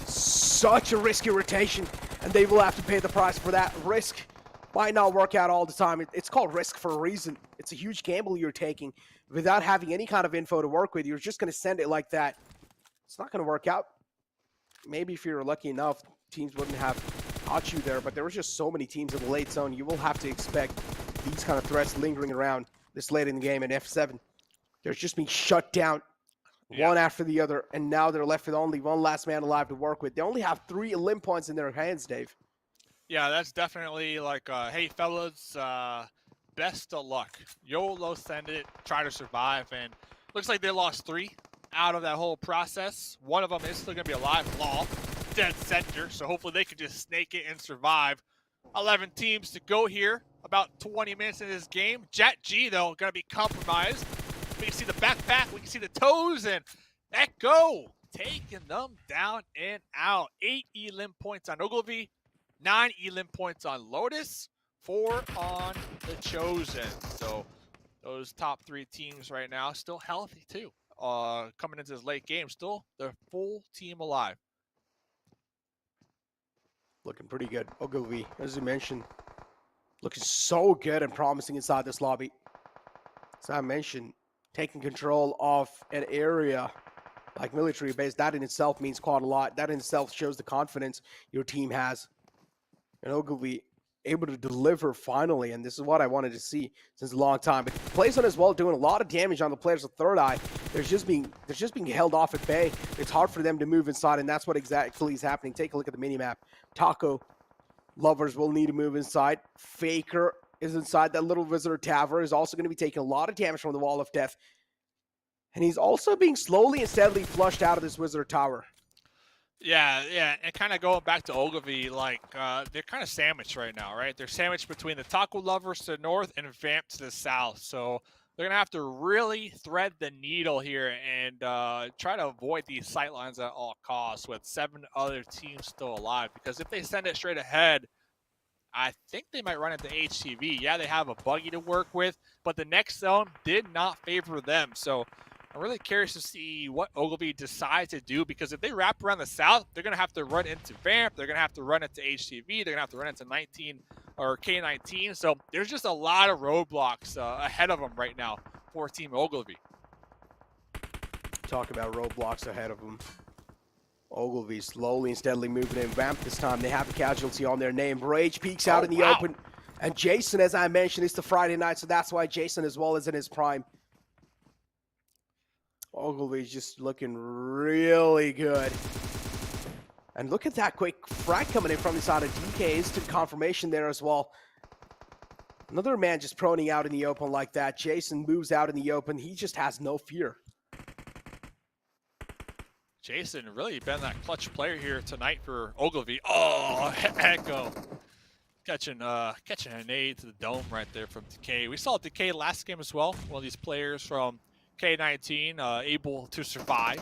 B: such a risky rotation, and they will have to pay the price for that. Risk might not work out all the time. It's called risk for a reason. It's a huge gamble you're taking without having any kind of info to work with. You're just going to send it like that. It's not going to work out. Maybe if you're lucky enough, teams wouldn't have caught you there, but there were just so many teams in the late zone. You will have to expect these kind of threats lingering around this late in the game. And F7, they're just being shut down one after the other, and now they're left with only one last man alive to work with. They only have 3 elim points in their hands, Dave.
A: Yeah, that's definitely like, hey, fellas, best of luck. YOLO, send it, try to survive. And looks like they lost 3 out of that whole process. One of them is still going to be alive, Law, dead center, so hopefully they can just snake it and survive. 11 teams to go here, about 20 minutes in this game. Jet G, though, going to be compromised. We can see the backpack, we can see the toes, and Echo taking them down and out. 8 elim points on Ogilvy, 9 elim points on Lotus, 4 on the Chosen. So those top 3 teams right now still healthy too. Coming into this late game, still the full team alive.
B: Looking pretty good. Ogilvy, as you mentioned, looking so good and promising inside this lobby. As I mentioned, taking control of an area like military base, that in itself means quite a lot. That in itself shows the confidence your team has. And Ogilvy able to deliver finally, and this is what I wanted to see since a long time. But plays on as well, doing a lot of damage on the players of Thirdeye. They're just being held off at bay. It's hard for them to move inside, and that's what exactly is happening. Take a look at the minimap. TacoLovers will need to move inside. Faker is inside that little visitor tavern, is also going to be taking a lot of damage from the wall of death. And he's also being slowly and steadily flushed out of this Wizard Tower.
A: Yeah, and kind of going back to Ogilvy, like, they're kind of sandwiched right now, right? They're sandwiched between the TacoLovers to the north and Vamp to the south. So they're going to have to really thread the needle here and try to avoid these sightlines at all costs with 7 other teams still alive. Because if they send it straight ahead, I think they might run into HTV. Yeah, they have a buggy to work with, but the next zone did not favor them. So I'm really curious to see what Ogilvy decides to do, because if they wrap around the south, they're going to have to run into Vamp. They're going to have to run into HTV. They're going to have to run into 19 or K19. So there's just a lot of roadblocks ahead of them right now for Team Ogilvy.
B: Talk about roadblocks ahead of them. Ogilvy slowly and steadily moving in. Vamp this time, they have a casualty on their name. Rage peeks out in the open. And Jason, as I mentioned, it's the Friday night, so that's why Jason as well is in his prime. Ogilvy's just looking really good. And look at that quick frag coming in from the side of DK. Instant confirmation there as well. Another man just proning out in the open like that. Jason moves out in the open. He just has no fear.
A: Jason really been that clutch player here tonight for Ogilvy. Oh, Echo. Catching a nade to the dome right there from Decay. We saw Decay last game as well. One of these players from K19 able to survive,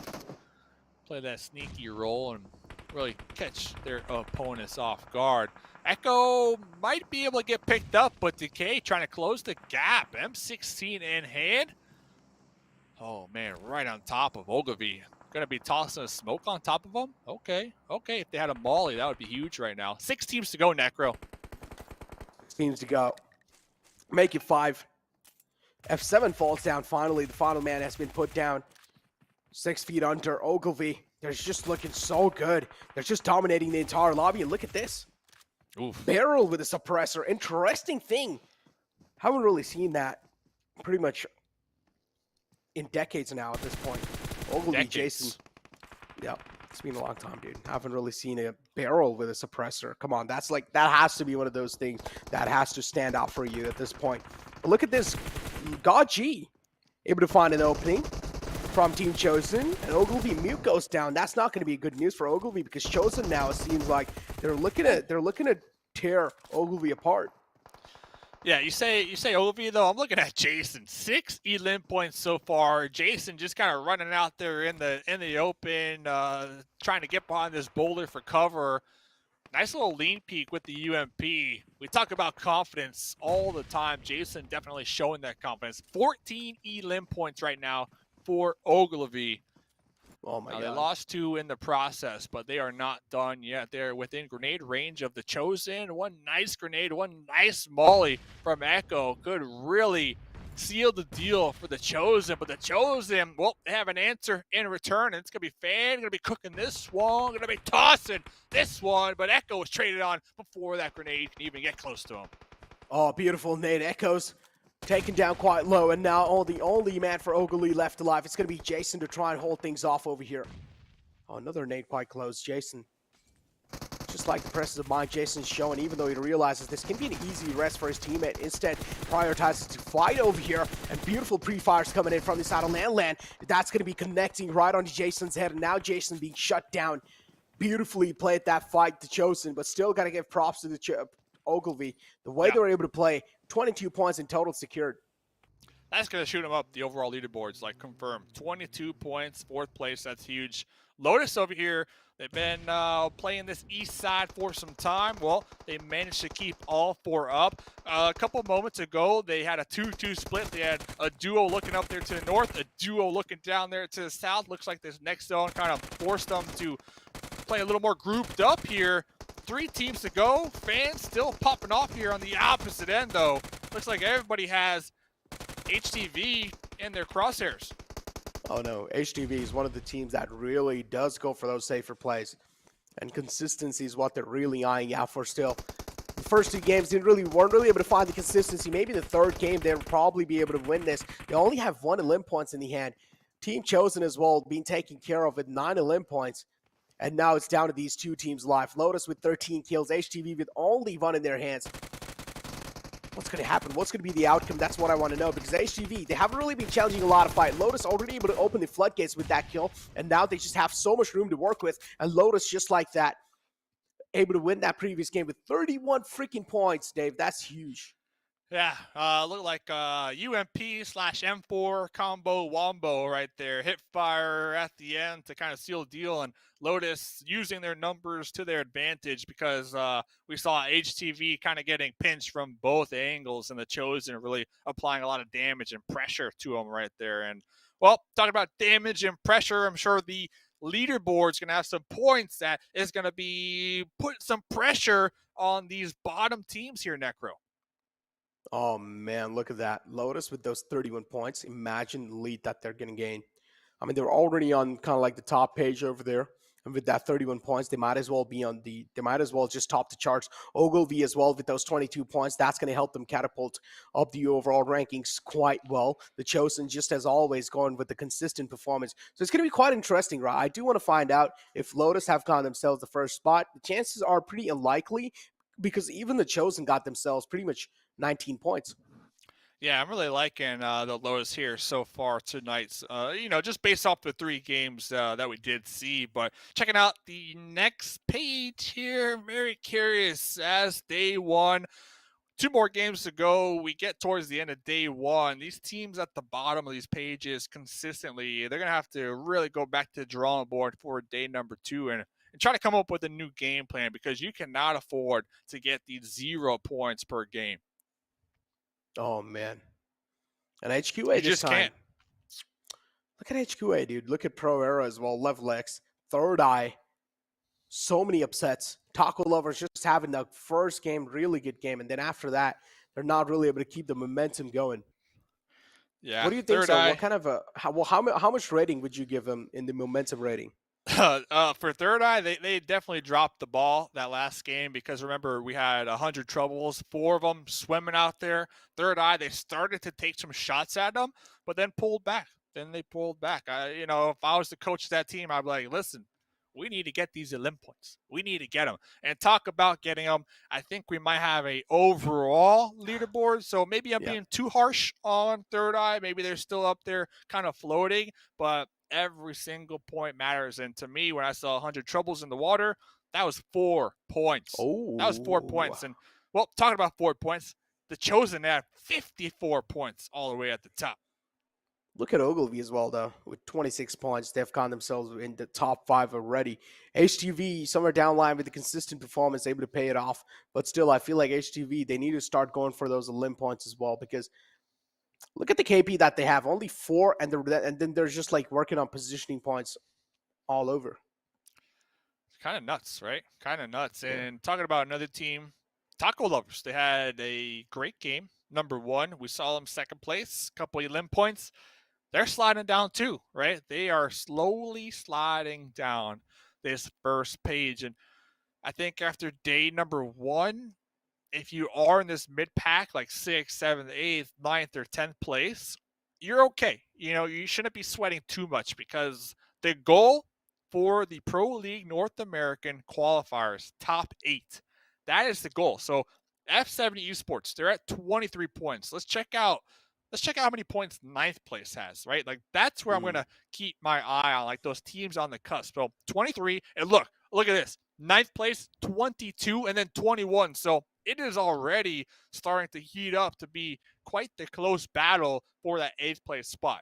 A: play that sneaky role, and really catch their opponents off guard. Echo might be able to get picked up, but Decay trying to close the gap. M16 in hand. Oh man, right on top of Ogilvy. Gonna be tossing a smoke on top of them? Okay. If they had a molly, that would be huge right now. 6 teams to go, Necro.
B: 6 teams to go. Make it 5. F7 falls down finally. The final man has been put down. 6 feet under. Ogilvy, they're just looking so good. They're just dominating the entire lobby. And look at this.
A: Oof.
B: Barrel with a suppressor. Interesting thing. Haven't really seen that pretty much in decades now at this point. Ogilvy, Jason. Yep. It's been a long time, dude. Haven't really seen a barrel with a suppressor. Come on, that has to be one of those things that has to stand out for you at this point. But look at this. God G able to find an opening from Team Chosen, and Ogilvy mute goes down. That's not going to be good news for Ogilvy, because Chosen now, it seems like they're looking to tear Ogilvy apart.
A: Yeah, you say Ogilvy, though. I'm looking at Jason. 6 elim points so far. Jason just kind of running out there in the open, trying to get behind this boulder for cover. Nice little lean peek with the UMP. We talk about confidence all the time. Jason definitely showing that confidence. 14 elim points right now for Ogilvy.
B: Oh my God.
A: They lost 2 in the process, but they are not done yet. They're within grenade range of the Chosen. One nice grenade, one nice molly from Echo could really seal the deal for the Chosen. But the Chosen, well, they have an answer in return, and it's going to be Fan, going to be cooking this one, going to be tossing this one. But Echo was traded on before that grenade can even get close to him.
B: Oh, beautiful nade. Echo's taken down quite low, and now the only man for Ogilvy left alive. It's going to be Jason to try and hold things off over here. Oh, another nade quite close. Jason, just like the presence of mind Jason's showing, even though he realizes this can be an easy rest for his teammate, instead prioritizes to fight over here, and beautiful pre-fires coming in from the side of Landland. That's going to be connecting right onto Jason's head, and now Jason being shut down. Beautifully played that fight to Chosen, but still got to give props to the Ogilvy. The way they were able to play, 22 points in total secured.
A: That's going to shoot him up the overall leaderboards, like confirmed. 22 points, 4th place. That's huge. Lotus over here, they've been playing this east side for some time. Well, they managed to keep all 4 up. A couple moments ago, they had a 2-2 split. They had a duo looking up there to the north, a duo looking down there to the south. Looks like this next zone kind of forced them to play a little more grouped up here. 3 teams to go. Fans still popping off here on the opposite end, though. Looks like everybody has HTV in their crosshairs.
B: Oh no, HTV is one of the teams that really does go for those safer plays. And consistency is what they're really eyeing out for still. The first 2 games weren't really able to find the consistency. Maybe the 3rd game they'll probably be able to win this. They only have 1 elim points in the hand. Team Chosen as well being taken care of with 9 elim points. And now it's down to these 2 teams live. Lotus with 13 kills, HTV with only 1 in their hands. what's going to happen? What's going to be the outcome? That's what I want to know, because HTV, they haven't really been challenging a lot of fight. Lotus already able to open the floodgates with that kill, and now they just have so much room to work with, and Lotus just like that, able to win that previous game with 31 freaking points, Dave. That's huge.
A: Yeah, look like UMP slash M4 combo wombo right there. Hit fire at the end to kind of seal the deal, and Lotus using their numbers to their advantage, because we saw HTV kind of getting pinched from both angles, and the Chosen really applying a lot of damage and pressure to them right there. And, well, talking about damage and pressure, I'm sure the leaderboard's going to have some points that is going to be putting some pressure on these bottom teams here, Necro.
B: Oh, man, look at that. Lotus with those 31 points. Imagine the lead that they're going to gain. I mean, they're already on kind of like the top page over there. And with that 31 points, they might as well be on they might as well just top the charts. Ogilvy as well with those 22 points. That's going to help them catapult up the overall rankings quite well. The Chosen, just as always, going with the consistent performance. So it's going to be quite interesting, right? I do want to find out if Lotus have gotten themselves the first spot. The chances are pretty unlikely, because even the Chosen got themselves pretty much 19 points.
A: Yeah, I'm really liking the Lotus here so far tonight. Just based off the 3 games that we did see. But checking out the next page here, very curious as day 1. 2 more games to go. We get towards the end of day 1. These teams at the bottom of these pages consistently, they're going to have to really go back to the drawing board for day number 2 and try to come up with a new game plan, because you cannot afford to get these 0 points per game.
B: Oh, man. And HQA
A: You
B: this
A: just
B: time.
A: can't.
B: Look at HQA, dude. Look at Pro Era as well. LeveLx, Thirdeye. So many upsets. TacoLovers just having the first game, really good game. And then after that, they're not really able to keep the momentum going.
A: Yeah,
B: What do you think, so?
A: Thirdeye.
B: What kind of how much rating would you give them in the momentum rating?
A: For Thirdeye, they definitely dropped the ball that last game, because remember, we had 100 troubles, 4 of them swimming out there. Thirdeye, they started to take some shots at them, but then pulled back. They pulled back. If I was the coach of that team, I'd be like, listen, we need to get these elim points. We need to get them. And talk about getting them, I think we might have a overall leaderboard. So maybe I'm being too harsh on Thirdeye. Maybe they're still up there kind of floating, but every single point matters. And to me, when I saw 100 troubles in the water, that was 4 points.
B: Oh,
A: that was 4 points. And, well, talking about 4 points, the Chosen had 54 points all the way at the top.
B: Look at Ogilvy as well, though, with 26 points. They've gotten themselves in the top 5 already. HTV, somewhere down line with the consistent performance, able to pay it off. But still, I feel like HTV, they need to start going for those elim points as well, because look at the KP that they have. Only 4, and then they're just like working on positioning points all over.
A: It's kind of nuts, right? Kind of nuts. Yeah. And talking about another team, TacoLovers, they had a great game. Number 1, we saw them second place, couple elim points. They're sliding down too, right? They are slowly sliding down this first page. And I think after day number 1, if you are in this mid-pack, like 6th, 7th, 8th, 9th, or 10th place, you're okay. You shouldn't be sweating too much, because the goal for the Pro League North American qualifiers, top 8, that is the goal. So F70 Esports, they're at 23 points. Let's check out how many points 9th place has, right? Like, that's where I'm going to keep my eye on, like those teams on the cusp. So 23, and look at this. 9th place, 22, and then 21. So it is already starting to heat up to be quite the close battle for that 8th place spot.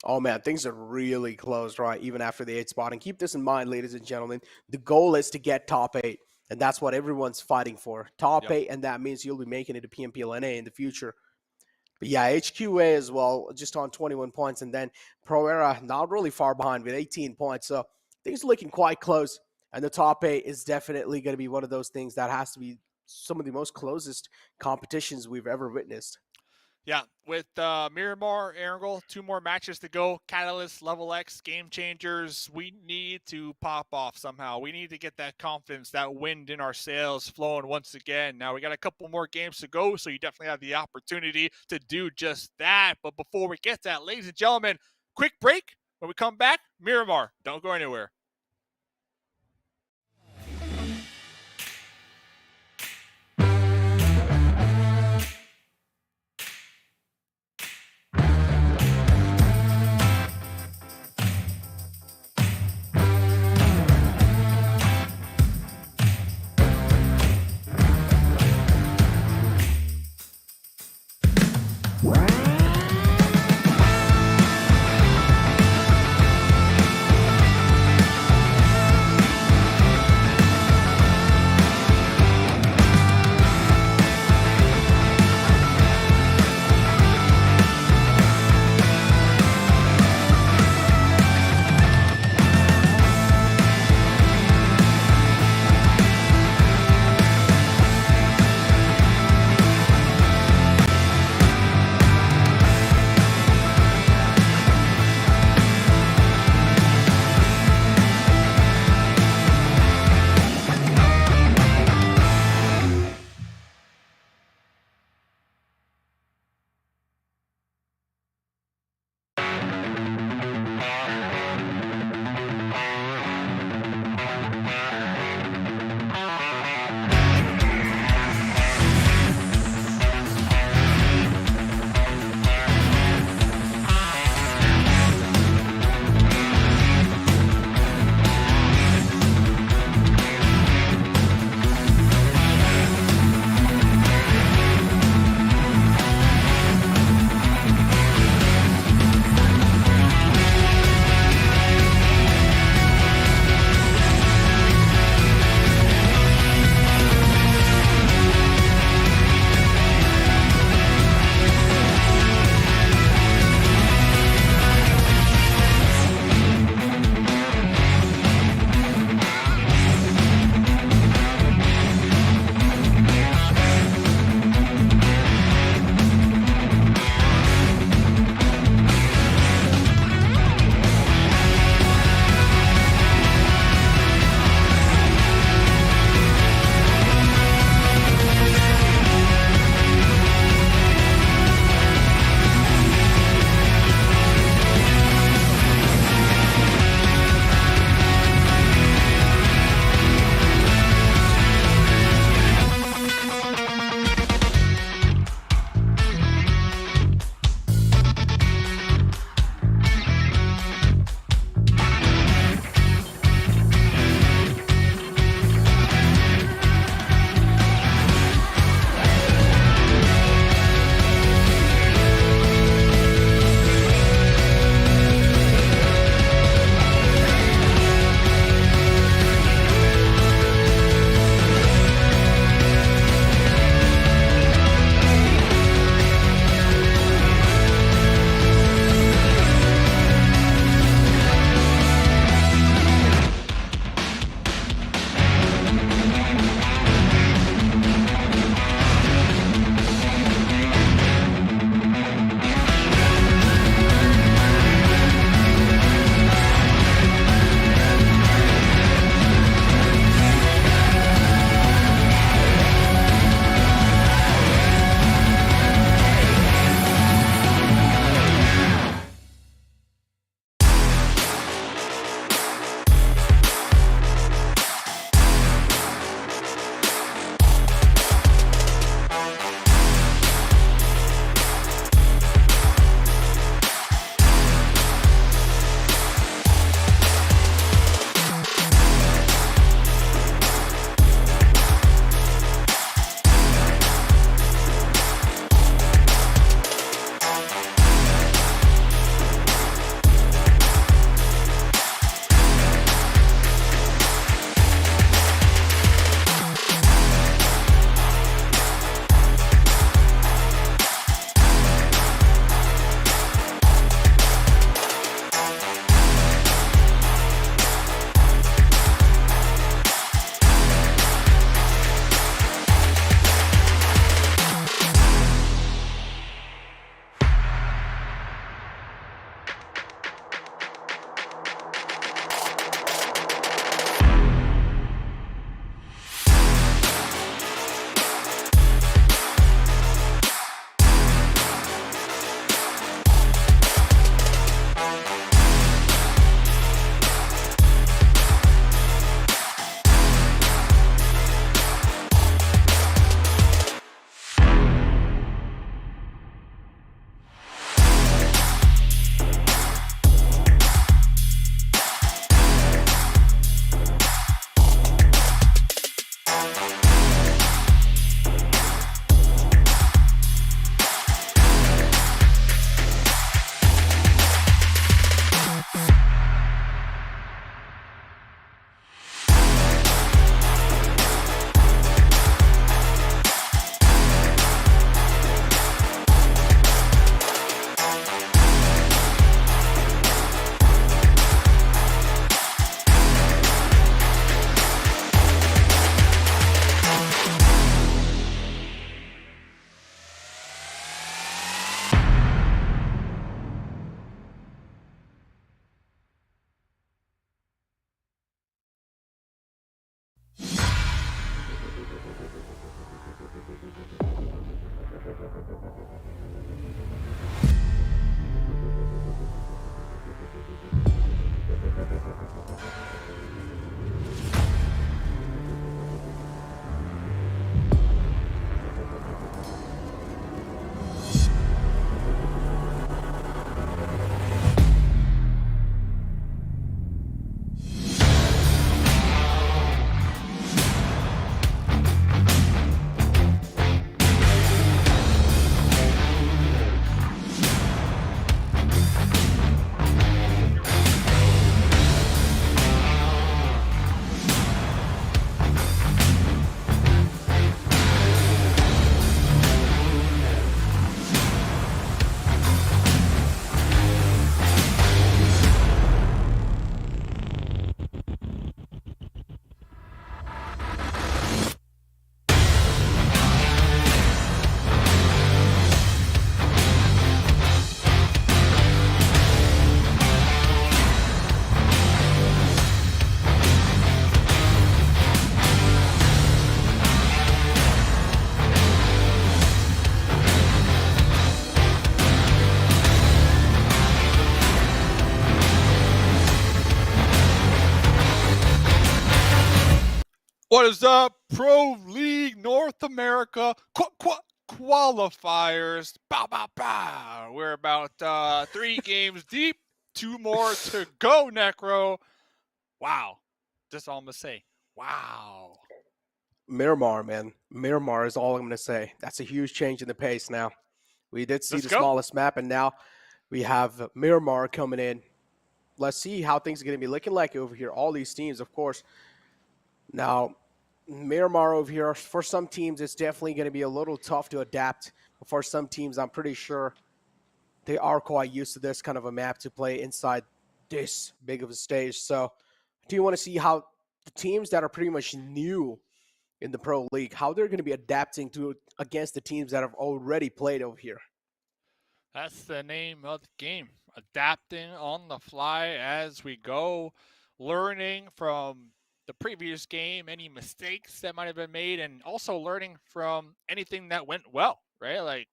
B: Oh, man, things are really close, right? Even after the 8th spot. And keep this in mind, ladies and gentlemen, the goal is to get top 8. And that's what everyone's fighting for. Top 8, and that means you'll be making it to PMPL NA in the future. But yeah, HQA as well, just on 21 points. And then Pro Era, not really far behind with 18 points. So things are looking quite close. And the top 8 is definitely going to be one of those things that has to be some of the most closest competitions we've ever witnessed.
A: Yeah, with Miramar, Erangel, 2 more matches to go. Katalysts, LeveLx, GameChangers. We need to pop off somehow. We need to get that confidence, that wind in our sails flowing once again. Now, we got a couple more games to go, so you definitely have the opportunity to do just that. But before we get to that, ladies and gentlemen, quick break. When we come back, Miramar, don't go anywhere. What is up, Pro League North America qualifiers? Bow, bow, bow. We're about 3 games deep, 2 more to go, Necro. Wow. Just all I'm going to say. Wow.
B: Miramar, man. Miramar is all I'm going to say. That's a huge change in the pace now. We did see
A: Let's
B: the
A: go.
B: smallest map, and now we have Miramar coming in. Let's see how things are going to be looking like over here. All these teams, of course. Now, Miramar over here, for some teams, it's definitely going to be a little tough to adapt. But for some teams, I'm pretty sure they are quite used to this kind of a map to play inside this big of a stage. So, do you want to see how the teams that are pretty much new in the Pro League, how they're going to be adapting to against the teams that have already played over here?
A: That's the name of the game. Adapting on the fly as we go, learning from the previous game, any mistakes that might have been made, and also learning from anything that went well, right? Like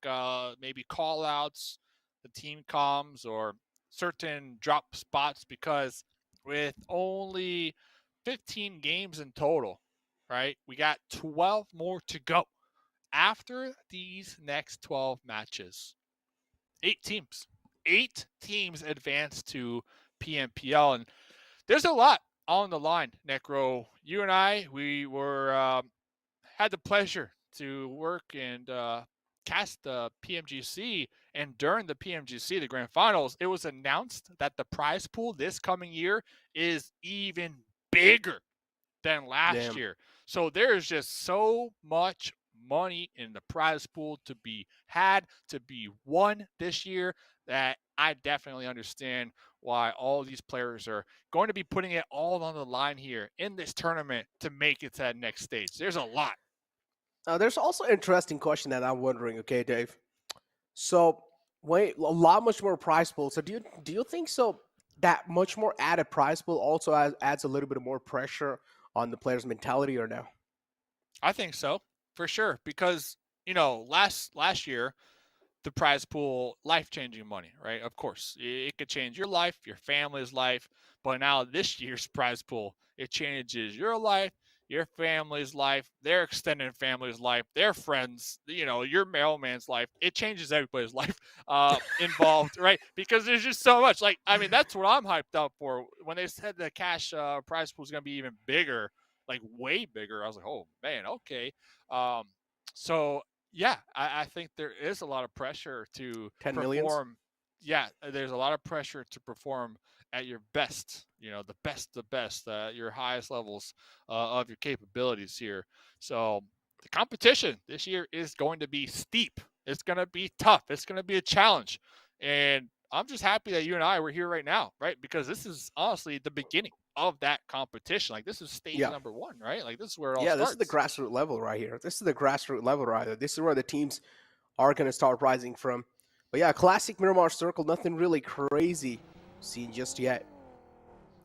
A: maybe call outs, the team comms, or certain drop spots, because with only 15 games in total, right? We got 12 more to go. After these next 12 matches, 8 teams. 8 teams advance to PMPL, and there's a lot on the line. Necro, you and I, we were had the pleasure to work and cast the PMGC, and during the PMGC, the grand finals, it was announced that the prize pool this coming year is even bigger than last
B: Damn.
A: year. So there's just so much money in the prize pool to be had, to be won this year, that I definitely understand why all these players are going to be putting it all on the line here in this tournament to make it to that next stage. There's a lot.
B: There's also an interesting question that I'm wondering, okay, Dave? So, wait, a lot much more prize pool. So, do you think so that much more added prize pool also adds a little bit more pressure on the player's mentality, or no?
A: I think so, for sure, because last year the prize pool, life-changing money, right? Of course, it could change your life, your family's life, but now this year's prize pool, it changes your life, your family's life, their extended family's life, their friends, your mailman's life. It changes everybody's life involved, right? Because there's just so much. Like, I mean, that's what I'm hyped up for. When they said the cash prize pool is going to be even bigger, like way bigger, I was like, oh man, okay. Um, so yeah, I think there is a lot of pressure to
B: 10 millions?
A: perform. Yeah, there's a lot of pressure to perform at your best, the best, your highest levels of your capabilities here. So the competition this year is going to be steep. It's going to be tough. It's going to be a challenge. And I'm just happy that you and I were here right now, right? Because this is honestly the beginning of that competition. Like, this is stage
B: Yeah.
A: number 1, right? Like, this is where it all
B: Yeah, this is the
A: starts.
B: grassroots level right here. This is the grassroots level right here. This is where the teams are going to start rising from. But yeah, classic Miramar Circle, nothing really crazy seen just yet.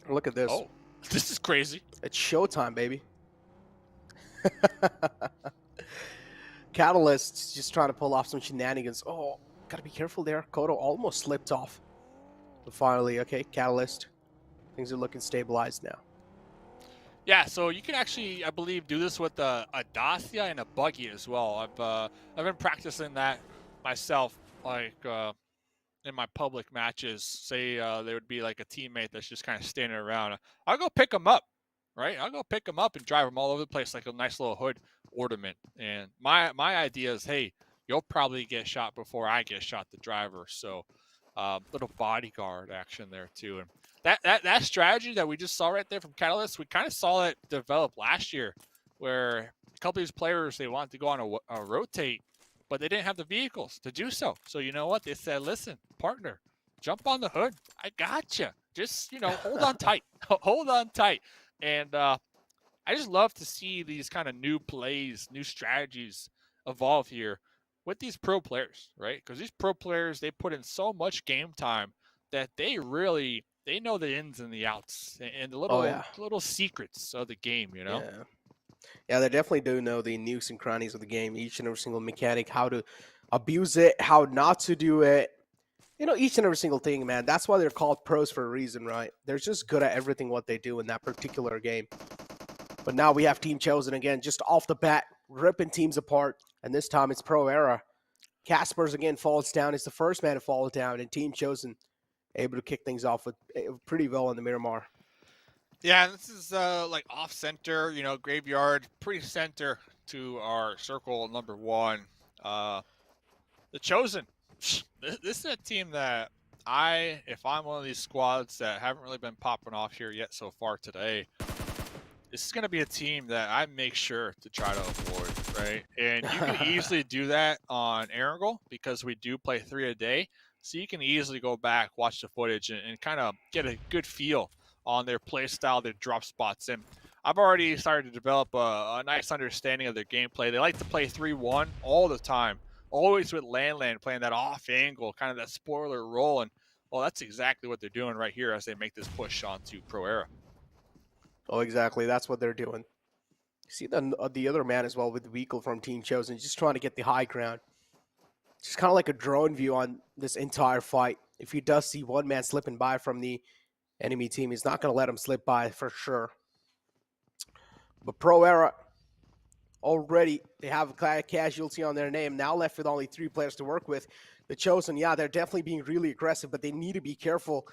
B: Look at this.
A: Oh, this is crazy.
B: It's showtime, baby. Katalysts just trying to pull off some shenanigans. Oh, gotta be careful there. Kodo almost slipped off. But finally, okay, Katalyst. Things are looking stabilized now.
A: Yeah, so you can actually, I believe, do this with a Dacia and a buggy as well. I've been practicing that myself, like in my public matches. Say there would be like a teammate that's just kind of standing around. I'll go pick them up, right? I'll go pick them up and drive them all over the place like a nice little hood ornament. And my idea is, hey, you'll probably get shot before I get shot, the driver. So little bodyguard action there too. And that strategy that we just saw right there from Katalysts, we kind of saw it develop last year, where a couple of these players, they wanted to go on a rotate, but they didn't have the vehicles to do so. So you know what? They said, listen, partner, jump on the hood. I got you. Just, hold on tight. Hold on tight. And I just love to see these kind of new plays, new strategies evolve here with these pro players, right? Because these pro players, they put in so much game time that they know the ins and the outs and the
B: Oh yeah,
A: little secrets of the game,
B: yeah, yeah. They definitely do know the nooks and crannies of the game. Each and every single mechanic, how to abuse it, how not to do it. Each and every single thing, man. That's why they're called pros for a reason, right? They're just good at everything what they do in that particular game. But now we have Team Chosen again, just off the bat, ripping teams apart. And this time it's Pro Era. Caspers again falls down. It's the first man to fall down, and Team Chosen able to kick things off with pretty well in the Miramar.
A: Yeah, this is like off center, graveyard, pretty center to our circle number 1. The Chosen. This is a team that if I'm one of these squads that haven't really been popping off here yet so far today, this is going to be a team that I make sure to try to avoid, right? And you can easily do that on Erangel because we do play 3 a day. So you can easily go back, watch the footage, and kind of get a good feel on their play style, their drop spots. And I've already started to develop a nice understanding of their gameplay. They like to play 3-1 all the time, always with Land playing that off angle, kind of that spoiler role. And well, that's exactly what they're doing right here as they make this push onto Pro Era.
B: Oh, exactly. That's what they're doing. You see the other man as well with Weekle from Team Chosen, just trying to get the high ground. Just kind of like a drone view on this entire fight. If he does see one man slipping by from the enemy team, he's not going to let him slip by for sure. But Pro Era, already, they have a casualty on their name. Now left with only 3 players to work with. The Chosen, yeah, they're definitely being really aggressive, but they need to be careful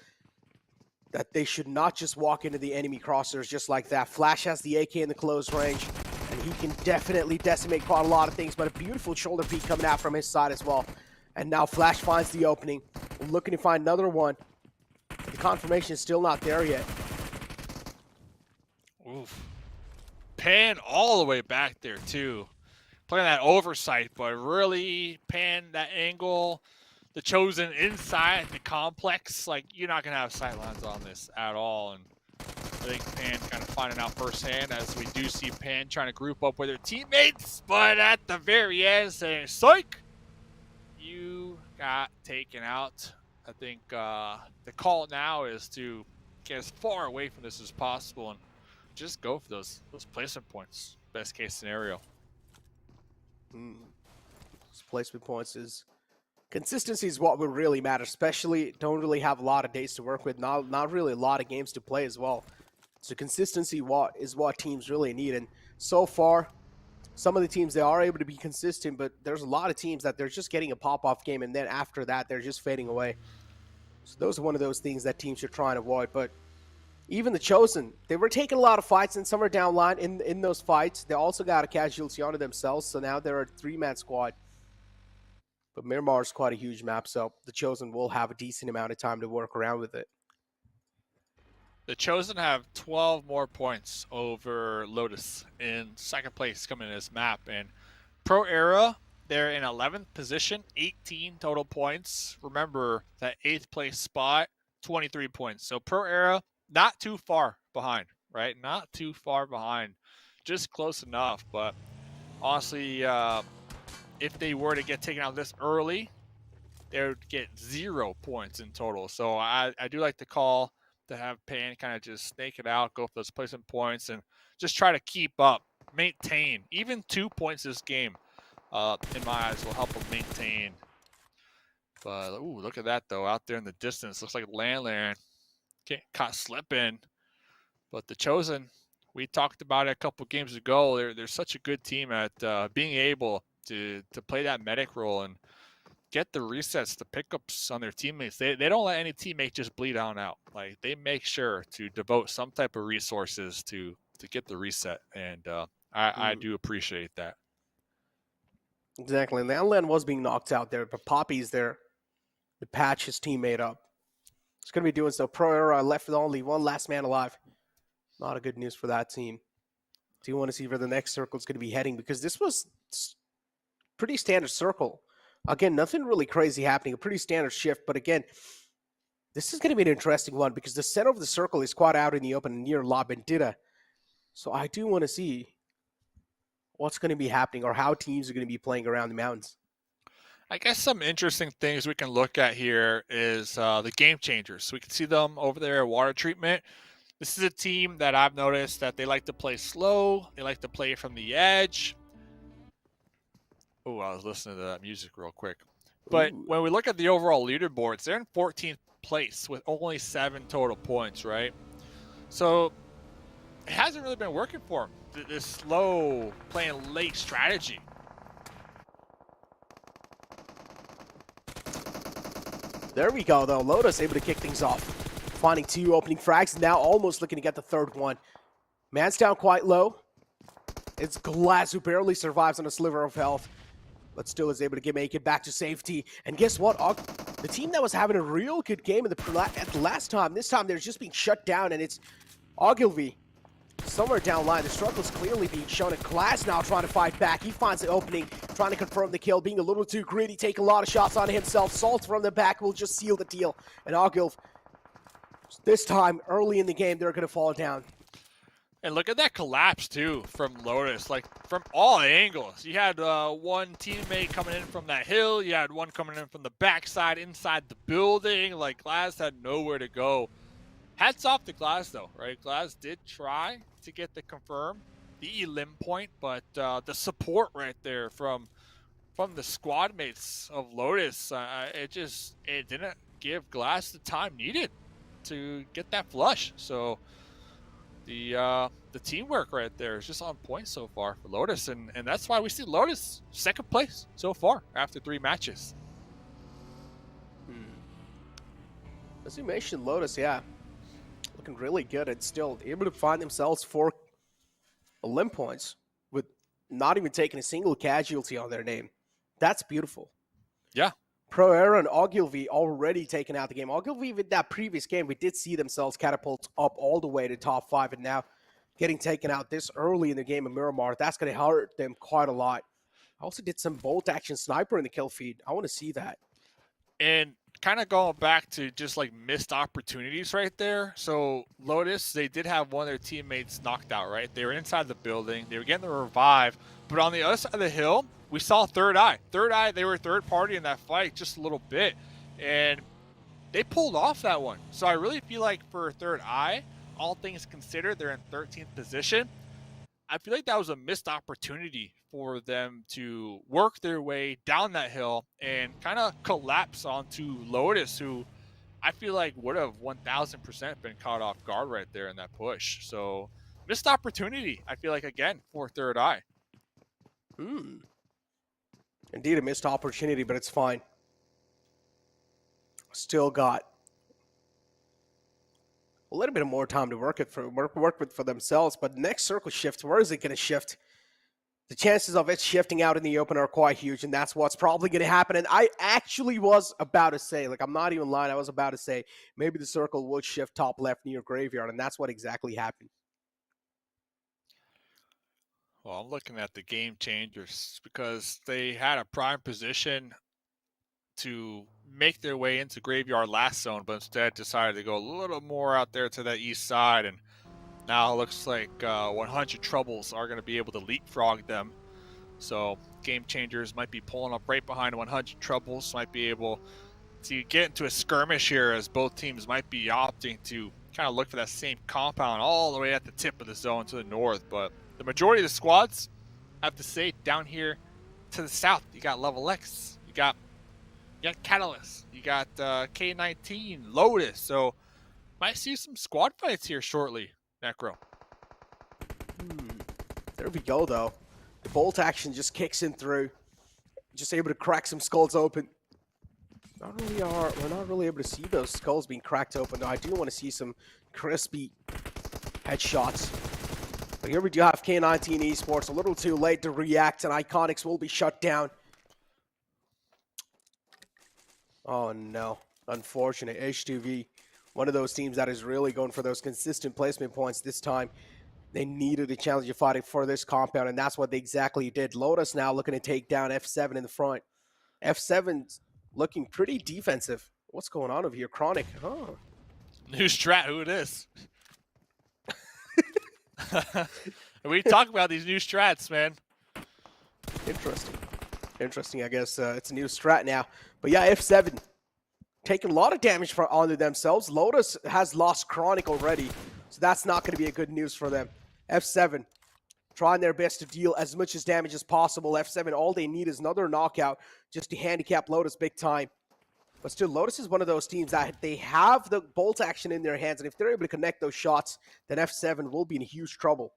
B: that they should not just walk into the enemy crosshairs just like that. Flash has the AK in the close range, and he can definitely decimate quite a lot of things, but a beautiful shoulder peek coming out from his side as well. And now Flash finds the opening, looking to find another one. The confirmation is still not there yet.
A: Oof. Pan all the way back there, too. Playing that oversight, but really pan that angle. The Chosen inside the complex. Like, you're not going to have sightlines on this at all. And I think Pan kind of finding out firsthand as we do see Pan trying to group up with her teammates. But at the very end, saying, psych! You got taken out. I think the call now is to get as far away from this as possible and just go for those placement points. Best case scenario.
B: Those placement points is consistency is what will really matter, especially don't really have a lot of days to work with, not really a lot of games to play as well. So consistency is what teams really need. And so far, some of the teams, they are able to be consistent, but there's a lot of teams that they're just getting a pop-off game, and then after that, they're just fading away. So those are one of those things that teams should try and avoid. But even the Chosen, they were taking a lot of fights, and some are down line in those fights. They also got a casualty onto themselves, so now they're a 3-man squad. But Miramar is quite a huge map, so the Chosen will have a decent amount of time to work around with it.
A: The Chosen have 12 more points over Lotus in second place coming in this map. And Pro Era, they're in 11th position, 18 total points. Remember, that 8th place spot, 23 points. So Pro Era, not too far behind, right? Not too far behind. Just close enough. But honestly, if they were to get taken out this early, they would get 0 points in total. So I do like the call to have Pan kind of just snake it out, go for those placement points, and just try to keep up, maintain. Even 2 points this game, in my eyes, will help them maintain. But, ooh, look at that, though, out there in the distance. Looks like Land caught slipping. But the Chosen, we talked about it a couple games ago. They're such a good team at being able to play that medic role and get the resets, the pickups on their teammates. They don't let any teammate just bleed on out. Like, they make sure to devote some type of resources to get the reset, and I do appreciate that.
B: Exactly, and Land was being knocked out there, but Poppy's there to patch his teammate up. It's going to be doing so. Pro Era left with only one last man alive. Not a good news for that team. Do you want to see where the next circle is going to be heading? Because this was pretty standard circle. Again, nothing really crazy happening. A pretty standard shift. But again, this is going to be an interesting one because the center of the circle is quite out in the open near La Bandita. So I do want to see what's going to be happening or how teams are going to be playing around the mountains.
A: I guess some interesting things we can look at here is the GameChangers. We can see them over there at water treatment. This is a team that I've noticed that they like to play slow. They like to play from the edge. Oh, I was listening to that music real quick. But when we look at the overall leaderboards, they're in 14th place with only 7 total points, right? So it hasn't really been working for him. This slow, playing late strategy.
B: There we go, though. Lotus able to kick things off. Finding 2 opening frags, now almost looking to get the 3rd one. Man's down quite low. It's Glass who barely survives on a sliver of health, but still is able to make it back to safety. And guess what? The team that was having a real good game at the last time, this time they're just being shut down, and it's Ogilvy somewhere down line. The struggle is clearly being shown, and Glass now trying to fight back. He finds the opening, trying to confirm the kill, being a little too greedy, take a lot of shots on himself. Salt from the back will just seal the deal, and Ogilvy, this time, early in the game, they're going to fall down.
A: And look at that collapse, too, from Lotus. Like, from all angles. You had one teammate coming in from that hill. You had one coming in from the backside, inside the building. Like, Glass had nowhere to go. Hats off to Glass, though, right? Glass did try to get the confirm, the elim point, but the support right there from the squad mates of Lotus, it didn't give Glass the time needed to get that flush. So the teamwork right there is just on point so far for Lotus, and that's why we see Lotus 2nd place so far after 3 matches.
B: As you mentioned, Lotus, yeah, looking really good and still able to find themselves 4 elim points with not even taking a single casualty on their name. That's beautiful.
A: Yeah.
B: Pro Era and Ogilvy already taken out the game. Ogilvy, with that previous game, we did see themselves catapult up all the way to top 5, and now getting taken out this early in the game of Miramar, that's going to hurt them quite a lot. I also did some bolt action sniper in the kill feed. I want to see that.
A: And kind of going back to just like missed opportunities right there. So Lotus, they did have one of their teammates knocked out, right? They were inside the building. They were getting the revive. But on the other side of the hill, we saw Thirdeye. Thirdeye, they were 3rd party in that fight just a little bit. And they pulled off that one. So I really feel like for Thirdeye, all things considered, they're in 13th position. I feel like that was a missed opportunity for them to work their way down that hill and kind of collapse onto Lotus, who I feel like would have 1000% been caught off guard right there in that push. So missed opportunity, I feel like, again, for Thirdeye.
B: Indeed, a missed opportunity, but it's fine. Still got a little bit more time to work with for themselves. But next circle shift, where is it going to shift? The chances of it shifting out in the open are quite huge, and that's what's probably going to happen. And I actually was about to say, like, I'm not even lying, I was about to say maybe the circle will shift top left near Graveyard, and that's what exactly happened.
A: Well, I'm looking at the GameChangers because they had a prime position to make their way into Graveyard last zone, but instead decided to go a little more out there to that east side, and now it looks like 100 Troubles are going to be able to leapfrog them. So GameChangers might be pulling up right behind 100 Troubles, might be able to get into a skirmish here, as both teams might be opting to kind of look for that same compound all the way at the tip of the zone to the north. But the majority of the squads, I have to say, down here to the south, you got LeveLx, you got Katalysts, you got K19, Lotus. So might see some squad fights here shortly, Necro.
B: There we go, though. The bolt action just kicks in through. Just able to crack some skulls open. We're not really able to see those skulls being cracked open, though. I do want to see some crispy headshots. But here we do have K19 Esports, a little too late to react, and Iconics will be shut down. Oh no, unfortunate. HTV, one of those teams that is really going for those consistent placement points this time. They needed a challenge of fighting for this compound, and that's what they exactly did. Lotus now looking to take down F7 in the front. F7's looking pretty defensive. What's going on over here? Chronic. Oh.
A: New strat, who it is. We talk about these new strats, man.
B: Interesting, I guess. It's a new strat now. But yeah, F7 taking a lot of damage onto themselves. Lotus has lost Chronic already, so that's not going to be a good news for them. F7 trying their best to deal as much as damage as possible. F7, all they need is another knockout just to handicap Lotus big time. But still, Lotus is one of those teams that they have the bolt action in their hands, and if they're able to connect those shots, then F7 will be in huge trouble.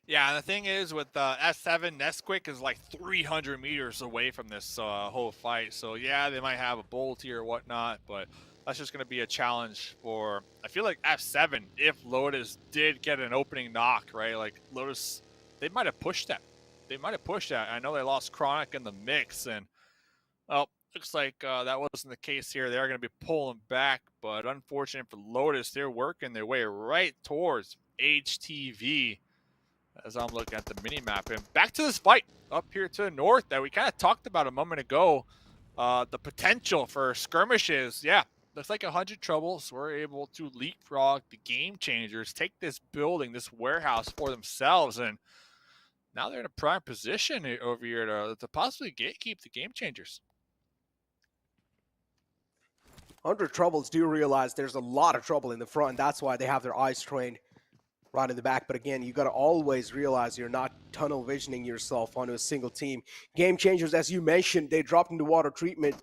A: Yeah, and the thing is with S7, Nesquik is like 300 meters away from this whole fight. So yeah, they might have a bolt here or whatnot, but that's just going to be a challenge for, I feel like F7, if Lotus did get an opening knock, right? Like Lotus, they might have pushed that. They might have pushed that. I know they lost Chronic in the mix, and well, looks like that wasn't the case here. They are going to be pulling back, but unfortunate for Lotus, they're working their way right towards HTV. As I'm looking at the mini map, and back to this fight up here to the north that we kind of talked about a moment ago. The potential for skirmishes, yeah, looks like 100 troubles. We're able to leapfrog the GameChangers, take this building, this warehouse for themselves, and now they're in a prime position over here to possibly gatekeep the GameChangers.
B: 100 troubles do realize there's a lot of trouble in the front, and that's why they have their eyes trained right in the back. But again, you got to always realize you're not tunnel visioning yourself onto a single team. GameChangers, as you mentioned, they dropped into water treatment,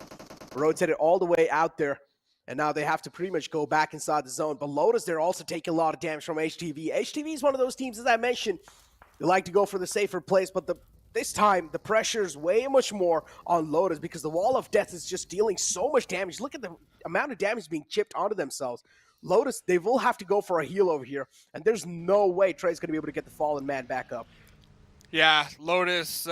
B: rotated all the way out there, and now they have to pretty much go back inside the zone. But Lotus, they're also taking a lot of damage from HTV. HTV is one of those teams, as I mentioned, they like to go for the safer place, but this time the pressure is way much more on Lotus because the Wall of Death is just dealing so much damage. Look at the amount of damage being chipped onto themselves. Lotus, they will have to go for a heal over here, and there's no way Trey's going to be able to get the fallen man back up.
A: Yeah, Lotus,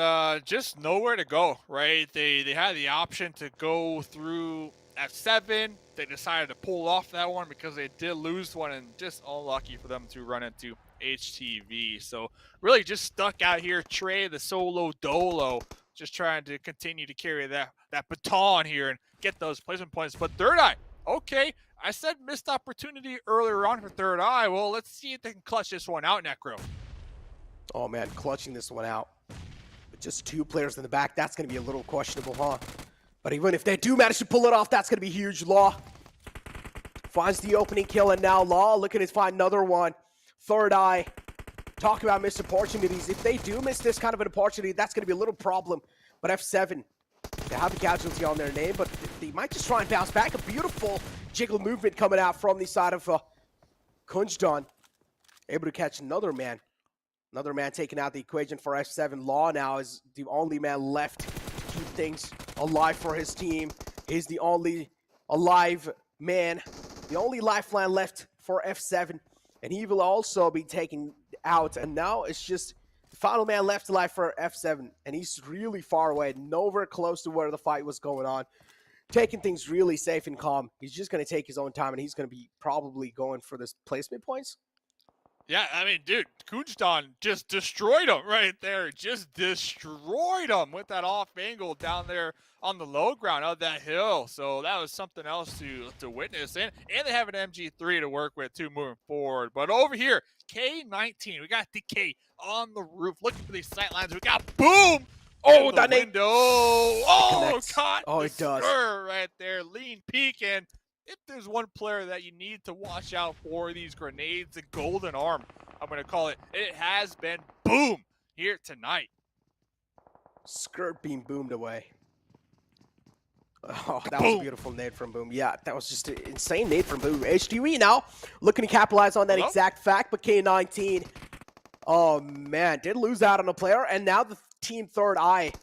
A: just nowhere to go, right? They had the option to go through F7. They decided to pull off that one because they did lose one, and just unlucky for them to run into HTV. So really just stuck out here. Trey, the solo dolo, just trying to continue to carry that baton here and get those placement points. But Thirdeye, okay, I said missed opportunity earlier on for Thirdeye. Well, let's see if they can clutch this one out, Necro.
B: Oh man, clutching this one out. With just 2 players in the back, that's going to be a little questionable, huh? But even if they do manage to pull it off, that's going to be huge. Law finds the opening kill, and now Law looking to find another one. Thirdeye, talk about missed opportunities. If they do miss this kind of an opportunity, that's going to be a little problem. But F7, they have a casualty on their name, but they might just try and bounce back. A beautiful jiggle movement coming out from the side of Kunjdan. Able to catch another man. Another man taking out the equation for F7. Law now is the only man left to keep things alive for his team. He's the only alive man, the only lifeline left for F7. And he will also be taken out. And now it's just the final man left alive for F7. And he's really far away, nowhere close to where the fight was going on. Taking things really safe and calm. He's just going to take his own time, and he's going to be probably going for this placement points.
A: Yeah, I mean, dude, Kunjdan just destroyed him right there. Just destroyed him with that off angle down there on the low ground of that hill. So that was something else to witness. And they have an MG3 to work with too moving forward. But over here, K19, we got DK on the roof looking for these sight lines. We got Boom!
B: Oh, that
A: window. Oh, caught
B: it does.
A: Right there. Lean peek, and if there's one player that you need to watch out for these grenades, the golden arm, I'm going to call it, it has been Boom here tonight.
B: Skirt being boomed away. Oh, that was a beautiful nade from Boom. Yeah, that was just an insane nade from Boom. HTV now looking to capitalize on that exact fact, but K19, oh man, did lose out on a player, and now the team Thirdeye.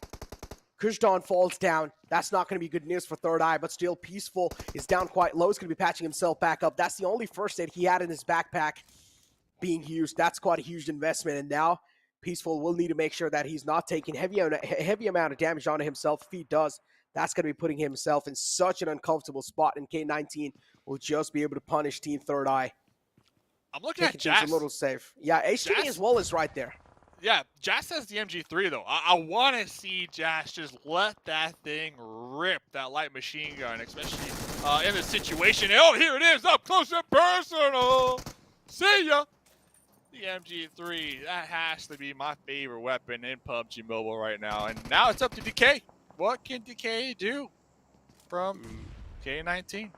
B: Kunjdan falls down. That's not going to be good news for Thirdeye, but still Peaceful is down quite low. He's going to be patching himself back up. That's the only first aid he had in his backpack being used. That's quite a huge investment, and now Peaceful will need to make sure that he's not taking heavy amount of damage onto himself. If he does, that's going to be putting himself in such an uncomfortable spot, and K19 will just be able to punish Team Thirdeye.
A: I'm looking at Jazz.
B: A little safe. Yeah, HTV as well is right there.
A: Yeah, Jazz has the MG3, though. I want to see Jazz just let that thing rip, that light machine gun, especially in this situation. Oh, here it is, up close and personal. See ya. The MG3, that has to be my favorite weapon in PUBG Mobile right now. And now it's up to DK. What can DK do from K19?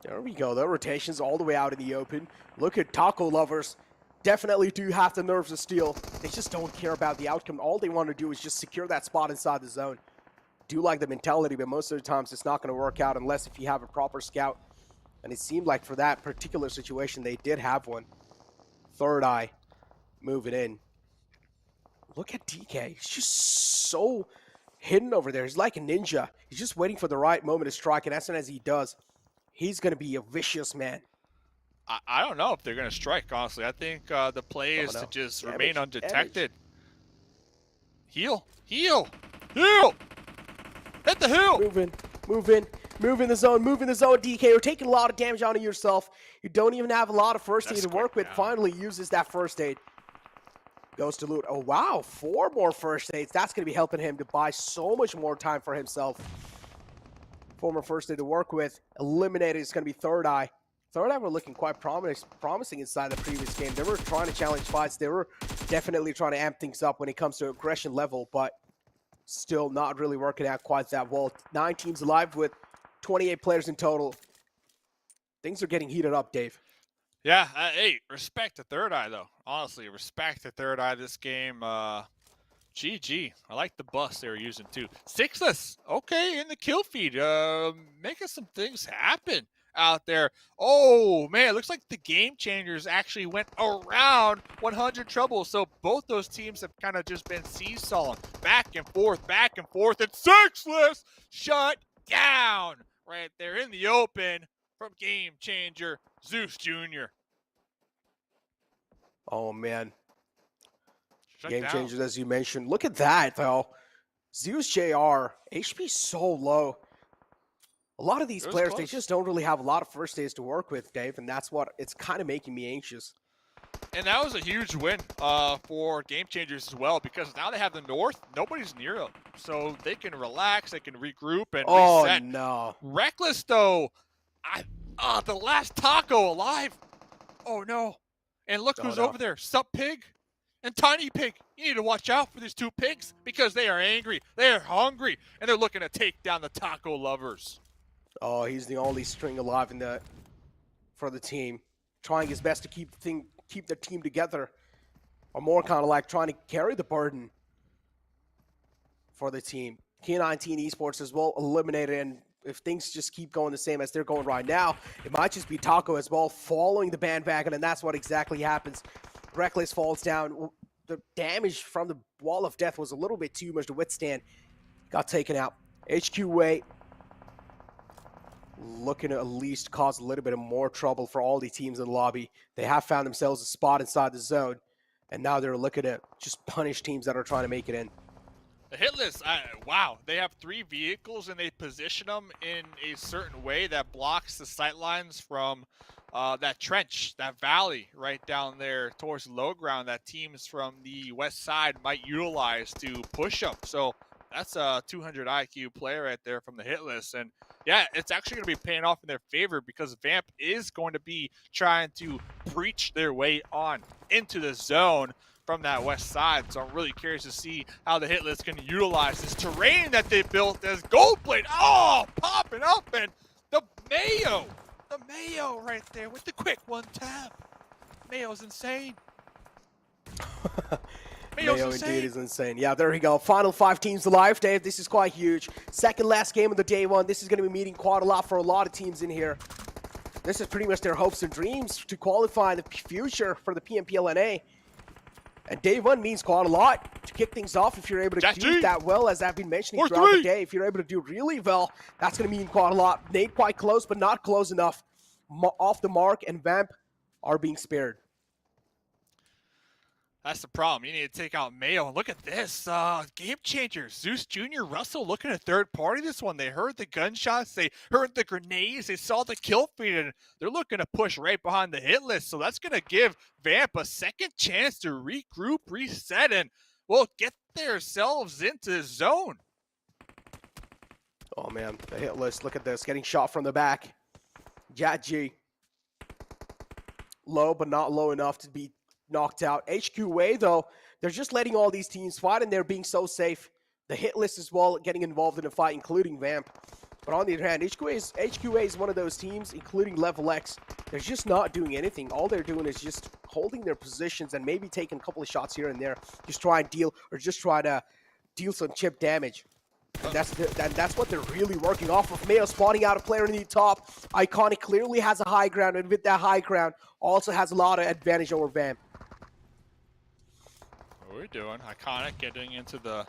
B: There we go. The rotations all the way out in the open. Look at TacoLovers. Definitely do have the nerves of steel. They just don't care about the outcome. All they want to do is just secure that spot inside the zone. do like the mentality, but most of the times it's not going to work out unless if you have a proper scout. And it seemed like for that particular situation, they did have one. Thirdeye moving in. Look at DK. He's just so hidden over there. He's like a ninja. He's just waiting for the right moment to strike, and as soon as he does, he's going to be a vicious man.
A: I don't know if they're going to strike, honestly. I think the play is to just remain undetected. Heal. Heal. Heal. Hit the hill.
B: Move in. Move in. Move in the zone. Move in the zone, DK. You're taking a lot of damage onto yourself. You don't even have a lot of first aid to work with. Finally uses that first aid. Goes to loot. Oh, wow. 4 more first aids. That's going to be helping him to buy so much more time for himself. 4 more first aid to work with. Eliminated is going to be Thirdeye. Thirdeye were looking quite promising inside the previous game. They were trying to challenge fights. They were definitely trying to amp things up when it comes to aggression level, but still not really working out quite that well. 9 teams alive with 28 players in total. Things are getting heated up, Dave.
A: Yeah, hey, respect to Thirdeye, though. Honestly, respect to Thirdeye this game. GG. I like the bus they were using, too. Sixless, okay, in the kill feed. Making some things happen out there. Oh, man, it looks like the GameChangers actually went around 100 trouble. So both those teams have kind of just been seesawing back and forth, and Sixless shut down right there in the open from GameChanger Zeus Jr.
B: Oh, man. GameChangers, as you mentioned. Look at that, though. Zeus JR, HP so low. A lot of these players, they just don't really have a lot of first aids to work with, Dave, and that's what it's kind of making me anxious.
A: And that was a huge win for GameChangers as well, because now they have the North. Nobody's near them, so they can relax, they can regroup and reset.
B: Oh, no.
A: Reckless, though. The last taco alive. Oh, no. And look who's over there. Sup Pig and Tiny Pig. You need to watch out for these 2 pigs because they are angry, they are hungry, and they're looking to take down the TacoLovers.
B: Oh, he's the only string alive for the team. Trying his best to keep the team together. Or more kind of like trying to carry the burden for the team. K19 Esports as well eliminated, and if things just keep going the same as they're going right now, it might just be Taco as well following the bandwagon, and that's what exactly happens. Reckless falls down. The damage from the wall of death was a little bit too much to withstand. Got taken out. HQA looking to at least cause a little bit of more trouble for all the teams in the lobby. They have found themselves a spot inside the zone, and now they're looking to just punish teams that are trying to make it in.
A: The Hitlist, wow, they have 3 vehicles and they position them in a certain way that blocks the sight lines from that trench, that valley right down there towards the low ground that teams from the west side might utilize to push them. So that's a 200 IQ player right there from the Hitlist. And yeah, it's actually going to be paying off in their favor because Vamp is going to be trying to breach their way on into the zone from that west side. So I'm really curious to see how the Hitlist can utilize this terrain that they built as Goldblade. Oh, popping up, and the Mayo right there with the quick 1 tap. Mayo's insane.
B: Mayo indeed is insane. Yeah, there we go. Final 5 teams alive, Dave. This is quite huge. Second last game of the day 1. This is going to be meeting quite a lot for a lot of teams in here. This is pretty much their hopes and dreams to qualify in the future for the PMPL NA. And day 1 means quite a lot to kick things off if you're able to do that well, as I've been mentioning throughout the day. If you're able to do really well, that's going to mean quite a lot. Nate quite close, but not close enough. Off the mark, and Vamp are being spared.
A: That's the problem. You need to take out Mayo. And look at this. GameChangers. Zeus Jr., Russell looking at third party this one. They heard the gunshots. They heard the grenades. They saw the kill feed. And they're looking to push right behind the hit list. So that's going to give Vamp a second chance to regroup, reset, and, well, get themselves into the zone.
B: Oh, man. The hit list. Look at this. Getting shot from the back. G. Low, but not low enough to be knocked out. HQA, though, they're just letting all these teams fight, and they're being so safe. The hit list as well, getting involved in a fight, including Vamp. But on the other hand, HQA is one of those teams, including LeveLx. They're just not doing anything. All they're doing is just holding their positions and maybe taking a couple of shots here and there. Just try and deal, or just try to deal some chip damage. And that's what they're really working off of. Mayo spotting out a player in the top. Iconic clearly has a high ground, and with that high ground, also has a lot of advantage over Vamp.
A: What are we doing? Iconic getting into the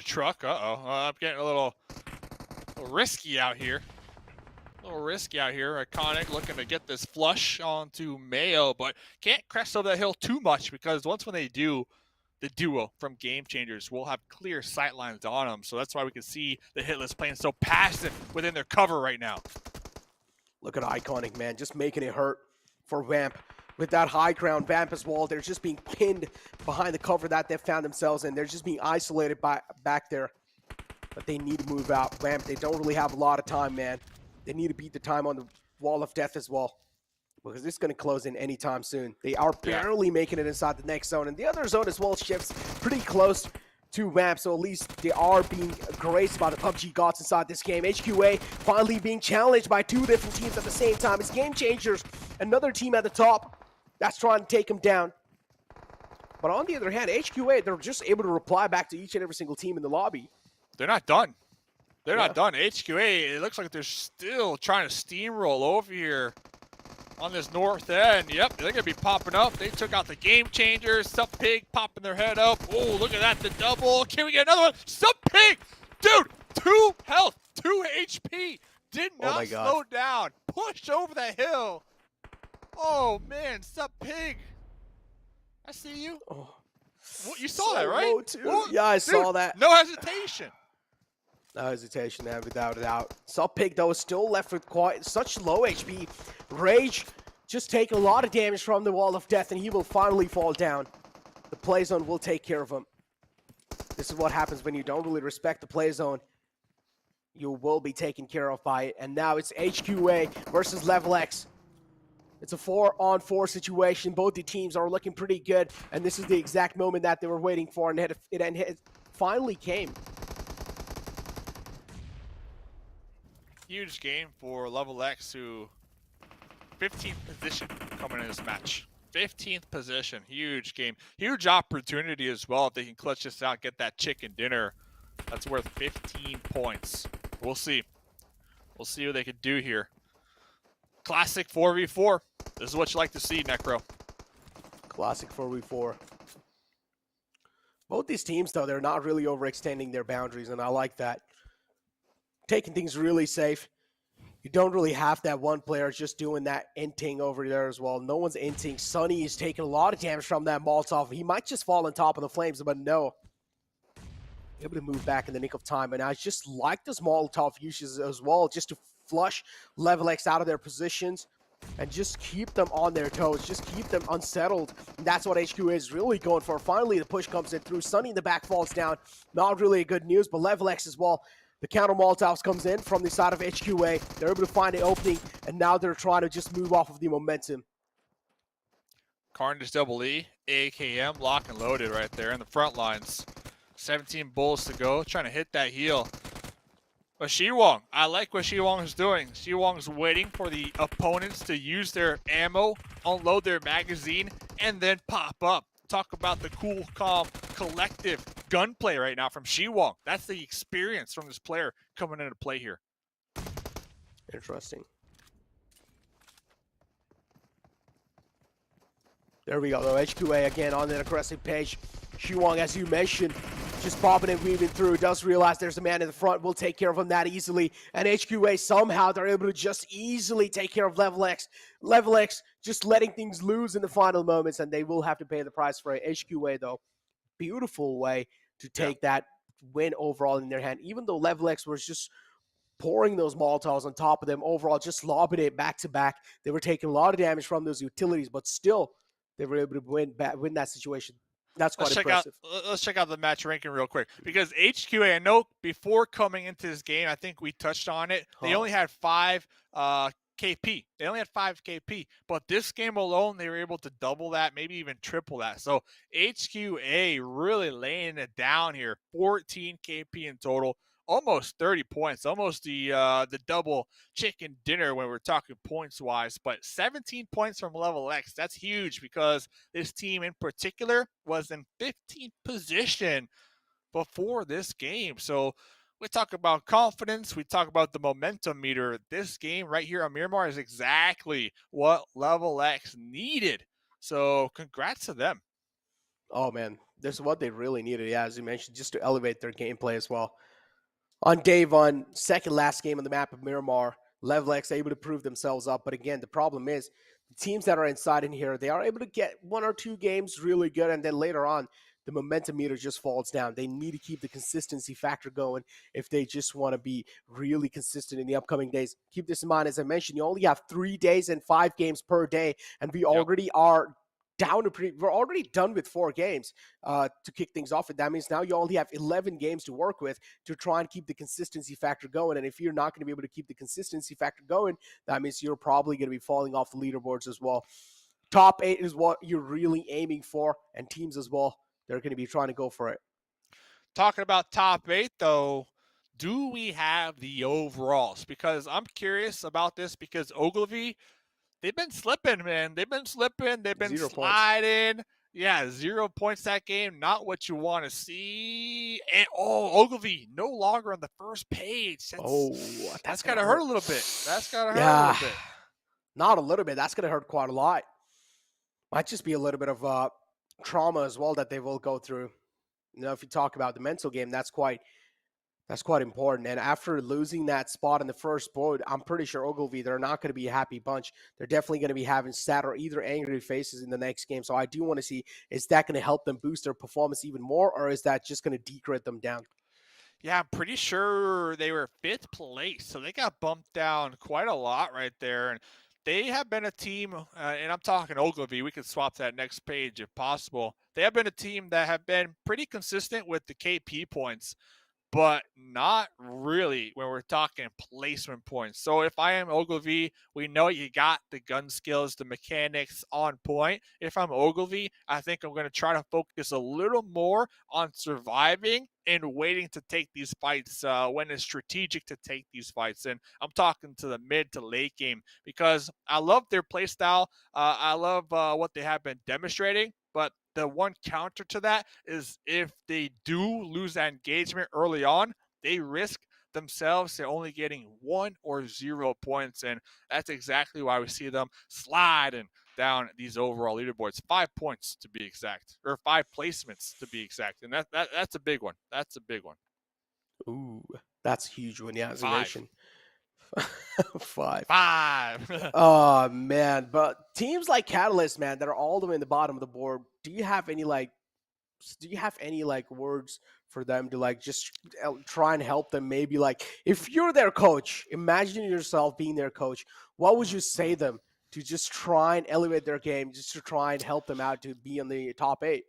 A: truck. I'm getting a little risky out here. Iconic looking to get this flush onto Mayo, but can't crest over that hill too much because once when they do, the duo from GameChangers will have clear sight lines on them. So that's why we can see the Hitlist playing so passive within their cover right now.
B: Look at Iconic, man, just making it hurt for Vamp. With that high ground, Vamp as well, they're just being pinned behind the cover that they've found themselves in. They're just being isolated back there. But they need to move out. Vamp, they don't really have a lot of time, man. They need to beat the time on the wall of death as well, because it's going to close in anytime soon. They are barely making it inside the next zone, and the other zone as well shifts pretty close to Vamp, so at least they are being graced by the PUBG gods inside this game. HQA finally being challenged by two different teams at the same time. It's GameChangers, another team at the top that's trying to take them down. But on the other hand, HQA, they're just able to reply back to each and every single team in the lobby.
A: They're not done. They're not done. HQA, it looks like they're still trying to steamroll over here on this north end. Yep, they're going to be popping up. They took out the GameChangers. Sup Pig popping their head up. Oh, look at that, the double. Can we get another one? Sup Pig! Dude, 2 health, 2 HP. Did not slow down. Pushed over the hill. Oh, man, Sup Pig. I see you.
B: Oh,
A: well, you saw that, right?
B: Well, yeah, I saw that.
A: No hesitation.
B: No hesitation there, without a doubt. Sup Pig, though, is still left with quite such low HP. Rage just taking a lot of damage from the wall of death, and he will finally fall down. The play zone will take care of him. This is what happens when you don't really respect the play zone. You will be taken care of by it. And now it's HQA versus LeveLx. It's a 4-on-4 situation. Both the teams are looking pretty good, and this is the exact moment that they were waiting for, and it finally came.
A: Huge game for LeveLx, who 15th position coming in this match. 15th position, huge game. Huge opportunity as well if they can clutch this out, get that chicken dinner. That's worth 15 points. We'll see. We'll see what they can do here. Classic 4v4. This is what you like to see, Necro.
B: Classic 4v4. Both these teams, though, they're not really overextending their boundaries, and I like that. Taking things really safe. You don't really have that one player just doing that inting over there as well. No one's inting. Sunny is taking a lot of damage from that Molotov. He might just fall on top of the flames, but no. Able to move back in the nick of time. And I just like this Molotov uses as well, just to flush LeveLx out of their positions and just keep them on their toes, just keep them unsettled. And that's what HQ is really going for. Finally, the push comes in through. Sunny in the back falls down. Not really good news, but LeveLx as well. The counter Molotovs comes in from the side of HQA. They're able to find an opening, and now they're trying to just move off of the momentum.
A: Carnage Double E, AKM, lock and loaded right there in the front lines. 17 bullets to go, trying to hit that heal. But Shiwong, I like what Shiwong is doing. Shiwong's waiting for the opponents to use their ammo, unload their magazine, and then pop up. Talk about the cool, calm, collective gunplay right now from Shiwong. That's the experience from this player coming into play here.
B: Interesting. There we go, though. HQA again on an aggressive page. Shiwong, as you mentioned, just popping and weaving through. Does realize there's a man in the front. Will take care of him that easily. And HQA, somehow, they're able to just easily take care of LeveLx. LeveLx just letting things loose in the final moments, and they will have to pay the price for it. HQA, though, beautiful way to take that win overall in their hand. Even though LeveLx was just pouring those Molotovs on top of them, overall, just lobbing it back to back. They were taking a lot of damage from those utilities, but still, they were able to win that situation. That's quite impressive.
A: Let's check out the match ranking real quick, because HQA, I know before coming into this game, I think we touched on it. They only had 5 KP. They only had 5 KP, but this game alone, they were able to double that, maybe even triple that. So HQA really laying it down here. 14 KP in total. Almost 30 points, almost the double chicken dinner when we're talking points-wise, but 17 points from LeveLx. That's huge because this team in particular was in 15th position before this game. So We talk about confidence. We talk about the momentum meter. This game right here on Miramar is exactly what LeveLx needed. So congrats to them.
B: Oh man, this is what they really needed. Yeah, as you mentioned, just to elevate their gameplay as well. On day one, second last game on the map of Miramar, LeveLx able to prove themselves up. But again, the problem is the teams that are inside in here, they are able to get 1 or 2 games really good, and then later on, the momentum meter just falls down. They need to keep the consistency factor going if they just want to be really consistent in the upcoming days. Keep this in mind, as I mentioned, you only have 3 days and 5 games per day, and we already are we're already done with 4 games to kick things off. And that means now you only have 11 games to work with to try and keep the consistency factor going. And if you're not going to be able to keep the consistency factor going, that means you're probably going to be falling off the leaderboards as well. Top 8 is what you're really aiming for, and teams as well, they're going to be trying to go for it.
A: Talking about top 8, though, do we have the overalls? Because I'm curious about this because Ogilvy, they've been slipping, man. They've been slipping. They've been
B: 0
A: sliding.
B: points.
A: Yeah, 0 points that game. Not what you want to see. And Ogilvy no longer on the first page. That's got to hurt a little bit. That's got to hurt a little bit.
B: Not a little bit. That's going to hurt quite a lot. Might just be a little bit of trauma as well that they will go through. You know, if you talk about the mental game, that's quite important. And after losing that spot in the first board, I'm pretty sure Ogilvy, they're not going to be a happy bunch. They're definitely going to be having sad or either angry faces in the next game. So I do want to see, is that going to help them boost their performance even more, or is that just going to degrade them down?
A: Yeah, I'm pretty sure they were 5th place, so they got bumped down quite a lot right there. And they have been a team, and I'm talking Ogilvy. We could swap that next page if possible. They have been a team that have been pretty consistent with the KP points, but not really when we're talking placement points. So if I am Ogilvy, we know you got the gun skills, the mechanics on point. If I'm Ogilvy, I think I'm going to try to focus a little more on surviving and waiting to take these fights when it's strategic to take these fights. And I'm talking to the mid to late game because I love their play style. I love what they have been demonstrating, but the one counter to that is if they do lose that engagement early on, they risk themselves to only getting 1 or 0 points. And that's exactly why we see them sliding down these overall leaderboards. 5 points to be exact, or 5 placements to be exact. And that's a big one. That's a big one.
B: Ooh, that's a huge one. Yeah, as you
A: 5.
B: mentioned. 5. Oh man, but teams like Katalysts, man, that are all the way in the bottom of the board. Do you have any words for them to like just try and help them? Maybe like if you're their coach, imagine yourself being their coach. What would you say them to just try and elevate their game, just to try and help them out to be in the top 8?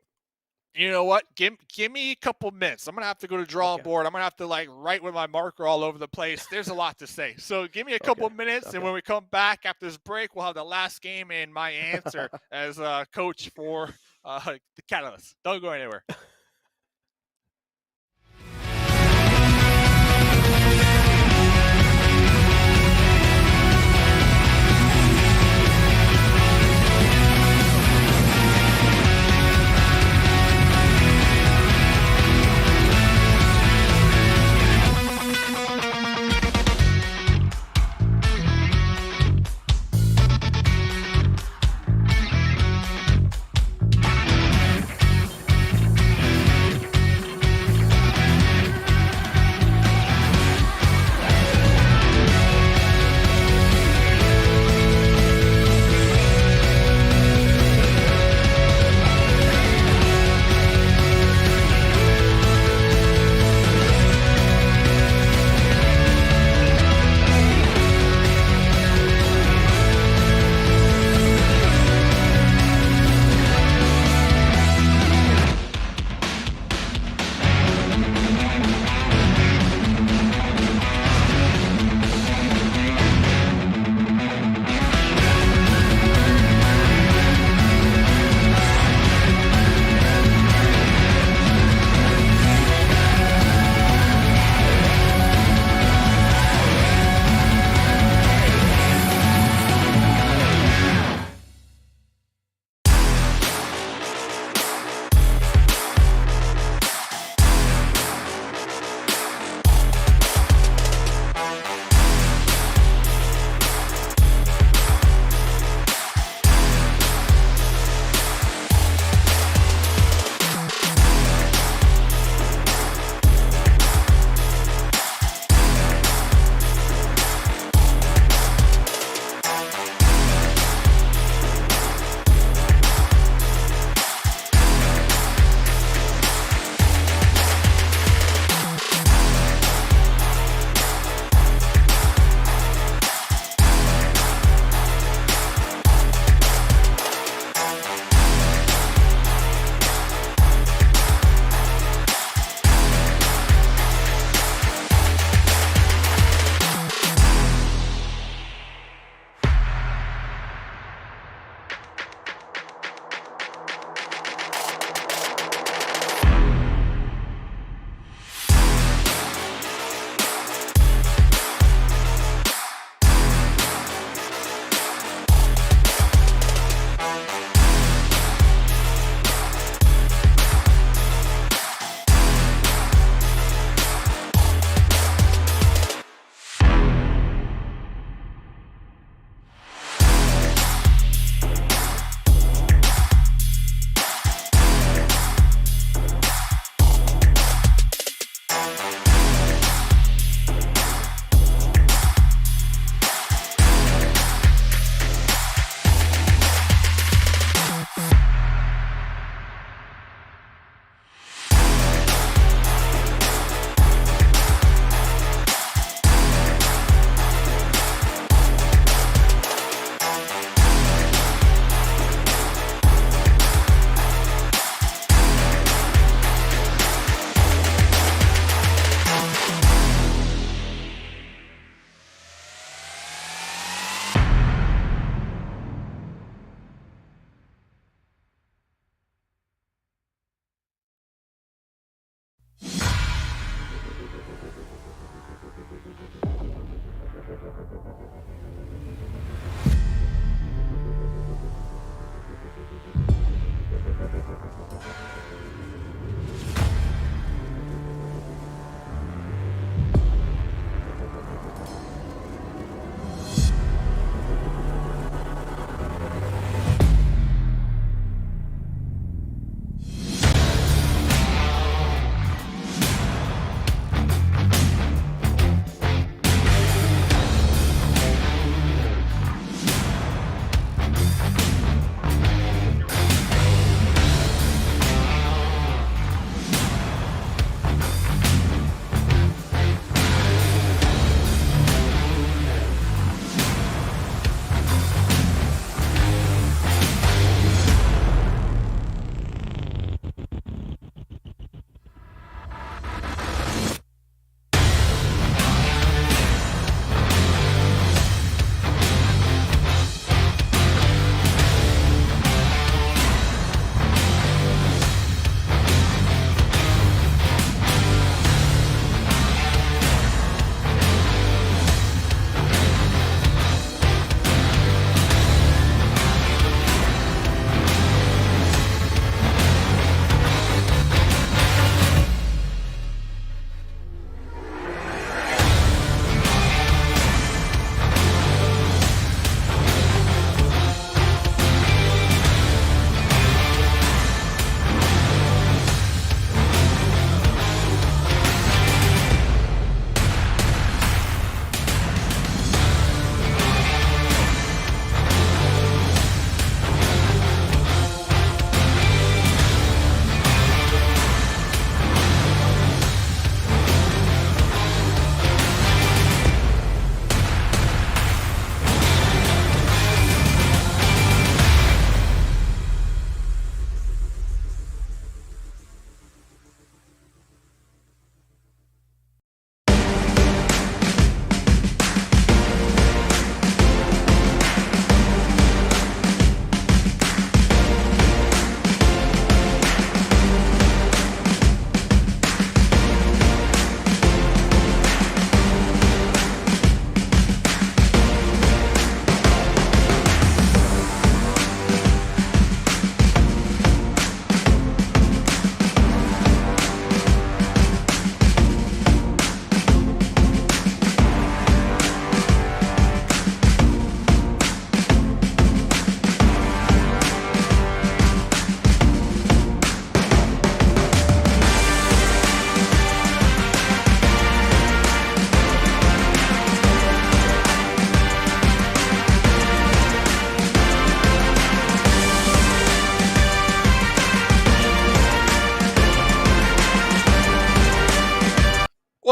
A: You know what? Give me a couple minutes. I'm going to have to go to drawing board. I'm going to have to like write with my marker all over the place. There's a lot to say. So give me a couple minutes. And when we come back after this break, we'll have the last game and my answer as a coach for the Katalysts. Don't go anywhere.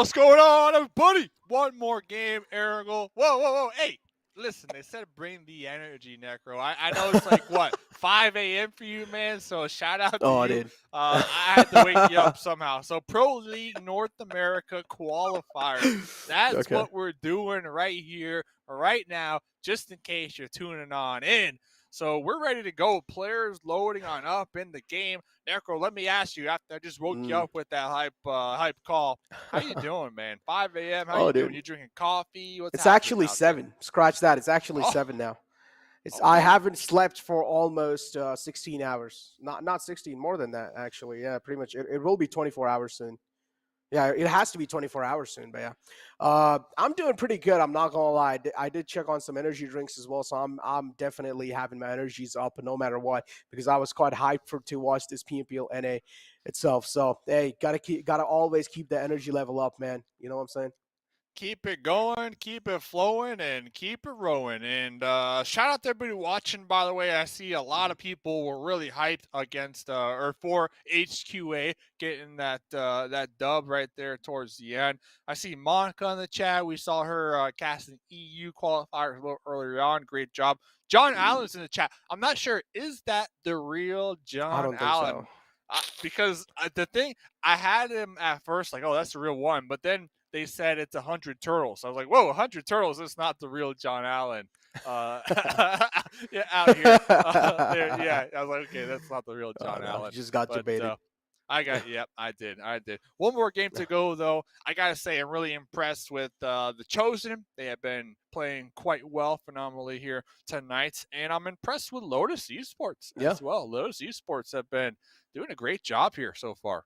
A: What's going on, everybody? One more game, Erangel. Whoa. Hey, listen, they said bring the energy, Necro. I know it's like, what, 5 a.m. for you, man? So shout out to
B: Oh,
A: you.
B: dude.
A: I had to wake you up somehow. So Pro League North America Qualifier. That's
B: Okay.
A: what we're doing right here, right now, just in case you're tuning on in. So we're ready to go. Players loading on up in the game. Necro, let me ask you, after I just woke you up with that hype call, how you doing, man? 5 a.m. How you
B: Oh,
A: doing?
B: dude.
A: You drinking coffee? What's
B: It's
A: happening
B: actually
A: out there?
B: 7. Scratch that. It's actually
A: Oh,
B: 7 now. I
A: okay.
B: haven't slept for almost 16 hours. Not 16, more than that actually. Yeah, pretty much. It will be 24 hours soon. Yeah, it has to be 24 hours soon. But yeah, I'm doing pretty good. I'm not gonna lie. I did check on some energy drinks as well, so I'm definitely having my energies up no matter what, because I was quite hyped to watch this PMPL NA itself. So hey, gotta always keep the energy level up, man. You know what I'm saying?
A: Keep it going, keep it flowing, and keep it rowing. And shout out to everybody watching, by the way. I see a lot of people were really hyped against or for HQA getting that dub right there towards the end. I see Monica in the chat. We saw her casting EU qualifier a little earlier on. Great job. John Allen's in the chat. I'm not sure, is that the real
B: I
A: John
B: don't think so.
A: Allen? Because the thing, I had him at first like, oh, that's the real one, but then they said it's 100 turtles. I was like, whoa, 100 turtles is not the real John Allen. Yeah, out here. Yeah, I was like, okay, that's not the real
B: Oh
A: John
B: no, you
A: Allen.
B: just got
A: But
B: debated.
A: yep, I did. One more game to go, though. I got to say, I'm really impressed with the Chosen. They have been playing quite well, phenomenally here tonight. And I'm impressed with Lotus Esports
B: Yeah.
A: as well. Lotus Esports have been doing a great job here so far.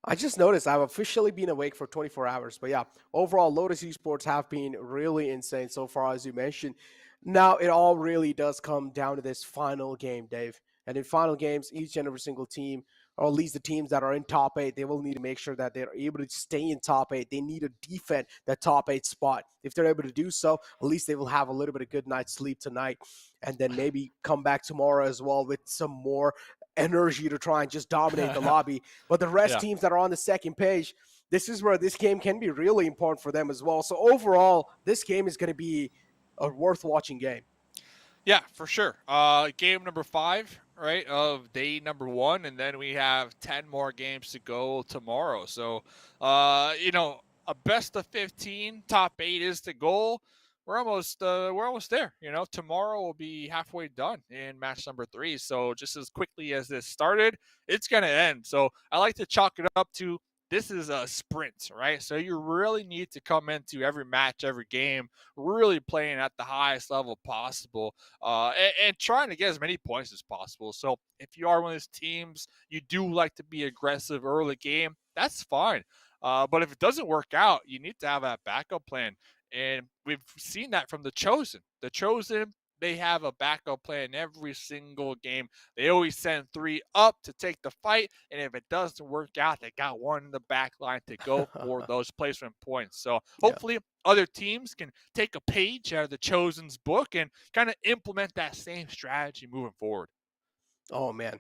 B: I just noticed I've officially been awake for 24 hours. But yeah, overall, Lotus Esports have been really insane so far, as you mentioned. Now, it all really does come down to this final game, Dave. And in final games, each and every single team, or at least the teams that are in top 8, they will need to make sure that they're able to stay in top 8. They need to defend that top 8 spot. If they're able to do so, at least they will have a little bit of good night's sleep tonight, and then maybe come back tomorrow as well with some more energy to try and just dominate the lobby. But the rest
A: Yeah.
B: teams that are on the second page, this is where this game can be really important for them as well. So overall, this game is going to be a worth watching game.
A: Yeah, for sure. Game number 5, right, of day number 1, and then we have 10 more games to go tomorrow. So, a best of 15, top 8 is the goal. We're almost there. Tomorrow will be halfway done in match number 3. So just as quickly as this started, it's gonna end. So I like to chalk it up to, this is a sprint, right? So you really need to come into every match, every game, really playing at the highest level possible, and trying to get as many points as possible. So if you are one of those teams, you do like to be aggressive early game, that's fine. But if it doesn't work out, you need to have that backup plan. And we've seen that from the Chosen. The Chosen, they have a backup plan every single game. They always send 3 up to take the fight, and if it doesn't work out, they got 1 in the back line to go for those placement points. So
B: Yeah.
A: hopefully other teams can take a page out of the Chosen's book and kind of implement that same strategy moving forward.
B: Oh, man.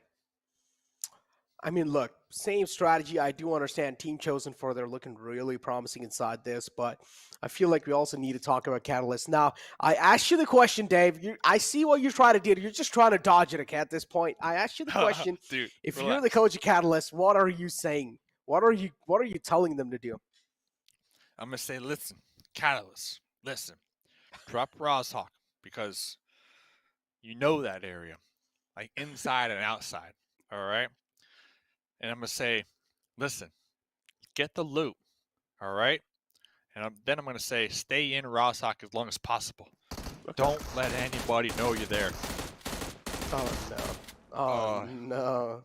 B: I mean, look, same strategy. I do understand Team Chosen for they're looking really promising inside this, but I feel like we also need to talk about Katalysts. Now, I asked you the question, Dave. I see what you're trying to do. You're just trying to dodge it at this point. I asked you the question.
A: Dude,
B: If
A: relax.
B: you're the coach of Katalysts, what are you saying? What are you telling them to do?
A: I'm going to say, listen, Katalysts, listen, prep Rozhawk, because you know that area, like inside and outside, all right? And I'm going to say, listen, get the loot, all right? And then I'm going to say, stay in Rozhawk as long as possible.
B: Okay.
A: Don't let anybody know you're there.
B: Oh, no. Oh, no.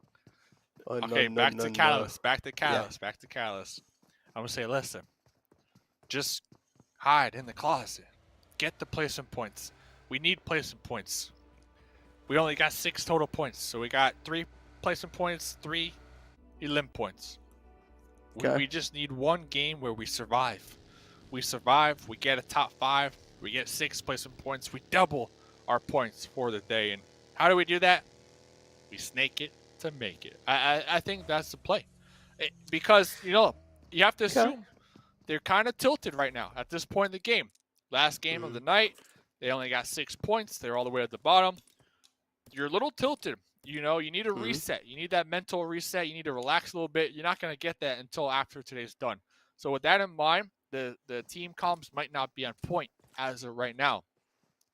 B: Oh,
A: Okay,
B: no,
A: back
B: no,
A: to
B: no.
A: Katalysts, back to
B: Yeah.
A: Katalysts, back to Katalysts. I'm going to say, listen, just hide in the closet. Get the placement points. We need placement points. We only got 6 total points. So we got 3 placement points, 3 elim points.
B: Okay.
A: We just need 1 game where we survive. We survive, we get a top 5, we get 6 placement points, we double our points for the day. And how do we do that? We snake it to make it. I think that's the play. Because, you have to
B: Okay.
A: assume they're kind of tilted right now at this point in the game. Last game of the night, they only got 6 points. They're all the way at the bottom. You're a little tilted. You know, you need a reset. You need that mental reset. You need to relax a little bit. You're not going to get that until after today's done. So with that in mind, the team comms might not be on point as of right now.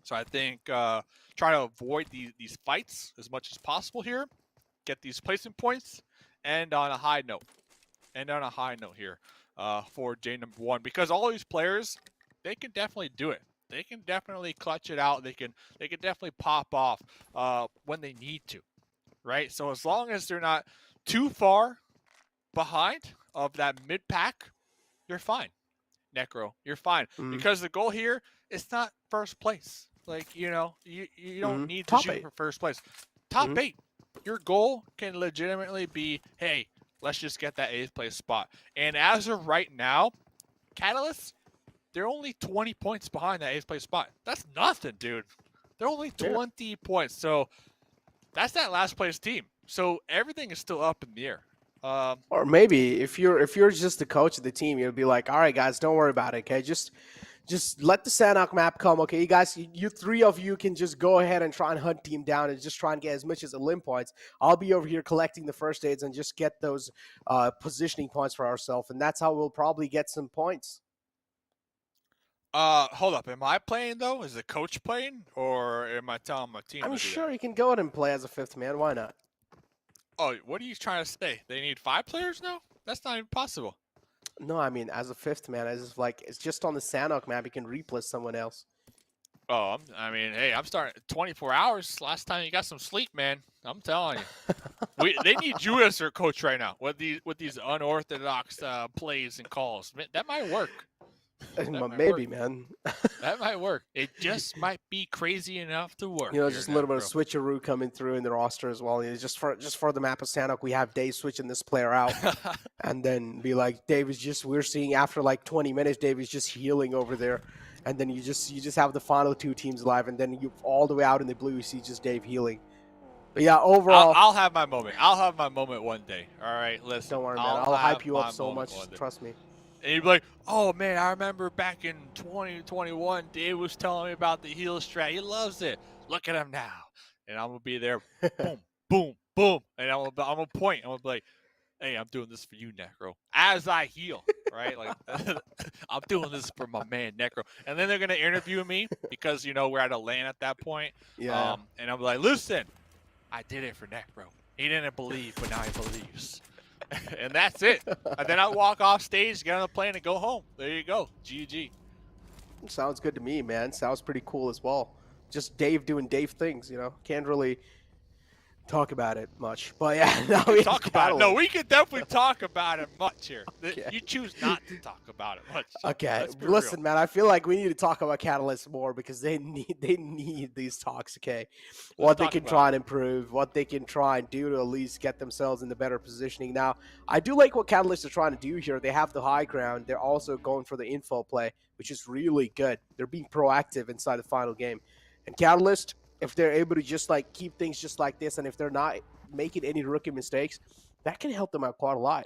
A: So I think try to avoid these fights as much as possible here. Get these placement points, and on a high note. Here for day number 1, because all these players, they can definitely do it. They can definitely clutch it out. They can definitely pop off when they need to, right? So as long as they're not too far behind of that mid pack, you're fine. Necro, you're fine, because the goal here is not first place. Like, you know, you don't need to shoot for first place. Top 8. Your goal can legitimately be, hey, let's just get that 8th place spot. And as of right now, Katalysts, they're only 20 points behind that 8th place spot. That's nothing, dude. They're only 20 points. So that's that last place team. So everything is still up in the air.
B: Or maybe if you're just the coach of the team, you'll be like, all right, guys, don't worry about it. Okay, just let the Sanhok map come. Okay, you guys, you 3 of you can just go ahead and try and hunt team down and just try and get as much as the limb points. I'll be over here collecting the first aids and just get those positioning points for ourselves, and that's how we'll probably get some points.
A: Hold up. Am I playing though? Is the coach playing, or am I telling my team?
B: I'm sure you can go ahead and play as a 5th man. Why not?
A: Oh, what are you trying to say? They need 5 players now? That's not even possible.
B: No, I mean as a 5th man, as if like it's just on the Sanhok map, you can replace someone else.
A: Oh, I mean, hey, I'm starting 24 hours. Last time you got some sleep, man. I'm telling you, they need you as their coach right now with these unorthodox plays and calls. That might work.
B: Maybe, man.
A: That might work. It just might be crazy enough to work.
B: You know, just a little bit of switcheroo coming through in the roster as well. You know, just for the map of Sanhok, we have Dave switching this player out, and then be like, Dave is just. We're seeing after like 20 minutes, Dave is just healing over there, and then you just have the final 2 teams live, and then you all the way out in the blue, you see just Dave healing. But yeah, overall,
A: I'll have my moment. I'll have my moment one day. All right, listen.
B: Don't worry, man. I'll hype you up so much. Trust me.
A: And you'd be like, oh, man, I remember back in 2021, Dave was telling me about the heal strat. He loves it. Look at him now. And I'm going to be there, boom, boom, boom. And I'm going to point. I'm going to be like, hey, I'm doing this for you, Necro. As I heal, right? Like, I'm doing this for my man, Necro. And then they're going to interview me because, you know, we're at a LAN at that point.
B: Yeah.
A: And I'm like, listen, I did it for Necro. He didn't believe, but now he believes. And that's it. And then I walk off stage, get on the plane, and go home. There you go. GG.
B: Sounds good to me, man. Sounds pretty cool as well. Just Dave doing Dave things, you know. Can't really talk about it much. But yeah, now we
A: talk about it. No, we can definitely talk about it much here.
B: Okay.
A: You choose not to talk about it much.
B: Okay, listen, man. I feel like we need to talk about Katalysts more because they need these talks. Okay, what they can try and improve, what they can try and do to at least get themselves in the better positioning. Now, I do like what Katalysts are trying to do here. They have the high ground. They're also going for the info play, which is really good. They're being proactive inside the final game, and Katalyst, if they're able to just like keep things just like this, and if they're not making any rookie mistakes, that can help them out quite a lot.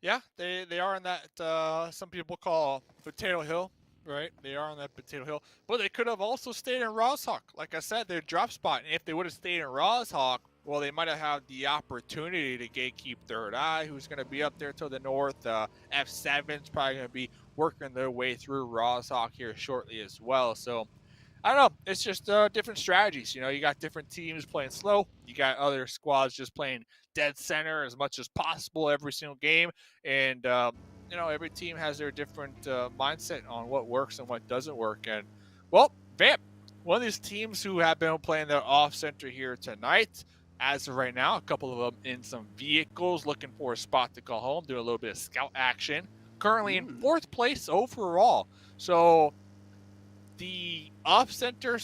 A: Yeah, they are on that some people call potato hill, right? They are on that potato hill, but they could have also stayed in Roshawk. Like I said, their drop spot, and if they would have stayed in Roshawk, well, they might have had the opportunity to gatekeep Thirdeye, who's going to be up there to the north. F7's probably going to be working their way through Roshawk here shortly as well. So I don't know. It's just different strategies. You know, you got different teams playing slow. You got other squads just playing dead center as much as possible every single game. And, you know, every team has their different mindset on what works and what doesn't work. And, well, Vamp, one of these teams who have been playing their off-center here tonight. As of right now, a couple of them in some vehicles looking for a spot to call home, doing a little bit of scout action. Currently in 4th place overall. So the off-center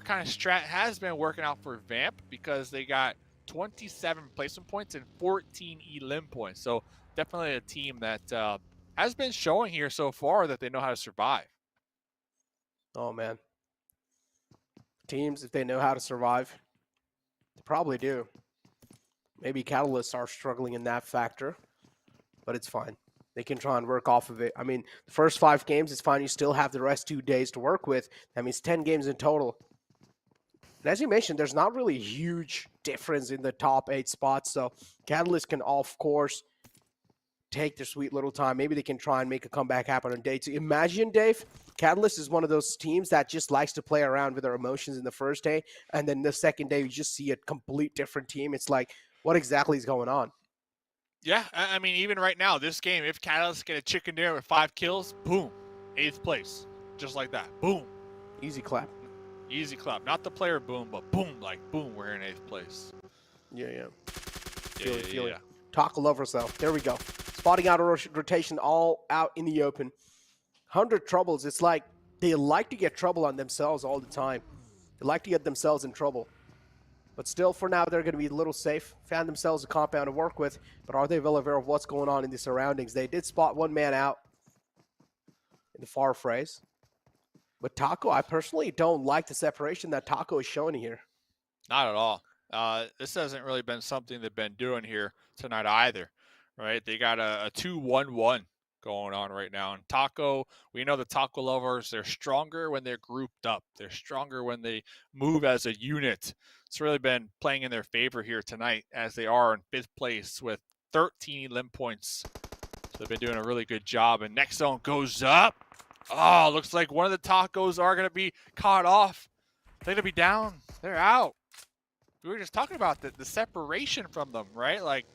A: kind of strat has been working out for Vamp because they got 27 placement points and 14 elim points. So definitely a team that has been showing here so far that they know how to survive.
B: Oh, man. Teams, if they know how to survive, they probably do. Maybe Katalysts are struggling in that factor, but it's fine. they can try and work off of it. I mean, the first 5 games is fine. You still have the rest 2 days to work with. That means 10 games in total. And as you mentioned, there's not really a huge difference in the top 8 spots. So Katalysts can, of course, take their sweet little time. Maybe they can try and make a comeback happen on day 2. Imagine, Dave, Katalyst is one of those teams that just likes to play around with their emotions in the first day. And then the second day, you just see a complete different team. It's like, what exactly is going on?
A: Yeah, I mean, even right now, this game, if Katalysts get a chicken dinner with 5 kills, boom, 8th place. Just like that. Boom.
B: Easy clap.
A: Easy clap. Not the player boom, but boom, like boom, we're in 8th place.
B: Yeah.
A: Yeah.
B: TacoLovers, though. There we go. Spotting out a rotation all out in the open. 100 troubles. It's like they like to get trouble on themselves all the time. They like to get themselves in trouble. But still, for now, they're going to be a little safe. Found themselves a compound to work with. But are they well aware of what's going on in the surroundings? They did spot one man out in the far phrase. But Taco, I personally don't like the separation that Taco is showing here.
A: Not at all. This hasn't really been something they've been doing here tonight either, right? They got a 2-1-1 going on right now. And Taco, we know the TacoLovers, they're stronger when they're grouped up. They're stronger when they move as a unit. It's really been playing in their favor here tonight as they are in 5th place with 13 elim points. So they've been doing a really good job. And next zone goes up. Oh, looks like one of the Tacos are going to be caught off. They're going to be down. They're out. We were just talking about the separation from them, right? Like,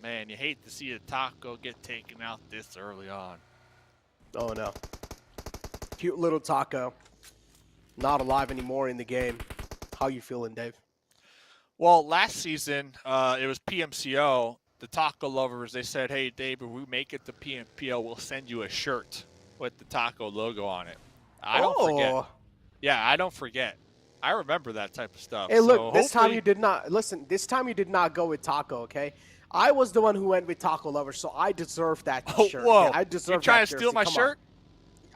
A: man, you hate to see a Taco get taken out this early on.
B: Oh, no. Cute little Taco. Not alive anymore in the game. How you feeling, Dave?
A: Well, last season, it was PMCO. The TacoLovers, they said, hey, Dave, if we make it to PMPL, we'll send you a shirt with the Taco logo on it. I don't forget. Yeah, I don't forget. I remember that type of stuff.
B: Hey, look, this time you did not, listen, this time you did not go with Taco, okay? I was the one who went with TacoLovers, so I deserve that shirt.
A: Whoa.
B: Okay? I deserve
A: you trying to steal my shirt?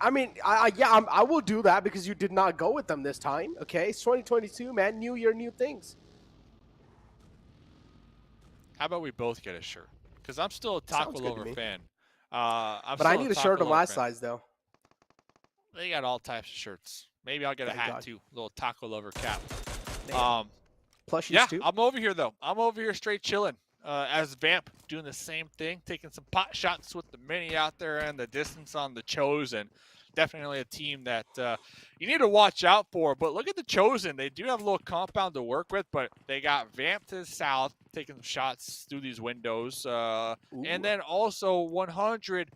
B: I mean, I will do that because you did not go with them this time, okay? It's 2022, man. New year, new things.
A: How about we both get a shirt? Because I'm still a TacoLover fan.
B: But I need a shirt on my size, though.
A: They got all types of shirts. Maybe I'll get a hat, too. A little TacoLover cap.
B: Plushies, too?
A: I'm over here, though. I'm over here straight chilling. As Vamp, doing the same thing, taking some pot shots with the mini out there and the distance on the Chosen. Definitely a team that you need to watch out for. But look at the Chosen. They do have a little compound to work with, but they got Vamp to the south, taking some shots through these windows. And then also 100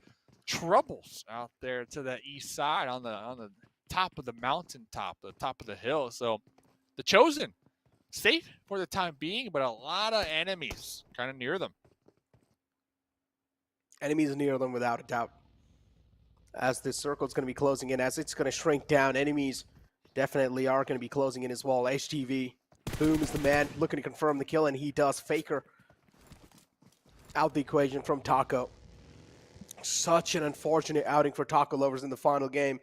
A: troubles out there to the east side on the top of the mountaintop, the top of the hill. So the Chosen, safe for the time being, but a lot of enemies kind of near them.
B: Enemies near them without a doubt. As this circle is going to be closing in, as it's going to shrink down, enemies definitely are going to be closing in as well. HTV, Boom is the man looking to confirm the kill, and he does. Faker out the equation from Taco. Such an unfortunate outing for TacoLovers in the final game.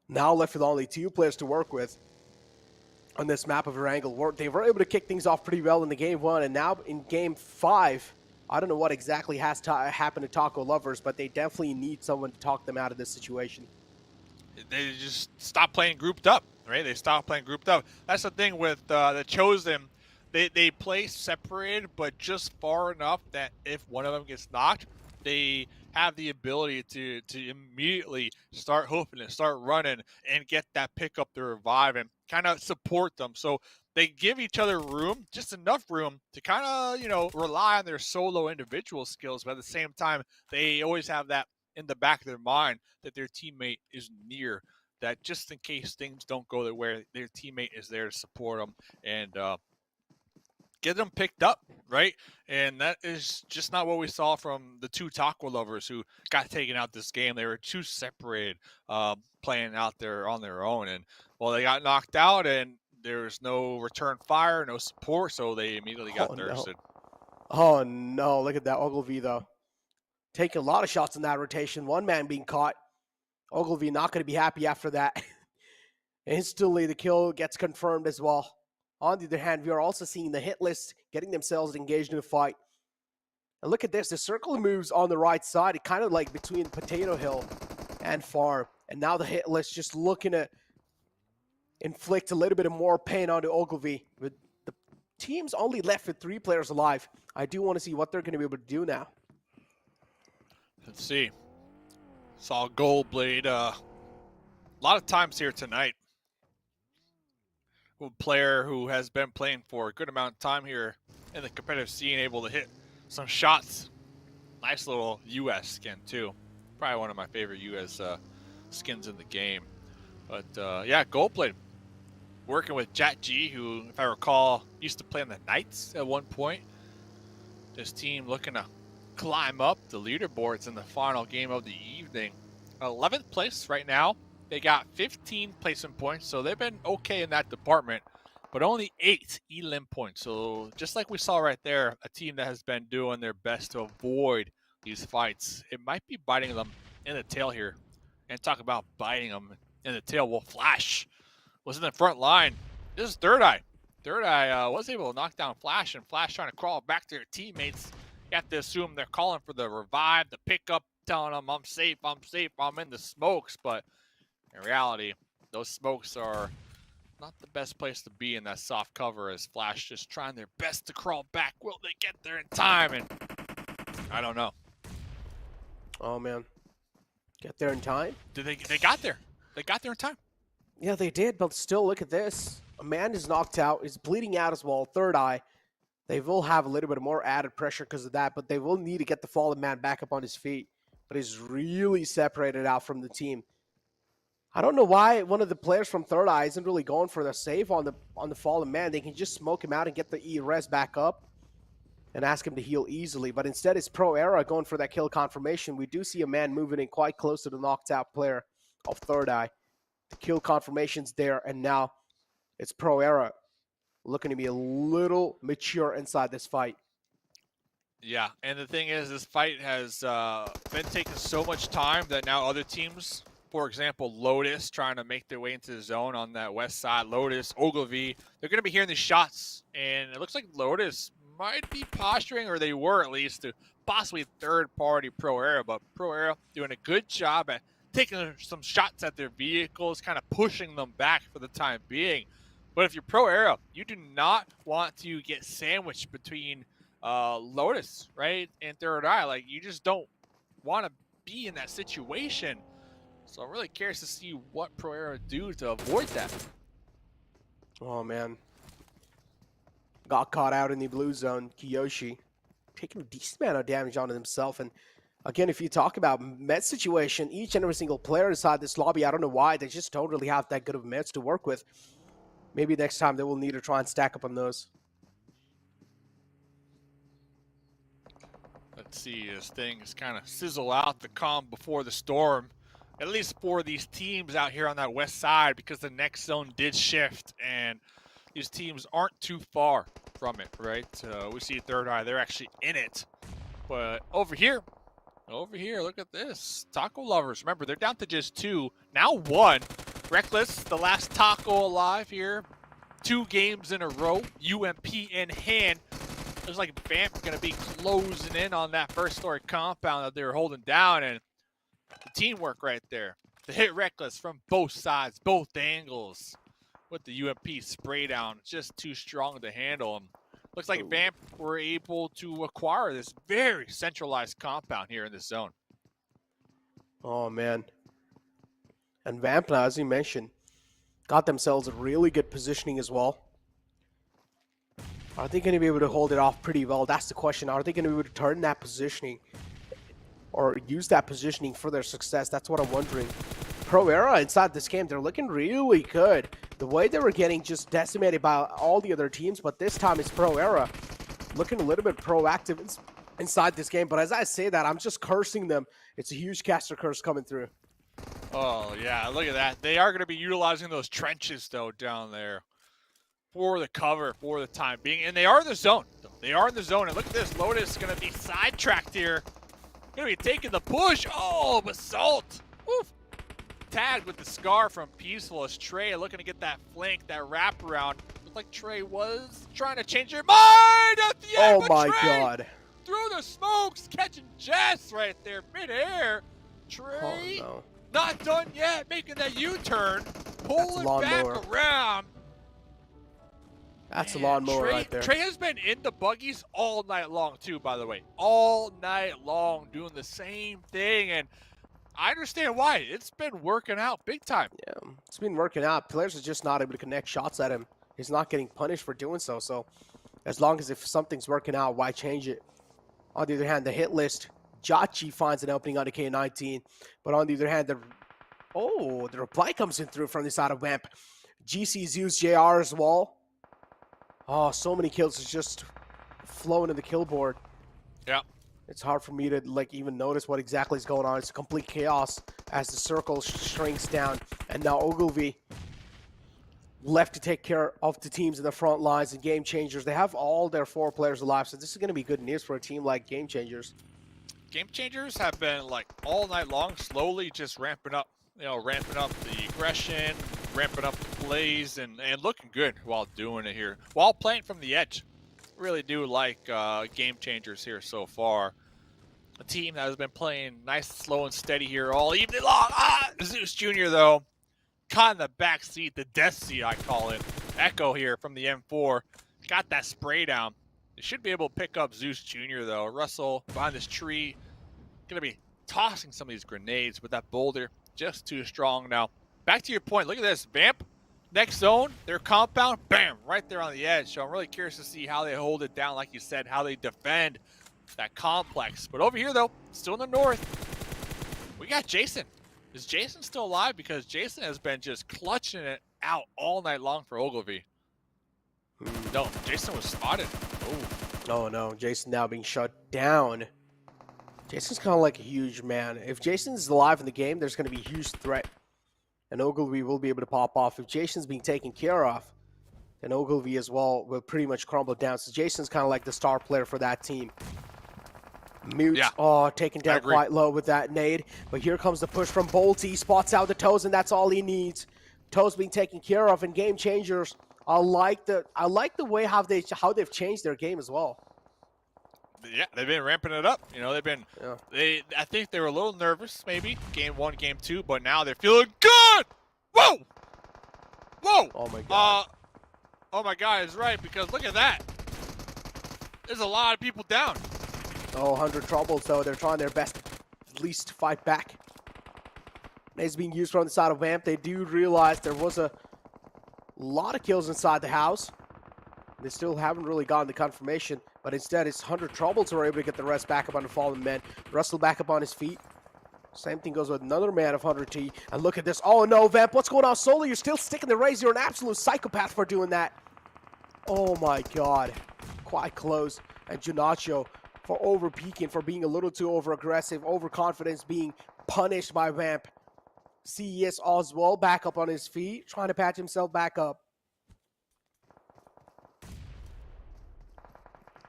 B: Now left with only 2 players to work with on this map of Erangel. They were able to kick things off pretty well in the game 1, and now in game 5, I don't know what exactly has happened to TacoLovers, but they definitely need someone to talk them out of this situation.
A: They just stop playing grouped up, right? They stop playing grouped up. That's the thing with the Chosen. They play separated, but just far enough that if one of them gets knocked, they have the ability to immediately start hoofing and start running and get that pickup to revive and kind of support them. So they give each other room, just enough room to kind of, rely on their solo individual skills. But at the same time, they always have that in the back of their mind that their teammate is near, that just in case things don't go their way, their teammate is there to support them and get them picked up, right? And that is just not what we saw from the 2 TacoLovers who got taken out this game. They were too separated, playing out there on their own. And, well, they got knocked out, and there was no return fire, no support, so they immediately got thirsted.
B: Oh, no. Look at that Ogilvy, though. Taking a lot of shots in that rotation. One man being caught. Ogilvy not going to be happy after that. Instantly, the kill gets confirmed as well. On the other hand, we are also seeing the Hitlist getting themselves engaged in a fight. And look at this, the circle moves on the right side, it kind of like between Potato Hill and Farm. And now the Hitlist just looking to inflict a little bit of more pain onto Ogilvy. With the team's only left with 3 players alive, I do want to see what they're going to be able to do now.
A: Let's see. Saw Goldblade a lot of times here tonight. A player who has been playing for a good amount of time here in the competitive scene, able to hit some shots. Nice little US skin too. Probably one of my favorite US skins in the game. But yeah, Goldblade working with Jat G, who, if I recall, used to play on the Knights at one point. This team looking to climb up the leaderboards in the final game of the evening. 11th place right now. They got 15 placement points, so they've been okay in that department, but only 8 elim points. So just like we saw right there, a team that has been doing their best to avoid these fights. It might be biting them in the tail here. And talk about biting them in the tail. Well, Flash was in the front line. This is Thirdeye. Thirdeye was able to knock down Flash, and Flash trying to crawl back to their teammates. You have to assume they're calling for the revive, the pickup, telling them, I'm safe, I'm in the smokes. But in reality, those smokes are not the best place to be in that soft cover, as Flash just trying their best to crawl back. Will they get there in time? And I don't know.
B: Oh, man. Get there in time?
A: They got there. They got there in time.
B: Yeah, they did, but still, look at this. A man is knocked out, is bleeding out as well. Thirdeye. They will have a little bit more added pressure because of that, but they will need to get the fallen man back up on his feet. But he's really separated out from the team. I don't know why one of the players from Thirdeye isn't really going for the save on the fallen man. They can just smoke him out and get the E-res back up and ask him to heal easily. But instead, it's Pro Era going for that kill confirmation. We do see a man moving in quite close to the knocked out player of Thirdeye. The kill confirmation's there, and now it's Pro Era looking to be a little mature inside this fight.
A: Yeah, and the thing is, this fight has been taking so much time that now other teams, for example, Lotus, trying to make their way into the zone on that west side, Lotus, Ogilvy, they're going to be hearing these shots, and it looks like Lotus might be posturing, or they were at least, to possibly third-party Pro Era, but Pro Era doing a good job at taking some shots at their vehicles, kind of pushing them back for the time being. But if you're Pro Era, you do not want to get sandwiched between Lotus, right, and Thirdeye. Like, you just don't want to be in that situation. So I'm really curious to see what Pro Era do to avoid that.
B: Oh, man. Got caught out in the blue zone. Kiyoshi taking a decent amount of damage onto himself. And again, if you talk about med situation, each and every single player inside this lobby, I don't know why, they just don't really have that good of meds to work with. Maybe next time they will need to try and stack up on those.
A: Let's see as things kind of sizzle out, the calm before the storm. At least for these teams out here on that west side, because the next zone did shift, and these teams aren't too far from it, right? We see Thirdeye, they're actually in it. But over here, look at this. TacoLovers, remember, they're down to just 2, now 1. Reckless, the last Taco alive here. 2 games in a row, UMP in hand. Looks like Vamp going to be closing in on that first story compound that they were holding down, and the teamwork right there. The hit Reckless from both sides, both angles, with the UMP spray down. It's just too strong to handle him. Looks like Vamp were able to acquire this very centralized compound here in this zone.
B: Oh, man. And Vamp, as you mentioned, got themselves a really good positioning as well. Are they going to be able to hold it off pretty well? That's the question. Are they going to be able to turn that positioning or use that positioning for their success? That's what I'm wondering. Pro Era inside this game, they're looking really good. The way they were getting just decimated by all the other teams, but this time it's Pro Era looking a little bit proactive inside this game. But as I say that, I'm just cursing them. It's a huge caster curse coming through.
A: Oh, yeah, look at that. They are going to be utilizing those trenches, though, down there for the cover for the time being. And they are in the zone. They are in the zone. And look at this. Lotus is going to be sidetracked here. Going to be taking the push. Oh, Basalt. Woof. Tagged with the scar from Peaceful as Trey looking to get that flank, that wraparound. Looked like Trey was trying to change your mind at the end.
B: Oh, my
A: Trey
B: God.
A: Through the smokes, catching Jess right there, midair. Trey,
B: Oh, no.
A: not done yet, making that U-turn, pulling back around.
B: That's a lawnmower right there.
A: Trey has been in the buggies all night long too, by the way. All night long doing the same thing, and I understand why. It's been working out big time.
B: Yeah, it's been working out. Players are just not able to connect shots at him. He's not getting punished for doing so. So as long as if something's working out, why change it? On the other hand, the hit list, Jachi finds an opening on the K19. But on the other hand, the reply comes in through from the side of Vamp. GC's used JR as well. Oh, so many kills is just flowing in the kill board.
A: Yeah.
B: It's hard for me to even notice what exactly is going on. It's complete chaos as the circle shrinks down. And now Ogilvy left to take care of the teams in the front lines and GameChangers. They have all their 4 players alive, so this is going to be good news for a team like GameChangers.
A: GameChangers have been all night long, slowly just ramping up the aggression, ramping up the plays, and looking good while doing it here, while playing from the edge. Really do like GameChangers here so far. A team that has been playing nice, slow, and steady here all evening long. Zeus Jr. though, caught in the back seat, the death seat I call it. Echo here from the M4, got that spray down. They should be able to pick up Zeus Jr. though. Russell behind this tree, gonna be tossing some of these grenades, but that boulder just too strong now. Back to your point, look at this, Vamp. Next zone, their compound, bam, right there on the edge. So I'm really curious to see how they hold it down, like you said, how they defend that complex. But over here, though, still in the north, we got Jason. Is Jason still alive? Because Jason has been just clutching it out all night long for Ogilvy. No, Jason was spotted.
B: Oh, no, Jason now being shut down. Jason's kind of like a huge man. If Jason's alive in the game, there's going to be a huge threat. And Ogilvy will be able to pop off. If Jason's being taken care of, then Ogilvy as well will pretty much crumble down. So Jason's kind of like the star player for that team. Mute, taken down quite low with that nade. But here comes the push from Bolty. Spots out the Toes, and that's all he needs. Toes being taken care of, and GameChangers. I like the way how they've changed their game as well.
A: Yeah, they've been ramping it up. They've been. Yeah. I think they were a little nervous, maybe game 1, game 2, but now they're feeling good. Whoa, whoa.
B: Oh my god.
A: Oh my god is right, because look at that. There's a lot of people down.
B: 100 troubles though. They're trying their best, at least to fight back. It's being used from the side of Vamp. They do realize there was a lot of kills inside the house. They still haven't really gotten the confirmation, but instead it's 100 troubles who are able to get the rest back up on the fallen men. Russell back up on his feet. Same thing goes with another man of 100T. And look at this. Oh no, Vamp, what's going on? Solo, you're still sticking the raise. You're an absolute psychopath for doing that. Oh my god. Quite close. And Junacho for over-peaking, for being a little too over-aggressive, overconfidence, being punished by Vamp. CES Oswald back up on his feet, trying to patch himself back up.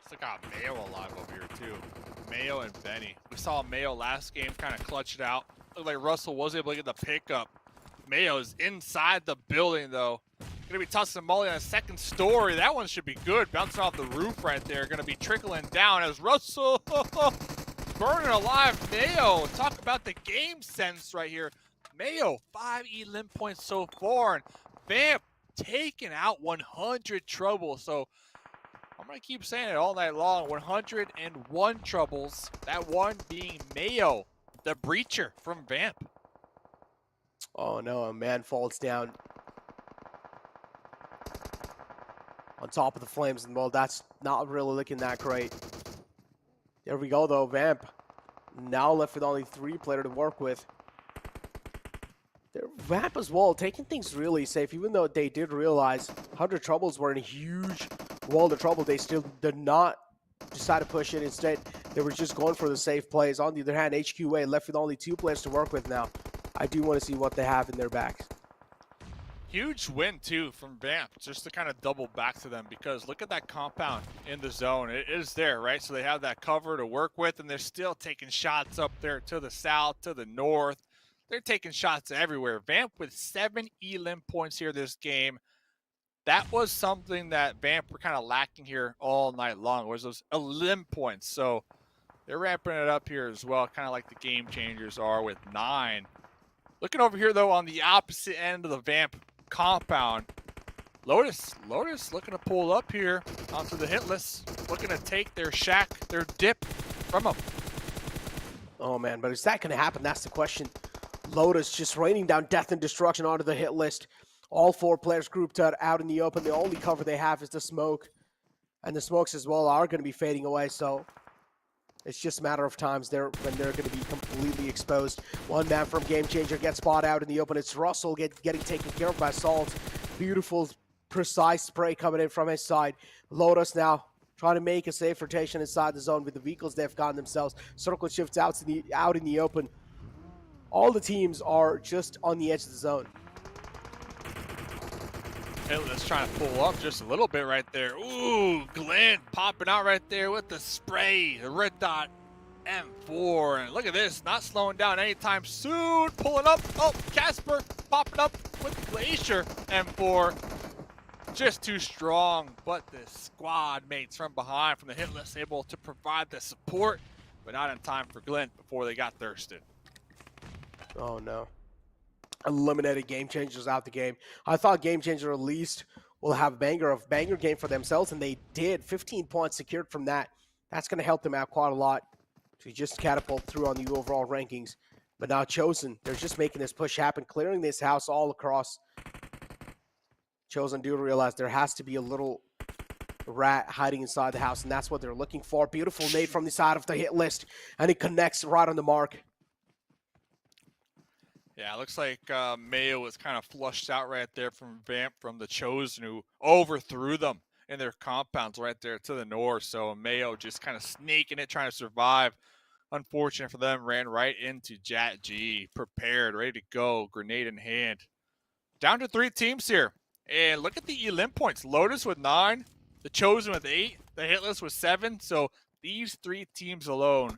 A: Still got Mayo alive over here too. Mayo and Benny. We saw Mayo last game kind of clutch it out. Looked like Russell was able to get the pickup. Mayo is inside the building though. Gonna be tossing Molly on a second story. That one should be good. Bouncing off the roof right there. Gonna be trickling down as Russell burning alive. Mayo, talk about the game sense right here. Mayo, 5 elim points so far. And Vamp taking out 100 trouble. So I'm going to keep saying it all night long. 101 troubles. That one being Mayo, the breacher from Vamp.
B: Oh no, a man falls down on top of the flames. And well, that's not really looking that great. There we go though, Vamp. Now left with only 3 players to work with. Vamp as well, taking things really safe, even though they did realize 100 troubles were in a huge world of trouble. They still did not decide to push it. Instead, they were just going for the safe plays. On the other hand, HQA left with only 2 players to work with now. I do want to see what they have in their backs.
A: Huge win, too, from Vamp, just to kind of double back to them, because look at that compound in the zone. It is there, right? So they have that cover to work with, and they're still taking shots up there to the south, to the north. They're taking shots everywhere. Vamp with 7 elim points here this game. That was something that Vamp were kind of lacking here all night long, was those elim points. So They're ramping it up here as well, kind of like the GameChangers are with 9. Looking over here, though, on the opposite end of the Vamp compound, Lotus looking to pull up here onto the Hitlist, looking to take their shack, their dip from them.
B: Oh, man, but is that going to happen? That's the question. Lotus just raining down death and destruction onto the hit list. All 4 players grouped out in the open. The only cover they have is the smoke. And the smokes as well are going to be fading away, so it's just a matter of times when they're going to be completely exposed. One man from GameChanger gets spotted out in the open. It's Russell getting taken care of by Salt. Beautiful, precise spray coming in from his side. Lotus now trying to make a safe rotation inside the zone with the vehicles they've gotten themselves. Circle shifts out in the open. All the teams are just on the edge of the zone.
A: Hitlist trying to pull up just a little bit right there. Ooh, Glenn popping out right there with the spray, the red dot M4. And look at this, not slowing down anytime soon. Pulling up. Oh, Casper popping up with the Glacier M4. Just too strong, but the squad mates from behind from the Hitlist able to provide the support, but not in time for Glenn before they got thirsted.
B: Oh, no. Eliminated GameChangers out the game. I thought GameChanger at least will have a banger game for themselves, and they did. 15 points secured from that. That's going to help them out quite a lot to just catapult through on the overall rankings. But now Chosen, they're just making this push happen, clearing this house all across. Chosen do realize there has to be a little rat hiding inside the house, and that's what they're looking for. Beautiful nade from the side of the hit list, and it connects right on the mark.
A: Yeah, it looks like Mayo was kind of flushed out right there from Vamp from the Chosen, who overthrew them in their compounds right there to the north. So Mayo just kind of sneaking it, trying to survive. Unfortunate for them, ran right into Jat G, prepared, ready to go, grenade in hand. Down to 3 teams here. And look at the elim points. Lotus with 9, the Chosen with 8, the Hitlist with 7. So these 3 teams alone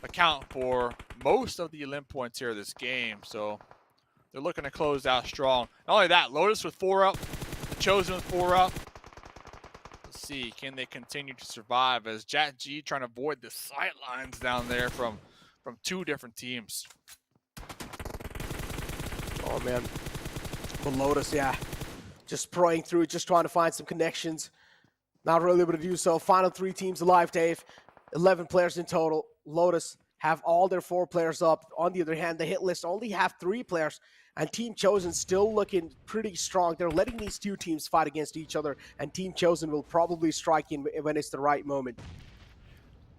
A: account for most of the elim points here this game. So they're looking to close out strong. Not only that, Lotus with 4 up, the Chosen with 4 up. Let's see, can they continue to survive as Jat G trying to avoid the sight lines down there from 2 different teams.
B: Oh, man. But Lotus, yeah, just spraying through, just trying to find some connections. Not really able to do so. Final 3 teams alive, Dave. 11 players in total. Lotus have all their 4 players up. On the other hand, the hit list only have 3 players, and Team Chosen still looking pretty strong. They're letting these 2 teams fight against each other, and Team Chosen will probably strike in when it's the right moment.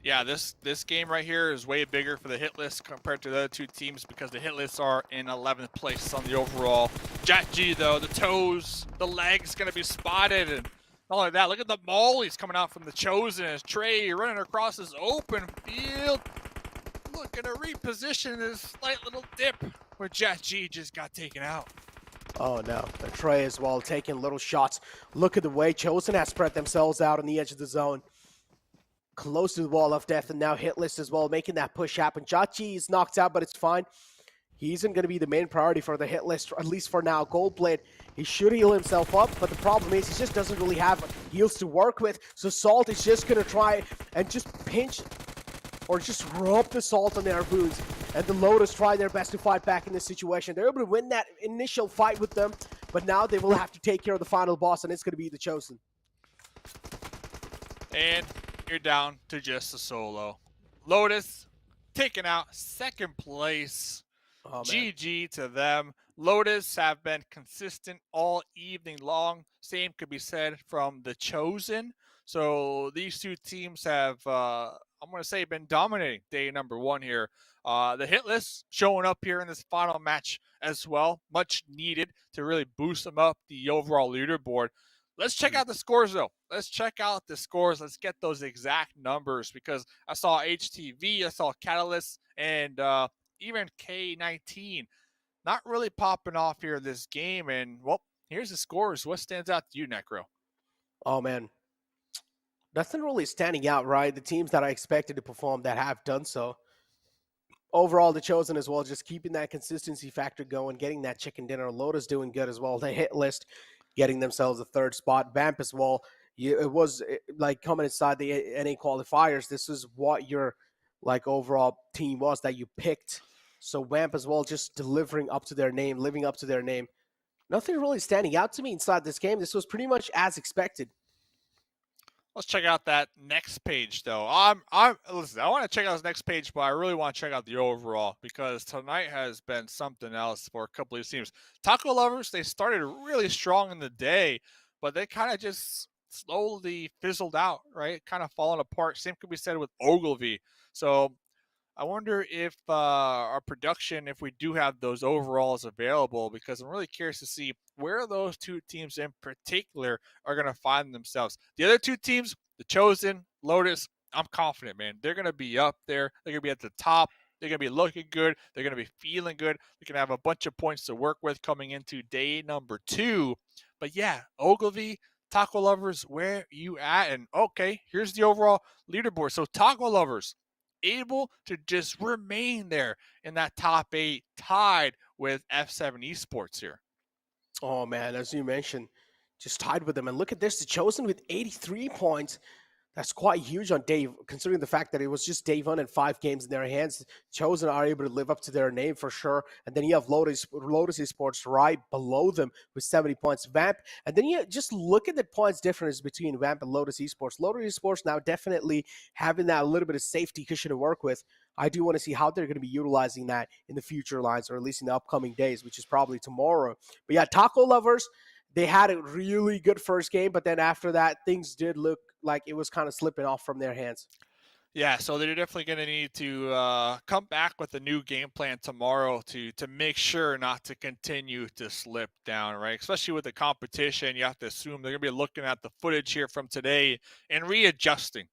A: Yeah, this game right here is way bigger for the hit list compared to the other 2 teams because the hit lists are in 11th place on the overall. Jat G, though, the toes, the legs going to be spotted, and not only that, look at the mollies coming out from the Chosen as Trey running across this open field. Looking to reposition this slight little dip where Jat G just got taken out.
B: Oh, no. The Trey as well taking little shots. Look at the way Chosen has spread themselves out on the edge of the zone. Close to the wall of death, and now Hitlist as well, making that push happen. Jat G is knocked out, but it's fine. He isn't going to be the main priority for the hit list, at least for now. Goldblade, he should heal himself up, but the problem is he just doesn't really have heals to work with. So Salt is just going to try and just pinch or just rub the salt on their wounds. And the Lotus try their best to fight back in this situation. They're able to win that initial fight with them, but now they will have to take care of the final boss, and it's going to be the Chosen.
A: And you're down to just a solo. Lotus taking out 2nd place.
B: Oh,
A: GG to them. Lotus have been consistent all evening long. Same could be said from the Chosen. So these 2 teams have, I'm going to say, been dominating day number 1 here. The Hitlist showing up here in this final match as well. Much needed to really boost them up the overall leaderboard. Let's check out the scores, though. Let's check out the scores. Let's get those exact numbers because I saw HTV, I saw Katalysts, and even K19 not really popping off here this game. And, well, here's the scores. What stands out to you, Necro?
B: Oh, man. Nothing really standing out, right? The teams that I expected to perform that have done so. Overall, the Chosen as well, just keeping that consistency factor going, getting that chicken dinner. Lotus doing good as well. The hit list getting themselves a 3rd spot. Vamp as well. It was like coming inside the NA qualifiers. This is what your like overall team was that you picked. So Vamp as well, just delivering up to their name, living up to their name. Nothing really standing out to me inside this game. This was pretty much as expected.
A: Let's check out that next page, though. Listen. I want to check out this next page, but I really want to check out the overall because tonight has been something else for a couple of these teams. TacoLovers, they started really strong in the day, but they kind of just slowly fizzled out, right? Kind of falling apart. Same could be said with Ogilvy. So I wonder if our production, if we do have those overalls available, because I'm really curious to see where those two teams in particular are going to find themselves. The other two teams, the Chosen, Lotus, I'm confident, man. They're going to be up there. They're going to be at the top. They're going to be looking good. They're going to be feeling good. They're going to have a bunch of points to work with coming into day number 2. But yeah, Ogilvy, TacoLovers, where you at? And okay, here's the overall leaderboard. So TacoLovers, able to just remain there in that top 8, tied with F7 Esports here.
B: Oh man, as you mentioned, just tied with them. And look at this, the Chosen with 83 points. That's quite huge on Dave, considering the fact that it was just day 1 and 5 games in their hands. Chosen are able to live up to their name for sure. And then you have Lotus Esports right below them with 70 points. Vamp, and then you just look at the points difference between Vamp and Lotus Esports. Lotus Esports now definitely having that little bit of safety cushion to work with. I do want to see how they're going to be utilizing that in the future lines, or at least in the upcoming days, which is probably tomorrow. But yeah, TacoLovers, they had a really good first game, but then after that, things did look like it was kind of slipping off from their hands.
A: Yeah, so they're definitely going to need to come back with a new game plan tomorrow to make sure not to continue to slip down, right? Especially with the competition, you have to assume they're going to be looking at the footage here from today and readjusting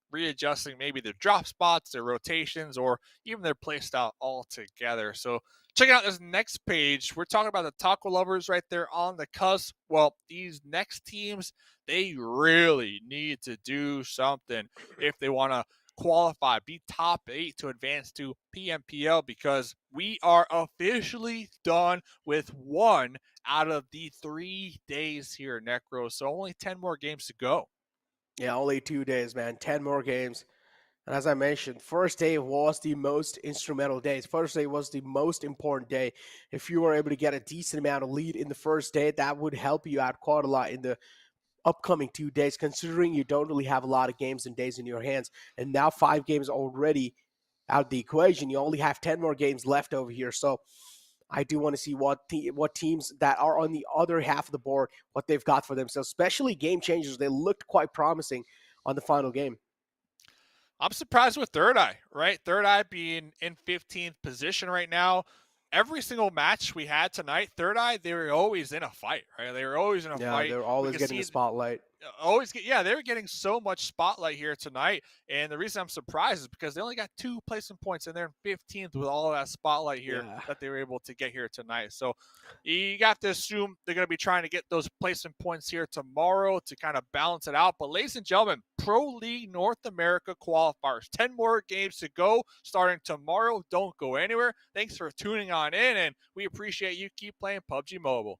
A: maybe their drop spots, their rotations, or even their play style altogether. So check out this next page. We're talking about the TacoLovers right there on the cusp. Well, these next teams, they really need to do something if they want to qualify, be top 8 to advance to PMPL, because we are officially done with 1 out of the 3 days here, Necro. So only 10 more games to go.
B: Yeah, only 2 days, man. 10 more games. And as I mentioned, first day was the most instrumental day. First day was the most important day. If you were able to get a decent amount of lead in the first day, that would help you out quite a lot in the upcoming 2 days, considering you don't really have a lot of games and days in your hands. And now 5 games already out of the equation. You only have 10 more games left over here. So I do want to see what teams that are on the other half of the board, what they've got for themselves, especially GameChangers. They looked quite promising on the final game.
A: I'm surprised with Thirdeye, right? Thirdeye being in 15th position right now. Every single match we had tonight, Thirdeye, they were always in a fight, right? They were always in a fight.
B: They're always getting the spotlight.
A: They were getting so much spotlight here tonight. And the reason I'm surprised is because they only got 2 placement points and they're in 15th with all of that spotlight here that they were able to get here tonight. So you got to assume they're going to be trying to get those placement points here tomorrow to kind of balance it out. But ladies and gentlemen, Pro League North America qualifiers, 10 more games to go starting tomorrow. Don't go anywhere. Thanks for tuning on in, and we appreciate you. Keep playing PUBG Mobile.